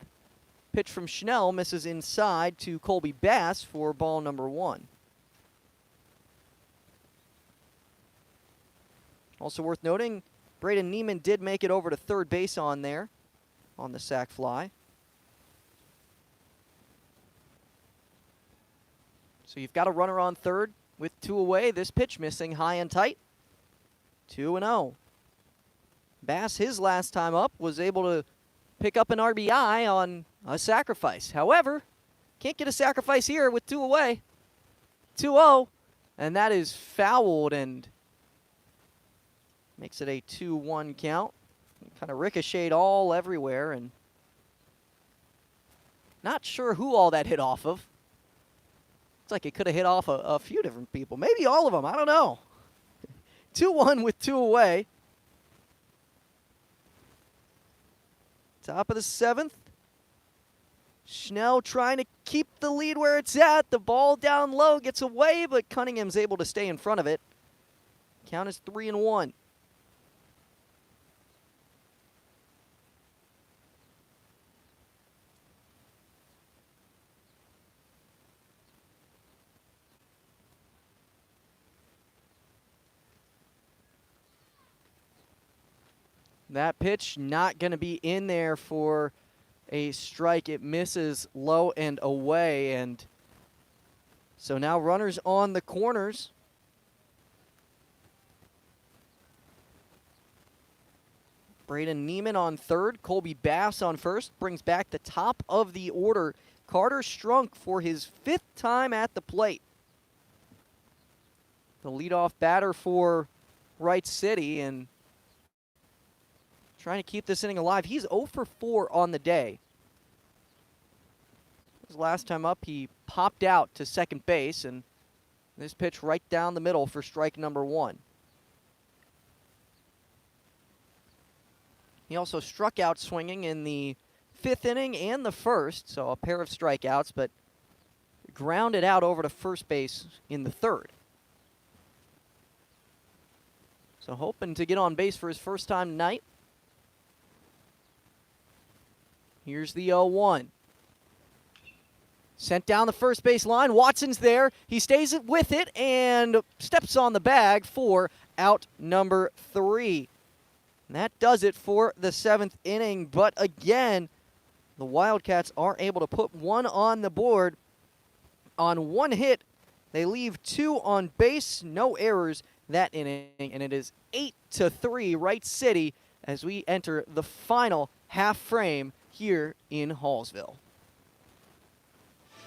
Pitch from Schnell misses inside to Colby Bass for ball number 1. Also worth noting, Braden Neiman did make it over to third base on there, on the sac fly. So you've got a runner on third with 2 away. This pitch missing high and tight. 2-0. Bass, his last time up, was able to pick up an RBI on a sacrifice. However, can't get a sacrifice here with 2 away. 2-0, and that is fouled and makes it a 2-1 count. Kind of ricocheted all everywhere, and not sure who all that hit off of. Looks like it could have hit off a few different people. Maybe all of them, I don't know. 2-1 with 2 away. Top of the 7th. Schnell trying to keep the lead where it's at. The ball down low gets away, but Cunningham's able to stay in front of it. Count is 3-1. That pitch not going to be in there for a strike. It misses low and away. And so now runners on the corners. Braden Neiman on third. Colby Bass on first. Brings back the top of the order. Carter Strunk for his 5th time at the plate. The leadoff batter for Wright City, and trying to keep this inning alive. He's 0 for 4 on the day. His last time up, he popped out to second base, and this pitch right down the middle for strike number 1. He also struck out swinging in the 5th inning and the 1st, so a pair of strikeouts, but grounded out over to first base in the 3rd. So hoping to get on base for his first time tonight. Here's the 0-1. Sent down the first base line. Watson's there. He stays with it and steps on the bag for out number 3. And that does it for the 7th inning. But again, the Wildcats are able to put 1 on the board. On 1 hit, they leave 2 on base. No errors that inning. And it is 8-3 Wright City as we enter the final half frame here in Hallsville.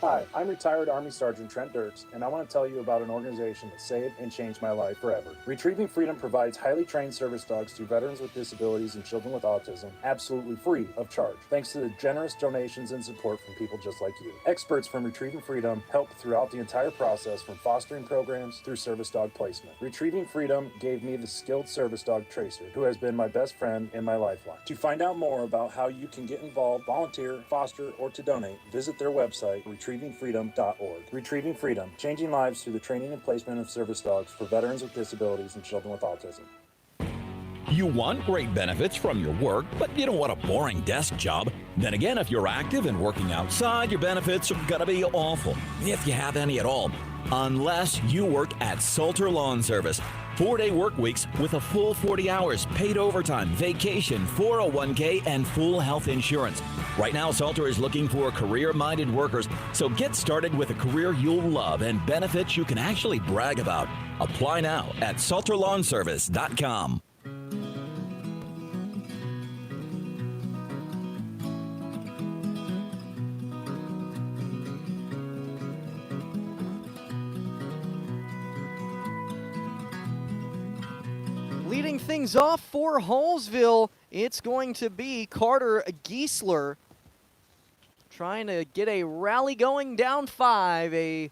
Hi, I'm retired Army Sergeant Trent Dirks, and I want to tell you about an organization that saved and changed my life forever. Retrieving Freedom provides highly trained service dogs to veterans with disabilities and children with autism, absolutely free of charge, thanks to the generous donations and support from people just like you. Experts from Retrieving Freedom help throughout the entire process, from fostering programs through service dog placement. Retrieving Freedom gave me the skilled service dog Tracer, who has been my best friend and my lifeline. To find out more about how you can get involved, volunteer, foster, or to donate, visit their website, retrievingfreedom.org. Retrieving Freedom, changing lives through the training and placement of service dogs for veterans with disabilities and children with autism. You want great benefits from your work, but you don't want a boring desk job. Then again, if you're active and working outside, your benefits are gonna be awful, if you have any at all. Unless you work at Salter Lawn Service. 4-day work weeks with a full 40 hours, paid overtime, vacation, 401k, and full health insurance. Right now, Salter is looking for career-minded workers, so get started with a career you'll love and benefits you can actually brag about. Apply now at salterlawnservice.com. Leading things off for Hallsville, it's going to be Carter Giesler trying to get a rally going, down 5. A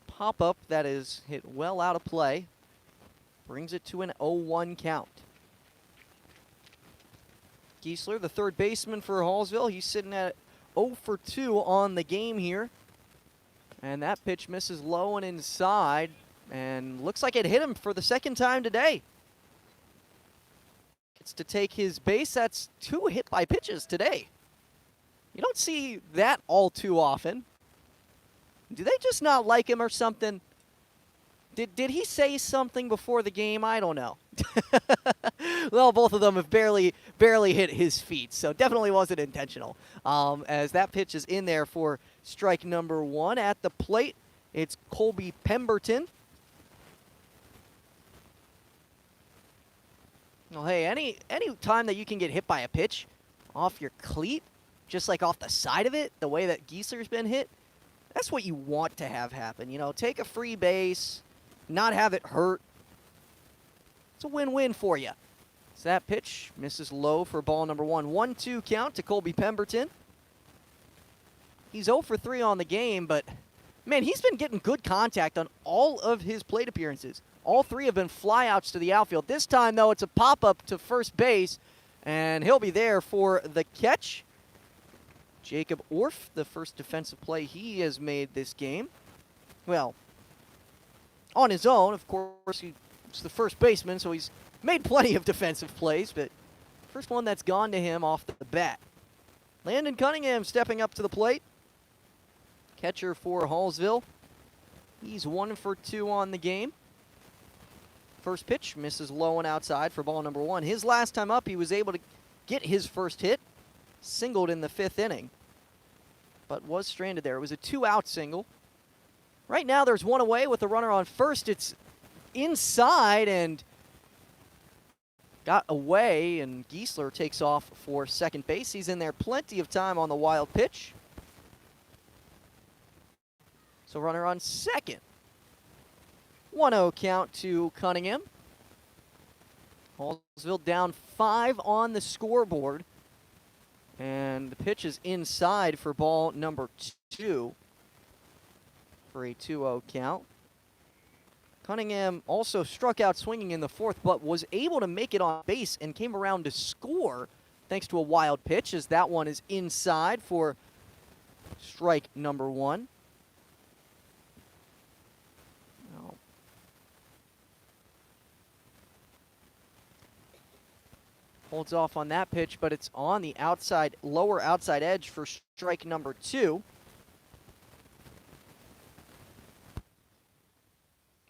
pop-up that is hit well out of play. Brings it to an 0-1 count. Giesler, the third baseman for Hallsville, he's sitting at 0 for 2 on the game here. And that pitch misses low and inside, and looks like it hit him for the second time today. Gets to take his base. That's 2 hit by pitches today. You don't see that all too often. Do they just not like him or something? Did he say something before the game? I don't know. Well, both of them have barely hit his feet, so definitely wasn't intentional. As that pitch is in there for strike number 1 at the plate, it's Colby Pemberton. Well, hey, any time that you can get hit by a pitch off your cleat, just like off the side of it, the way that Giesler's been hit, that's what you want to have happen. You know, take a free base, not have it hurt. It's a win-win for you. So that pitch misses low for ball number 1. 1-2 count to Colby Pemberton. He's 0 for 3 on the game, but, man, he's been getting good contact on all of his plate appearances. All 3 have been flyouts to the outfield. This time, though, it's a pop-up to first base, and he'll be there for the catch. Jacob Orff, the first defensive play he has made this game. Well, on his own, of course, he's the first baseman, so he's made plenty of defensive plays, but first one that's gone to him off the bat. Landon Cunningham stepping up to the plate. Catcher for Hallsville. He's 1 for 2 on the game. First pitch misses low and outside for ball number 1. His last time up, he was able to get his first hit. Singled in the 5th inning, but was stranded there. It was a 2-out single. Right now, there's 1 away with a runner on first. It's inside and got away, and Giesler takes off for second base. He's in there plenty of time on the wild pitch. So runner on second. 1-0 count to Cunningham. Hallsville down 5 on the scoreboard. And the pitch is inside for ball number 2 for a 2-0 count. Cunningham also struck out swinging in the 4th, but was able to make it on base and came around to score thanks to a wild pitch, as that one is inside for strike number 1. Now, holds off on that pitch, but it's on the outside, lower outside edge for strike number 2.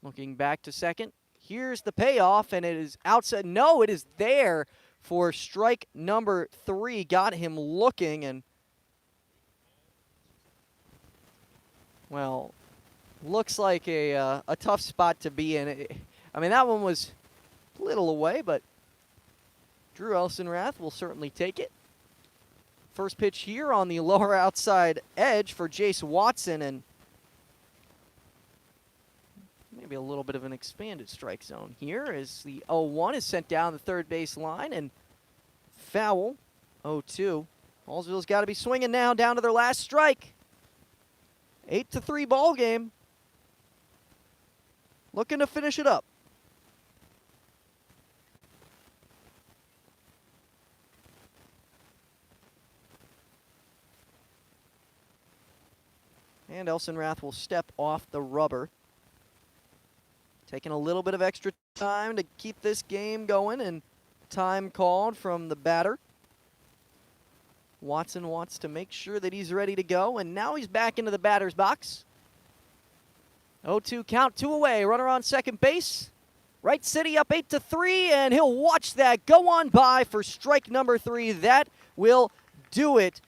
Looking back to second. Here's the payoff, and it is outside. No, it is there for strike number 3. Got him looking, and, well, looks like a tough spot to be in. I mean, that one was a little away, but Drew Elsenrath will certainly take it. First pitch here on the lower outside edge for Jace Watson, and maybe a little bit of an expanded strike zone here as the 0-1 is sent down the third base line, and foul. 0-2. Hallsville's got to be swinging now down to their last strike. 8-3 ball game. Looking to finish it up. And Elsenrath will step off the rubber. Taking a little bit of extra time to keep this game going, and time called from the batter. Watson wants to make sure that he's ready to go, and now he's back into the batter's box. 0-2 count, 2 away. Runner on second base. Wright City up 8-3, and he'll watch that go on by for strike number 3. That will do it.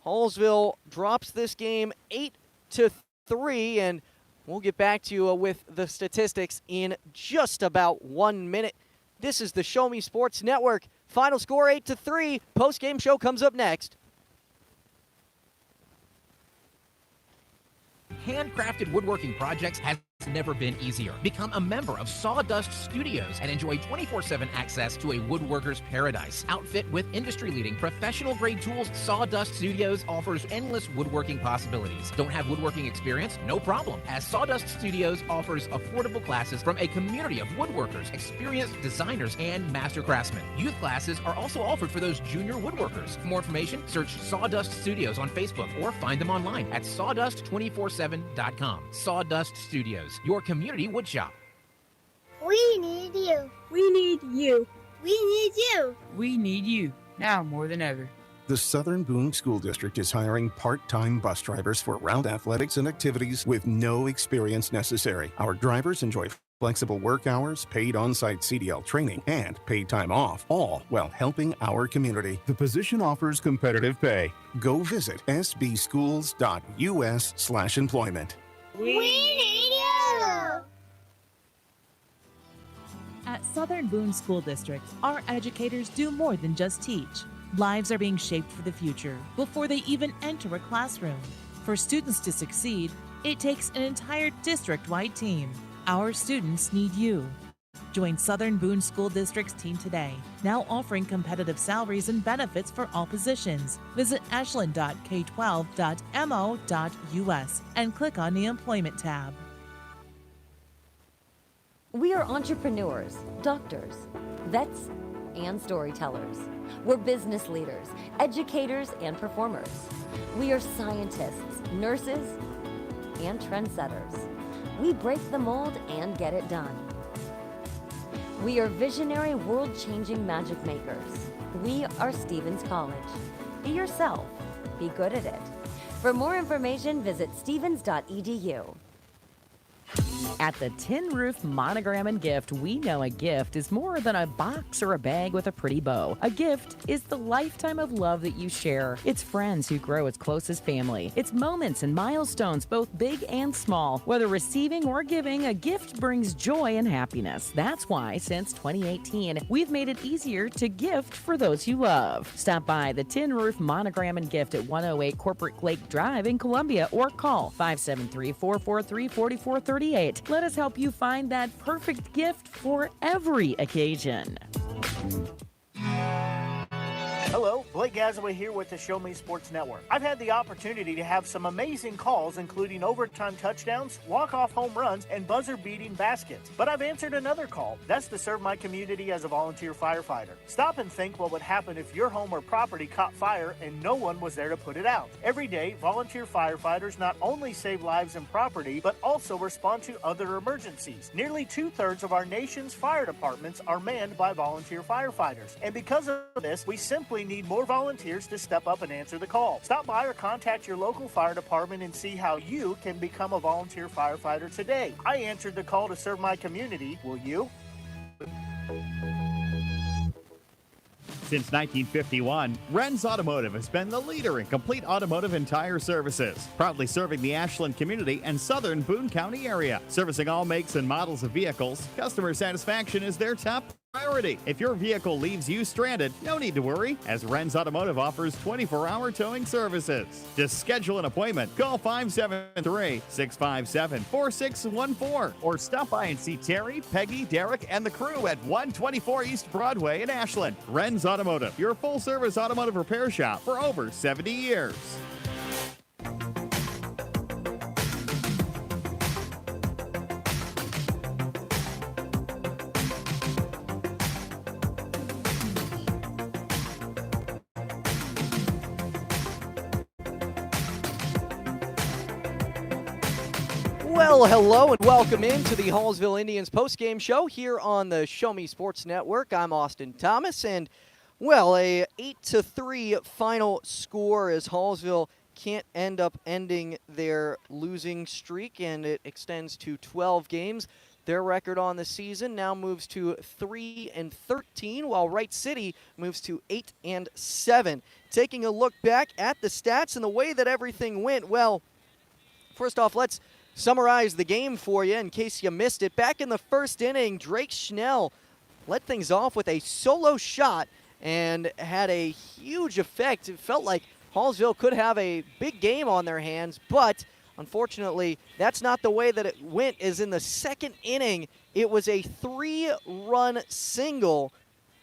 Hallsville drops this game 8-3, and we'll get back to you with the statistics in just about 1 minute. This is the Show Me Sports Network. Final score 8-3. Post-game show comes up next. Handcrafted woodworking projects has Never been easier. Become a member of Sawdust Studios and enjoy 24/7 access to a woodworker's paradise. Outfit with industry-leading professional-grade tools, Sawdust Studios offers endless woodworking possibilities. Don't have woodworking experience? No problem, as Sawdust Studios offers affordable classes from a community of woodworkers, experienced designers, and master craftsmen. Youth classes are also offered for those junior woodworkers. For more information, search Sawdust Studios on Facebook or find them online at sawdust247.com. Sawdust Studios, your community woodshop. We need you. We need you. We need you. We need you, now more than ever. The Southern Boone School District is hiring part-time bus drivers for round athletics and activities with no experience necessary. Our drivers enjoy flexible work hours, paid on-site CDL training, and paid time off, all while helping our community. The position offers competitive pay. Go visit sbschools.us/employment. We need you. At Southern Boone School District, our educators do more than just teach. Lives are being shaped for the future before they even enter a classroom. For students to succeed, it takes an entire district-wide team. Our students need you. Join Southern Boone School District's team today, now offering competitive salaries and benefits for all positions. Visit ashland.k12.mo.us and click on the Employment tab. We are entrepreneurs, doctors, vets, and storytellers. We're business leaders, educators, and performers. We are scientists, nurses, and trendsetters. We break the mold and get it done. We are visionary, world-changing magic makers. We are Stevens College. Be yourself. Be good at it. For more information, visit stevens.edu. At the Tin Roof Monogram and Gift, we know a gift is more than a box or a bag with a pretty bow. A gift is the lifetime of love that you share. It's friends who grow as close as family. It's moments and milestones, both big and small. Whether receiving or giving, a gift brings joy and happiness. That's why, since 2018, we've made it easier to gift for those you love. Stop by the Tin Roof Monogram and Gift at 108 Corporate Lake Drive in Columbia or call 573-443-4438. Let us help you find that perfect gift for every occasion. Hello, Blake Gazaway here with the Show Me Sports Network. I've had the opportunity to have some amazing calls, including overtime touchdowns, walk-off home runs, and buzzer-beating baskets. But I've answered another call. That's to serve my community as a volunteer firefighter. Stop and think what would happen if your home or property caught fire and no one was there to put it out. Every day, volunteer firefighters not only save lives and property, but also respond to other emergencies. Nearly 2/3 of our nation's fire departments are manned by volunteer firefighters. And because of this, we simply need more volunteers to step up and answer the call. Stop by or contact your local fire department and see how you can become a volunteer firefighter today. I answered the call to serve my community. Will you? Since 1951, Ren's Automotive has been the leader in complete automotive and tire services, proudly serving the Ashland community and southern Boone County area. Servicing all makes and models of vehicles, customer satisfaction is their top priority. If your vehicle leaves you stranded, no need to worry, as Ren's Automotive offers 24-hour towing services. Just schedule an appointment. Call 573-657-4614 or stop by and see Terry, Peggy, Derek, and the crew at 124 East Broadway in Ashland. Ren's Automotive, your full-service automotive repair shop for over 70 years. Well, hello and welcome into the Hallsville Indians postgame show here on the Show Me Sports Network. I'm Austin Thomas, and, well, a 8-3 final score as Hallsville can't end up ending their losing streak, and it extends to 12 games. Their record on the season now moves to 3-13, while Wright City moves to 8-7. Taking a look back at the stats and the way that everything went, well, first off, let's summarize the game for you in case you missed it. Back in the first inning, Drake Schnell led things off with a solo shot and had a huge effect. It felt like Hallsville could have a big game on their hands, but Unfortunately, that's not the way that it went, as in the second inning, it was a 3-run single,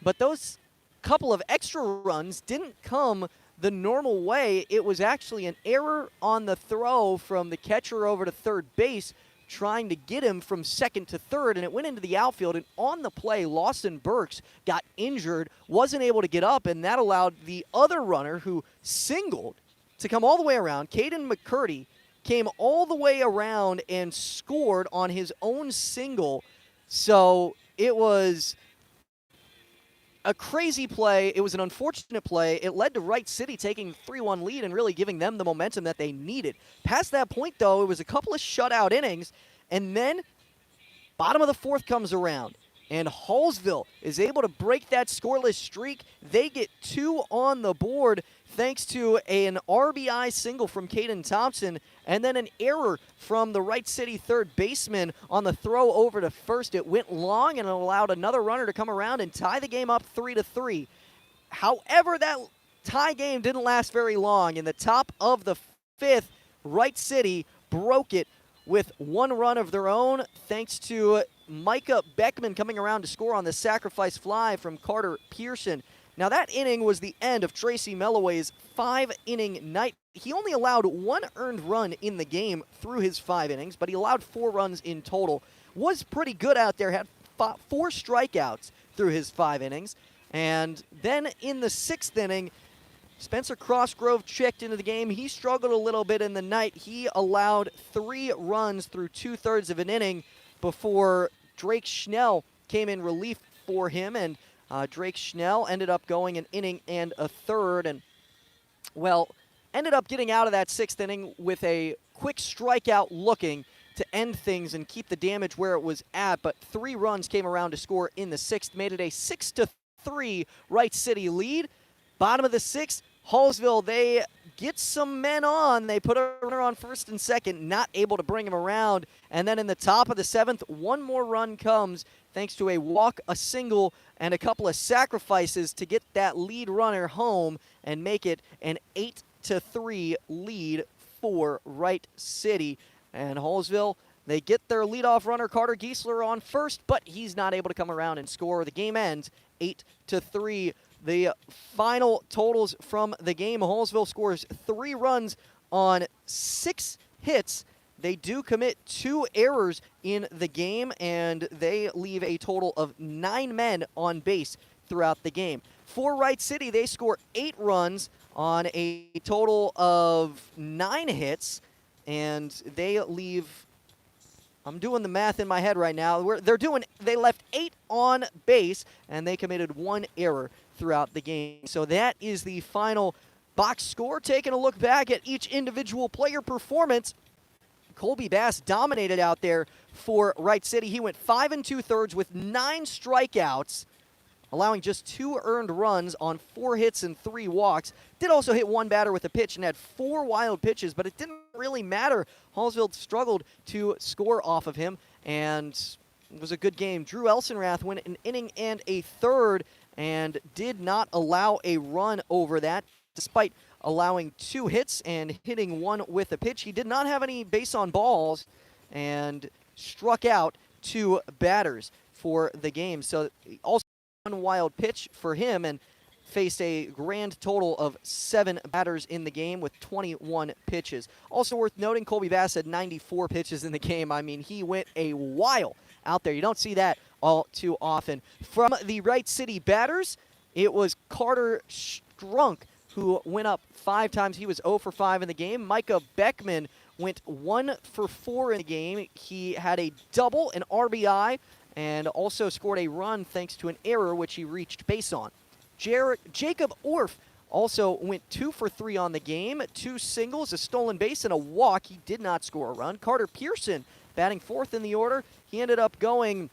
but those couple of extra runs didn't come the normal way. It was actually an error on the throw from the catcher over to third base, trying to get him from second to third, and it went into the outfield, and on the play, Lawson Burks got injured, wasn't able to get up, and that allowed the other runner who singled to come all the way around. Caden McCurdy came all the way around and scored on his own single. So it was a crazy play. It was an unfortunate play. It led to Wright City taking 3-1 lead and really giving them the momentum that they needed. Past that point, though, it was a couple of shutout innings, and then bottom of the fourth comes around, and Hallsville is able to break that scoreless streak. They get 2 on the board thanks to an RBI single from Caden Thompson, and then an error from the Wright City third baseman on the throw over to first. It went long and it allowed another runner to come around and tie the game up 3-3. However, that tie game didn't last very long. In the top of the fifth, Wright City broke it with 1 run of their own thanks to Micah Beckman coming around to score on the sacrifice fly from Carter Pearson. Now, that inning was the end of Tracy Melloway's 5-inning night. He only allowed 1 earned run in the game through his 5 innings, but he allowed 4 runs in total. Was pretty good out there, had 4 strikeouts through his 5 innings. And then in the 6th inning, Spencer Crossgrove checked into the game. He struggled a little bit in the night. He allowed 3 runs through 2/3 of an inning before Drake Schnell came in relief for him, and Drake Schnell ended up going an inning and a third, and, well, ended up getting out of that 6th inning with a quick strikeout looking to end things and keep the damage where it was at, but 3 runs came around to score in the 6th, made it a 6-3 Wright City lead. Bottom of the 6th, Hallsville, they get some men on. They put a runner on first and second, not able to bring him around. And then in the top of the 7th, 1 more run comes thanks to a walk, a single, and a couple of sacrifices to get that lead runner home and make it an 8-3 lead for Wright City. And Hallsville, they get their leadoff runner, Carter Giesler, on first, but he's not able to come around and score. The game ends 8-3. The final totals from the game, Hallsville scores 3 runs on 6 hits. They do commit 2 errors in the game, and they leave a total of 9 men on base throughout the game. For Wright City, they score 8 runs on a total of 9 hits, and they leave, I'm doing the math in my head right now, they left 8 on base, and they committed 1 error throughout the game. So that is the final box score. Taking a look back at each individual player performance, Colby Bass dominated out there for Wright City. He went 5 2/3 with 9 strikeouts, allowing just 2 earned runs on 4 hits and 3 walks. Did also hit 1 batter with a pitch and had 4 wild pitches, but it didn't really matter. Hallsville struggled to score off of him, and it was a good game. Drew Elsenrath went an inning and a third and did not allow a run over that, despite allowing 2 hits and hitting 1 with a pitch. He did not have any base on balls and struck out 2 batters for the game. So also 1 wild pitch for him, and faced a grand total of 7 batters in the game with 21 pitches. Also worth noting, Colby Bass had 94 pitches in the game. I mean, he went a while out there. You don't see that all too often. From the Wright City batters, it was Carter Strunk who went up 5 times. He was 0 for 5 in the game. Micah Beckman went 1 for 4 in the game. He had a double, an RBI, and also scored a run thanks to an error, which he reached base on. Jacob Orff also went 2 for 3 on the game. 2 singles, a stolen base, and a walk. He did not score a run. Carter Pearson batting 4th in the order. He ended up going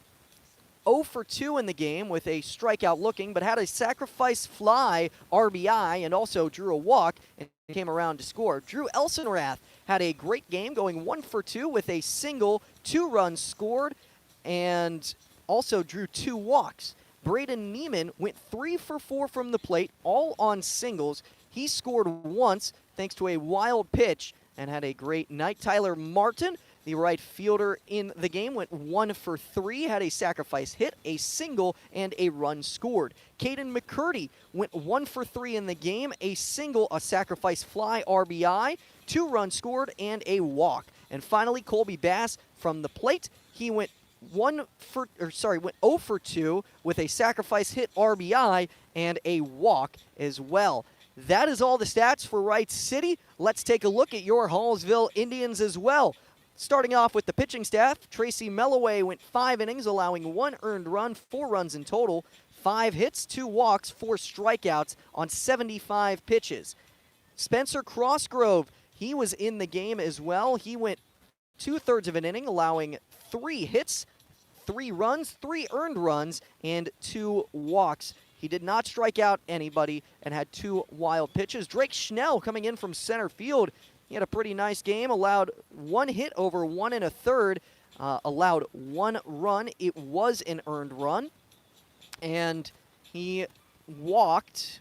0 for 2 in the game with a strikeout looking, but had a sacrifice fly RBI and also drew a walk and came around to score. Drew Elsenrath had a great game, going 1 for 2 with a single, 2 runs scored, and also drew 2 walks. Braden Neiman went 3 for 4 from the plate, all on singles. He scored once thanks to a wild pitch and had a great night. Tyler Martin, the right fielder in the game, went 1 for 3, had a sacrifice hit, a single, and a run scored. Caden McCurdy went 1 for 3 in the game, a single, a sacrifice fly RBI, 2 runs scored, and a walk. And finally, Colby Bass from the plate, he went 0 for 2 with a sacrifice hit RBI and a walk as well. That is all the stats for Wright City. Let's take a look at your Hallsville Indians as well. Starting off with the pitching staff, Tracy Melloway went 5 innings, allowing 1 earned run, 4 runs in total, 5 hits, 2 walks, 4 strikeouts on 75 pitches. Spencer Crossgrove, he was in the game as well. He went 2/3 of an inning, allowing 3 hits, 3 runs, 3 earned runs, and 2 walks. He did not strike out anybody and had 2 wild pitches. Drake Schnell coming in from center field. He had a pretty nice game, allowed 1 hit over 1 1/3, allowed 1 run. It was an earned run. And he walked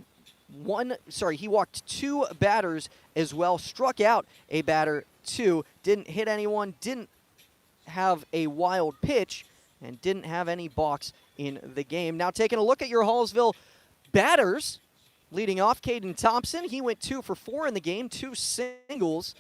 2 batters as well, struck out a batter 2, didn't hit anyone, didn't have a wild pitch, and didn't have any balks in the game. Now taking a look at your Hallsville batters. Leading off, Caden Thompson, he went 2 for 4 in the game, 2 singles,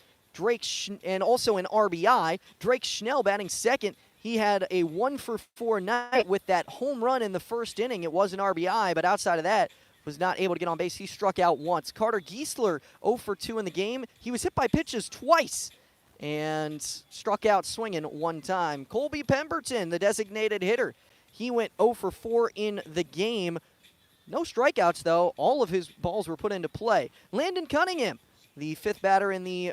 and also an RBI. Drake Schnell batting second. He had a 1 for 4 night with that home run in the first inning. It was an RBI, but outside of that, was not able to get on base. He struck out once. Carter Giesler, 0 for 2 in the game. He was hit by pitches twice and struck out swinging 1 time. Colby Pemberton, the designated hitter, he went 0 for 4 in the game. No strikeouts, though. All of his balls were put into play. Landon Cunningham, the 5th batter in the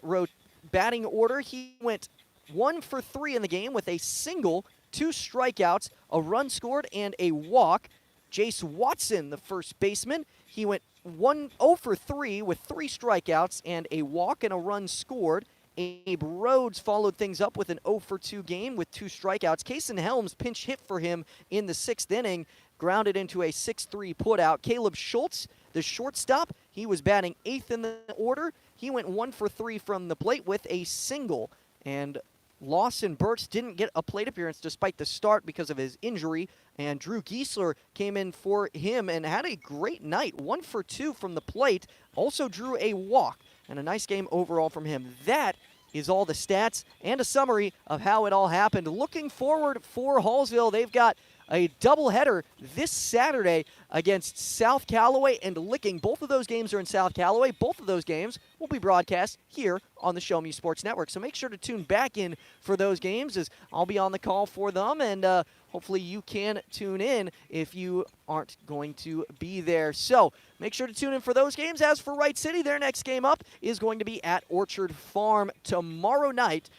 batting order, he went 1 for 3 in the game with a single, 2 strikeouts, a run scored, and a walk. Jace Watson, the first baseman, he went 0 for 3 with 3 strikeouts and a walk and a run scored. Abe Rhodes followed things up with an 0 for 2 game with 2 strikeouts. Kason Helms pinch hit for him in the 6th inning, grounded into a 6-3 putout. Caleb Schultz, the shortstop, he was batting 8th in the order. He went 1 for 3 from the plate with a single. And Lawson Burks didn't get a plate appearance despite the start because of his injury. And Drew Giesler came in for him and had a great night. 1 for 2 from the plate. Also drew a walk. And a nice game overall from him. That is all the stats and a summary of how it all happened. Looking forward for Hallsville, they've got a doubleheader this Saturday against South Callaway and Licking. Both of those games are in South Callaway. Both of those games will be broadcast here on the Show Me Sports Network. So make sure to tune back in for those games, as I'll be on the call for them, and hopefully you can tune in if you aren't going to be there. So make sure to tune in for those games. As for Wright City, their next game up is going to be at Orchard Farm tomorrow night.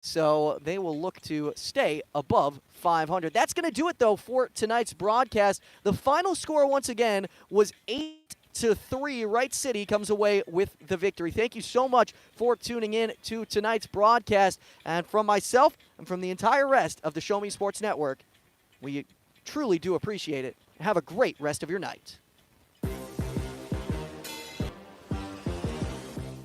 So they will look to stay above 500. That's going to do it, though, for tonight's broadcast. The final score, once again, was 8-3. Wright City comes away with the victory. Thank you so much for tuning in to tonight's broadcast. And from myself and from the entire rest of the Show Me Sports Network, we truly do appreciate it. Have a great rest of your night.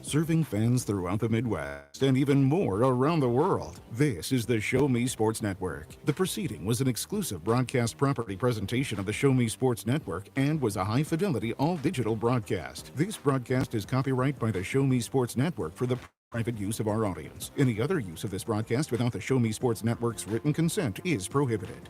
Serving fans throughout the Midwest and even more around the world. This is the Show Me Sports Network. The proceeding was an exclusive broadcast property presentation of the Show Me Sports Network and was a high-fidelity, all-digital broadcast. This broadcast is copyright by the Show Me Sports Network for the private use of our audience. Any other use of this broadcast without the Show Me Sports Network's written consent is prohibited.